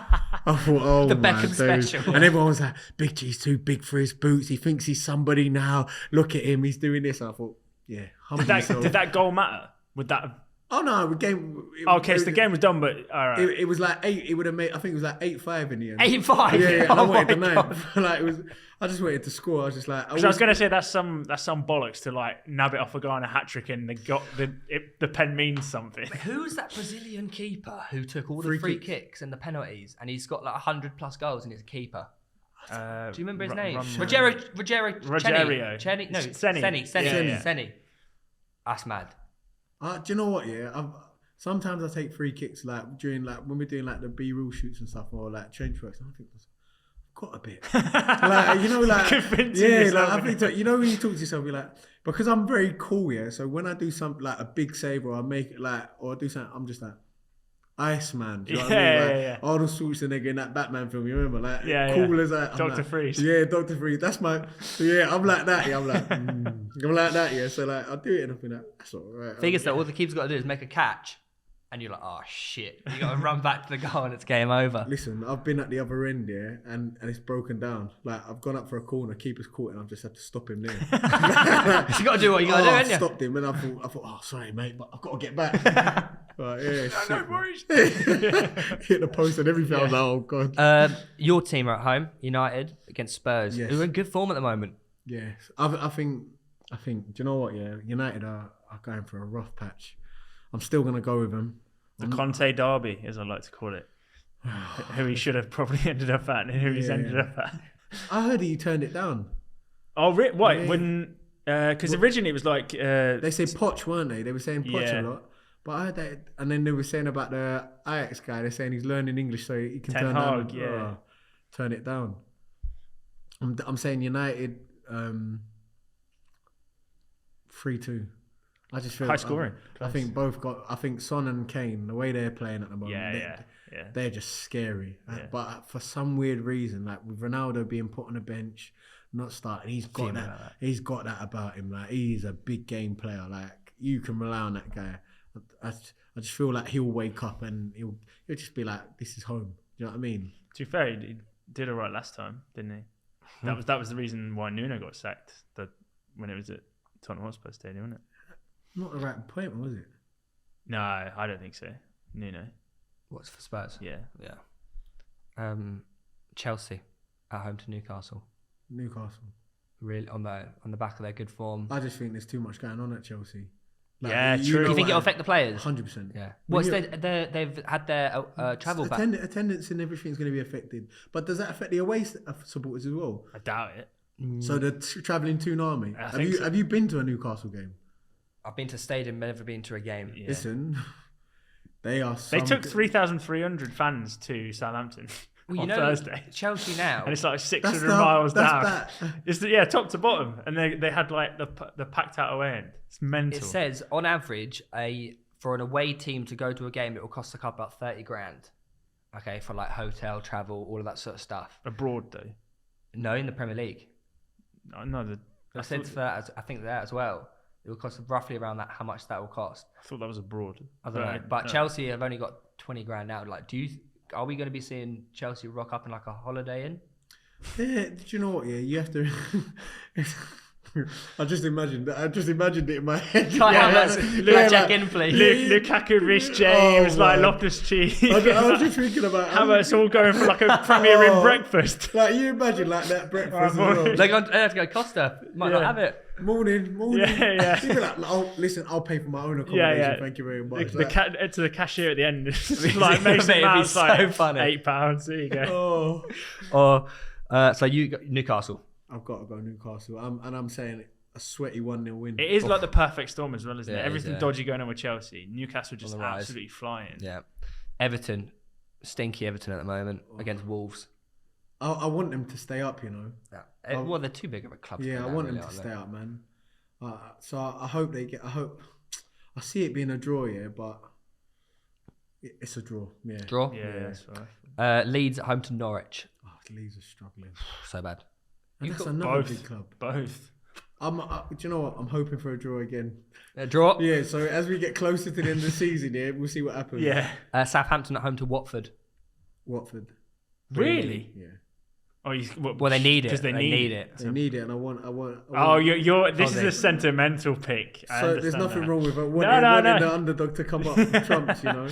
oh The my Beckham days. special. And everyone was like, Big G's too big for his boots. He thinks he's somebody now. Look at him, he's doing this. And I thought, yeah, humble yourself. Did that goal matter? Would that have... Oh no, the game. Okay, so the game was done, but all right. It was like 8. It would have made. I think it was like 8-5 in the end. 8-5. Yeah, and I Oh wanted the my 9. God. Like it was. I just wanted to score. I was just like. Because I was going to say that's some bollocks to like nab it off a guy on a hat trick and the pen means something. Who's that Brazilian keeper who took all the Free free kicks. kicks and the penalties, and he's got like 100+ goals and he's a keeper? Do you remember his name? Rogerio. Chenny? No, Senni. Senni. That's mad. Do you know what? Yeah, sometimes I take free kicks like during like when we're doing like the B-roll shoots and stuff or like trench works. And I think I've got a bit, like you know, like Convincing yeah, yourself, like I think you know when you talk to yourself, you're like because I'm very cool, yeah. So when I do something like a big save or I make it like or I do something, I'm just like Iceman. Do you know what I mean? Like, Yeah. Arnold Schwarzenegger in that Batman film, you remember? Like Yeah. as that. Dr. Freeze. Yeah, Dr. Freeze. That's my. Yeah, I'm like that. Yeah, I'm like that. Yeah, so like I do it and I think that that's all right. Thing is that all the keeper's got to do is make a catch, and you're like, oh shit, you got to run back to the goal and it's game over. Listen, I've been at the other end, yeah, and it's broken down. Like I've gone up for a corner, keeper's caught, and I've just had to stop him there. You got to do what you got to do, I haven't you? stopped him, and I thought, oh, sorry, mate, but I've got to get back. Right, yeah, shit, worries. hit the post and everything. I was like, oh god. Your team are at home, United against Spurs. Yes. Who are in good form at the moment. Yes, I think. Do you know what? Yeah, United are going for a rough patch. I'm still gonna go with them. The Conte derby, as I like to call it. Who he should have probably ended up at and who he's ended up at. I heard he turned it down. Oh, what? Yeah. When? Because originally it was like... They say Poch, weren't they? They were saying Poch Yeah. a lot. But I heard that, and then they were saying about the Ajax guy. They're saying he's learning English so he can Ten turn Hag, down. yeah. Turn it down. I'm saying United 3-2. I just feel high scoring. I think both got. I think Son and Kane, the way they're playing at the moment, Yeah. they're just scary. Yeah. But for some weird reason, like with Ronaldo being put on the bench, not starting, he's got Fuming that. like that. He's got that about him. Like he's a big game player. Like you can rely on that guy. I just feel like he'll wake up and he'll just be like, this is home. Do you know what I mean? To be fair, he did all right last time, didn't he? That was the reason why Nuno got sacked. When it was at Tottenham Hotspur Stadium, wasn't it? Not the right appointment, was it? No, I don't think so. Nuno. What's for Spurs? Yeah. Chelsea at home to Newcastle. Newcastle. Really on the back of their good form. I just think there's too much going on at Chelsea. Yeah, true. Do you think what it'll affect the players? 100%. Yeah. When They've had their travel back. Attendance and everything's going to be affected. But does that affect the away supporters as well? I doubt it. So they're travelling to Nami. Have you been to a Newcastle game? I've been to stadium, never been to a game. Yeah. Listen, they took 3,300 fans to Southampton on Thursday. Chelsea now, and it's like 600 miles down. That. It's top to bottom, and they had like the packed out away end. It's mental. It says on average for an away team to go to a game, it will cost a club about 30 grand. Okay, for like hotel, travel, all of that sort of stuff. Abroad though. No, in the Premier League. No, I said for that. I think that as well. It will cost roughly around that. How much that will cost? I thought that was abroad. I don't know. But Chelsea have only got 20 grand now. Like, are we going to be seeing Chelsea rock up in like a Holiday Inn? Yeah, do you know what? Yeah, you have to. I just imagined it in my head. Check in, please. Lukaku, Rhys James, Loftus-Cheek. I was just thinking about how about it's all going for like a Premier Inn breakfast. Like you imagine like that breakfast as well. They have to go Costa. Might not have it. Morning. Yeah. You'd be like, I'll pay for my own accommodation. Thank you very much. To the cashier at the end, like Mason Mount's so like funny. £8. There you go. So you got Newcastle. I've got to go Newcastle. I'm saying a sweaty 1-0 win. It is like the perfect storm as well, isn't it? Everything is, dodgy going on with Chelsea. Newcastle just absolutely flying. Yeah. Everton. Stinky Everton at the moment against Wolves. I want them to stay up, you know. Yeah. Well, they're too big of a club. Yeah, I want them to stay up, man. So I hope they get. I see it being a draw, yeah, but it's a draw. Yeah. Draw. Yeah. That's right. Leeds at home to Norwich. Oh, Leeds are struggling. So bad. And that's another both. big club. Both. Do you know what? I'm hoping for a draw again. A draw. Yeah. So as we get closer to the end of the season, yeah, we'll see what happens. Yeah. Southampton at home to Watford. Watford. Really? Yeah. Oh, well, they need it. Because they need it. They need it, and I want. Oh, this is a sentimental pick. So there's nothing wrong with it. No. The underdog to come up with trumps, you know.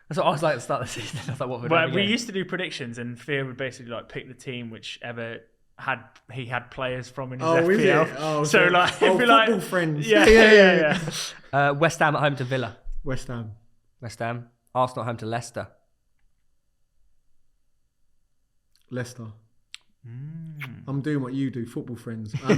That's what I was like at the start of the season. I was like, Watford. But we used to do predictions, and Theo would basically like pick the team whichever had players from in his FPL. Is it? Oh, so like, if football like friends. Yeah. West Ham at home to Villa. West Ham. Arsenal at home to Leicester. Leicester. I'm doing what you do, football friends. I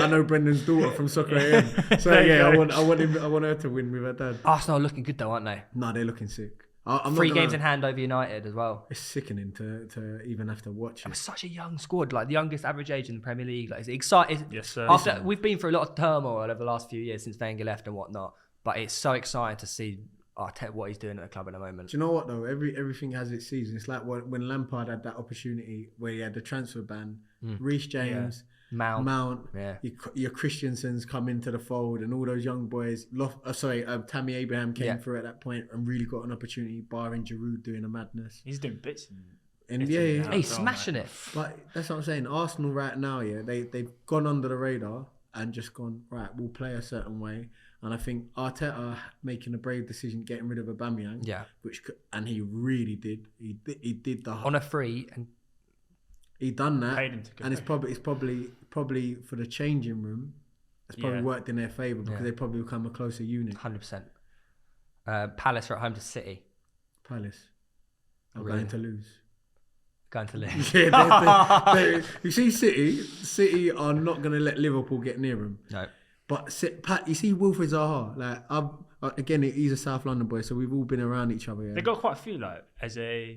know Brendan's daughter from Soccer AM. So yeah, I want her to win with her dad. Arsenal are looking good though, aren't they? No, they're looking sick. I'm 3 games in hand over United as well. It's sickening to even have to watch it. It's such a young squad, like the youngest average age in the Premier League. Like, it's exciting. Yes, sir. We've been through a lot of turmoil over the last few years since Wenger left and whatnot, but it's so exciting to see Arteta, what he's doing at the club at the moment. Do you know what though? Everything has its season. It's like when Lampard had that opportunity where he had the transfer ban. Rhys James, Mount, your Christensen's come into the fold, and all those young boys. Tammy Abraham came through at that point and really got an opportunity. Barring Giroud doing a madness. He's doing bits. He's smashing it. But that's what I'm saying. Arsenal right now, they've gone under the radar and just gone right. We'll play a certain way. And I think Arteta making a brave decision, getting rid of Aubameyang, and he really did. He did the on a free, and he done that, and it's probably for the changing room. It's probably worked in their favour because they probably become a closer unit. 100%. Palace are at home to City. Palace, I'm going to lose. Going to lose. You see, City are not going to let Liverpool get near them. No. But you see Wilfried Zaha, like again, he's a South London boy, so we've all been around each other. Yeah. They got quite a few, like as a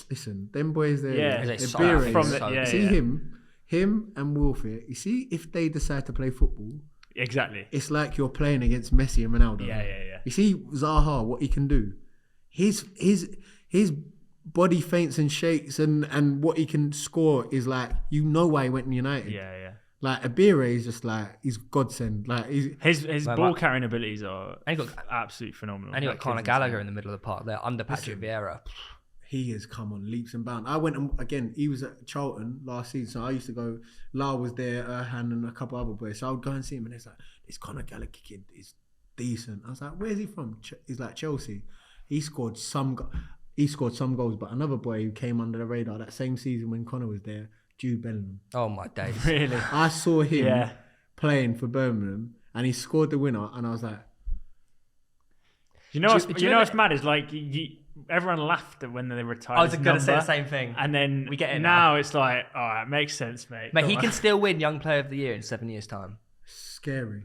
listen, them boys there, they're him and Wilfried. You see, if they decide to play football, Exactly. It's like you're playing against Messi and Ronaldo. Yeah. You see Zaha, what he can do. His body feints and shakes and what he can score is like, you know why he went in United. Yeah. Like Abire is just like, he's godsend. Like his ball carrying abilities are And he got absolutely phenomenal. And you got Conor Gallagher in the middle of the park there under Patrick Vieira. he has come on leaps and bounds. I went and again, he was at Charlton last season, so I used to go. La was there, Erhan and a couple other boys. So I would go and see him, and it's like, this Conor Gallagher kid is decent. I was like, where's he from? He's like Chelsea. He scored some goals, but another boy who came under the radar that same season when Conor was there, Jude Bellingham. Oh my days! Really? I saw him playing for Birmingham, and he scored the winner, and I was like, you know what's mad is like everyone laughed when they retired. I was going to say the same thing. And then we get it now. It's like, all right, makes sense, mate. Mate, he can still win Young Player of the Year in 7 years' time. scary.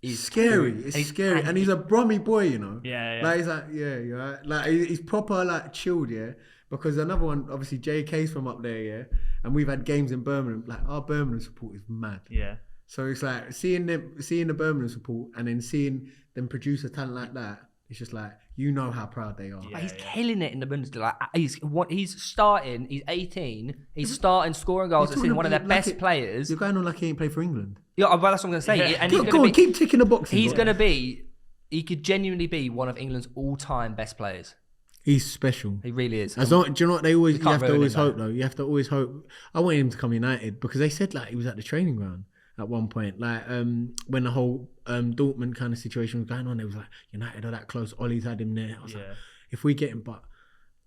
He's scary. It's scary, and he's a Brummy boy, you know. Yeah. Like he's like, you're right. Like he's proper like chilled, yeah. Because another one, obviously JK's from up there, yeah. And we've had games in Birmingham. Like our Birmingham support is mad. Yeah. So it's like seeing the Birmingham support, and then seeing them produce a talent like that. It's just like, you know how proud they are. Yeah, he's killing it in the Bundesliga. Like, he's starting. He's 18. He's starting scoring goals. He's one of their best players. You're going on like he ain't played for England. Yeah, well, that's what I'm going to say. Yeah. And Go on, keep ticking the boxes. He's going to be. He could genuinely be one of England's all-time best players. He's special. He really is. Do you know what you have to always hope though? You have to always hope. I want him to come United because they said like he was at the training ground at one point. Like when the whole Dortmund kind of situation was going on, it was like United are that close. Ollie's had him there. I was like, if we get him, but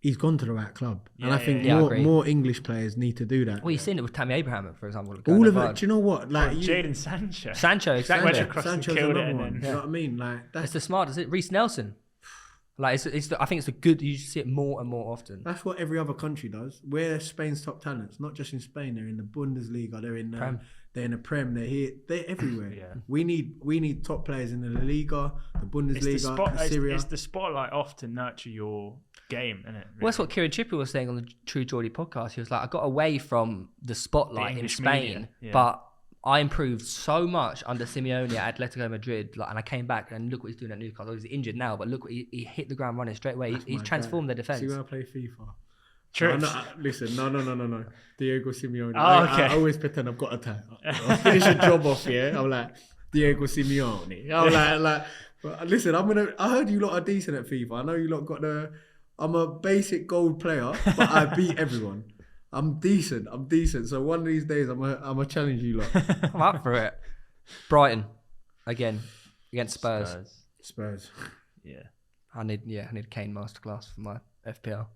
he's gone to the right club, and I think more English players need to do that. Well, you've seen it with Tammy Abraham, for example. All of it. Do you know what? Like Jadon Sancho. Exactly. Sancho's another one. You know what I mean? Like it's the smart. Is it Reece Nelson? Like I think it's a good. You see it more and more often. That's what every other country does. We're Spain's top talents, not just in Spain. They're in the Bundesliga. They're in the Prem. They're here. They're everywhere. We need top players in the La Liga, the Bundesliga, the Syria. It's the spotlight off to nurture your game, isn't it? Really? Well, that's what Kieran Trippier was saying on the True Geordie podcast. He was like, I got away from the spotlight in Spain, but I improved so much under Simeone at Atletico Madrid, and I came back and look what he's doing at Newcastle. He's injured now, but look what he hit the ground running straight away. He's transformed their defence. See when I play FIFA. True. Listen, no. Diego Simeone. Oh, okay. I always pretend I've got a tie. I'll finish a job off here. I'm like, Diego Simeone. I'm like, but listen, I heard you lot are decent at FIFA. I know you lot got I'm a basic gold player, but I beat everyone. I'm decent. So one of these days, I'm a challenge you lot. I'm up for it. Brighton again against Spurs. Yeah. I need Kane masterclass for my FPL.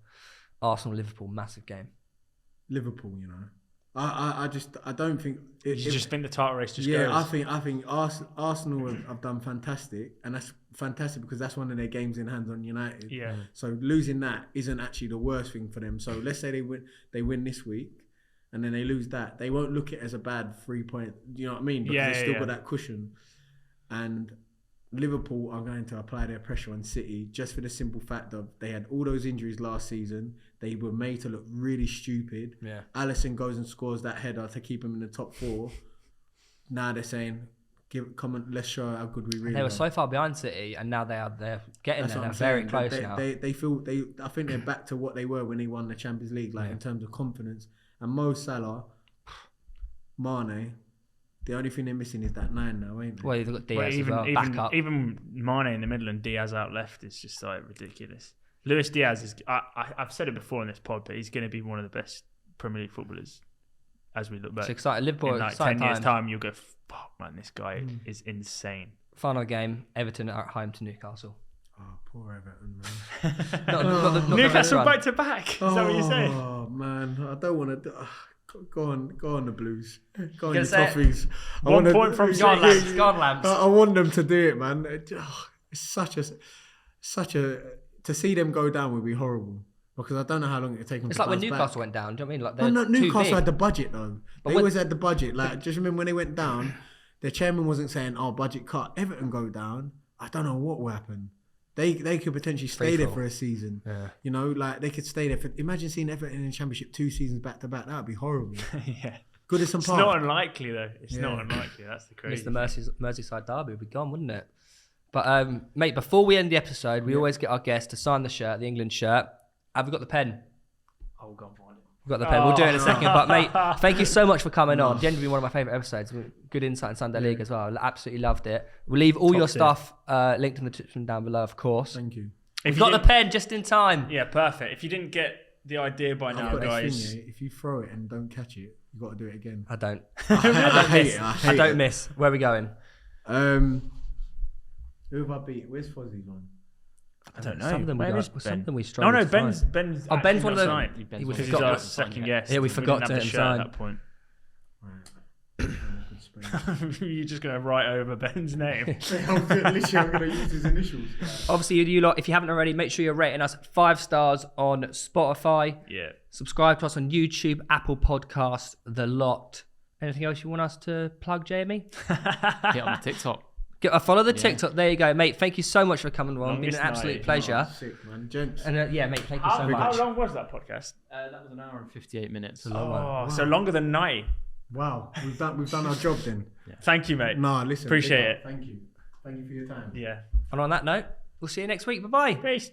Arsenal Liverpool massive game. Liverpool, you know, I don't think you just think the title race just goes. Yeah, I think Arsenal have done fantastic, and that's fantastic because that's one of their games in hands on United. Yeah. So losing that isn't actually the worst thing for them. So let's say they win this week, and then they lose that, they won't look at it as a bad 3 point. You know what I mean? Because they've still got that cushion. And Liverpool are going to apply their pressure on City just for the simple fact of they had all those injuries last season. They were made to look really stupid. Yeah. Alisson goes and scores that header to keep him in the top 4. Now they're saying, let's show how good we really are. They were so far behind City, and now they're getting there. They're very close now. I think they're back to what they were when they won the Champions League, in terms of confidence. And Mo Salah, Mane, the only thing they're missing is that 9 now, ain't they? Well, they've got Diaz as well, back up. Even Mane in the middle and Diaz out left is just like ridiculous. Luis Diaz is, I've said it before in this pod, but he's going to be one of the best Premier League footballers as we look back. It's exciting. Liverpool, in like 10 years' time, you'll go, fuck man, this guy is insane. Final game, Everton at home to Newcastle. Oh, poor Everton, man. Newcastle back to back. Is that what you're saying? Oh man, I don't want to. Go on the Blues. Go on your Toffees. 1 point from God Lamps. I want them to do it, man. It's such a to see them go down would be horrible because I don't know how long it would take them. It's to like when bounce Newcastle back. went down. Do you know what No, I mean? Like Newcastle had the budget though. They always had the budget. Like just remember when they went down, their chairman wasn't saying, "Oh, budget cut." Everton go down. I don't know what will happen. They could potentially stay there for a season. Yeah. You know, like they could stay there for. Imagine seeing Everton in the Championship 2 seasons back to back. That would be horrible. Yeah. Goodison It's Park. not unlikely though. It's Yeah. not unlikely. That's the crazy. It's the Merseyside derby would be gone, wouldn't it? But mate, before we end the episode, we always get our guests to sign the shirt, the England shirt. Have we got the pen? Oh, go on, find it. We've got the pen. We'll do it in a second. But mate, thank you so much for coming on. Genuinely one of my favourite episodes. Good insight in Sunday League as well. Absolutely loved it. We'll leave all your stuff linked in the description down below, of course. Thank you. We've got the pen just in time. Yeah, perfect. If you didn't get the idea by now, I've got this guys. thing, yeah, if you throw it and don't catch it, you got to do it again. I don't. I hate it. I don't miss. Where are we going? Who have I beat? Where's Fozzie's one? I don't know. Some of them Where is we Ben? struggle. No, to Ben's. find. Ben's. Oh, Ben's one of the. Signed. He Ben's was one He's of the- forgot. our second guest. Yeah, we forgot didn't to have the shirt sign. at that point. Right. You're just going to write over Ben's name. I'm going to use his initials. Obviously, you lot, if you haven't already, make sure you're rating us 5 stars on Spotify. Yeah. Subscribe to us on YouTube, Apple Podcasts, the lot. Anything else you want us to plug, Jamie? Hit on the TikTok. Follow the TikTok. There you go, mate. Thank you so much for coming on. It's been an Longest absolute night. pleasure. Sick, man. Gents. And yeah, mate, thank you so How much. long was that podcast? That was an hour and 58 minutes. Oh, so longer than 90. Wow. We've done our job then. Thank you, mate. Nah, listen. Appreciate big it. up. Thank you. Thank you for your time. Yeah. And on that note, we'll see you next week. Bye-bye. Peace.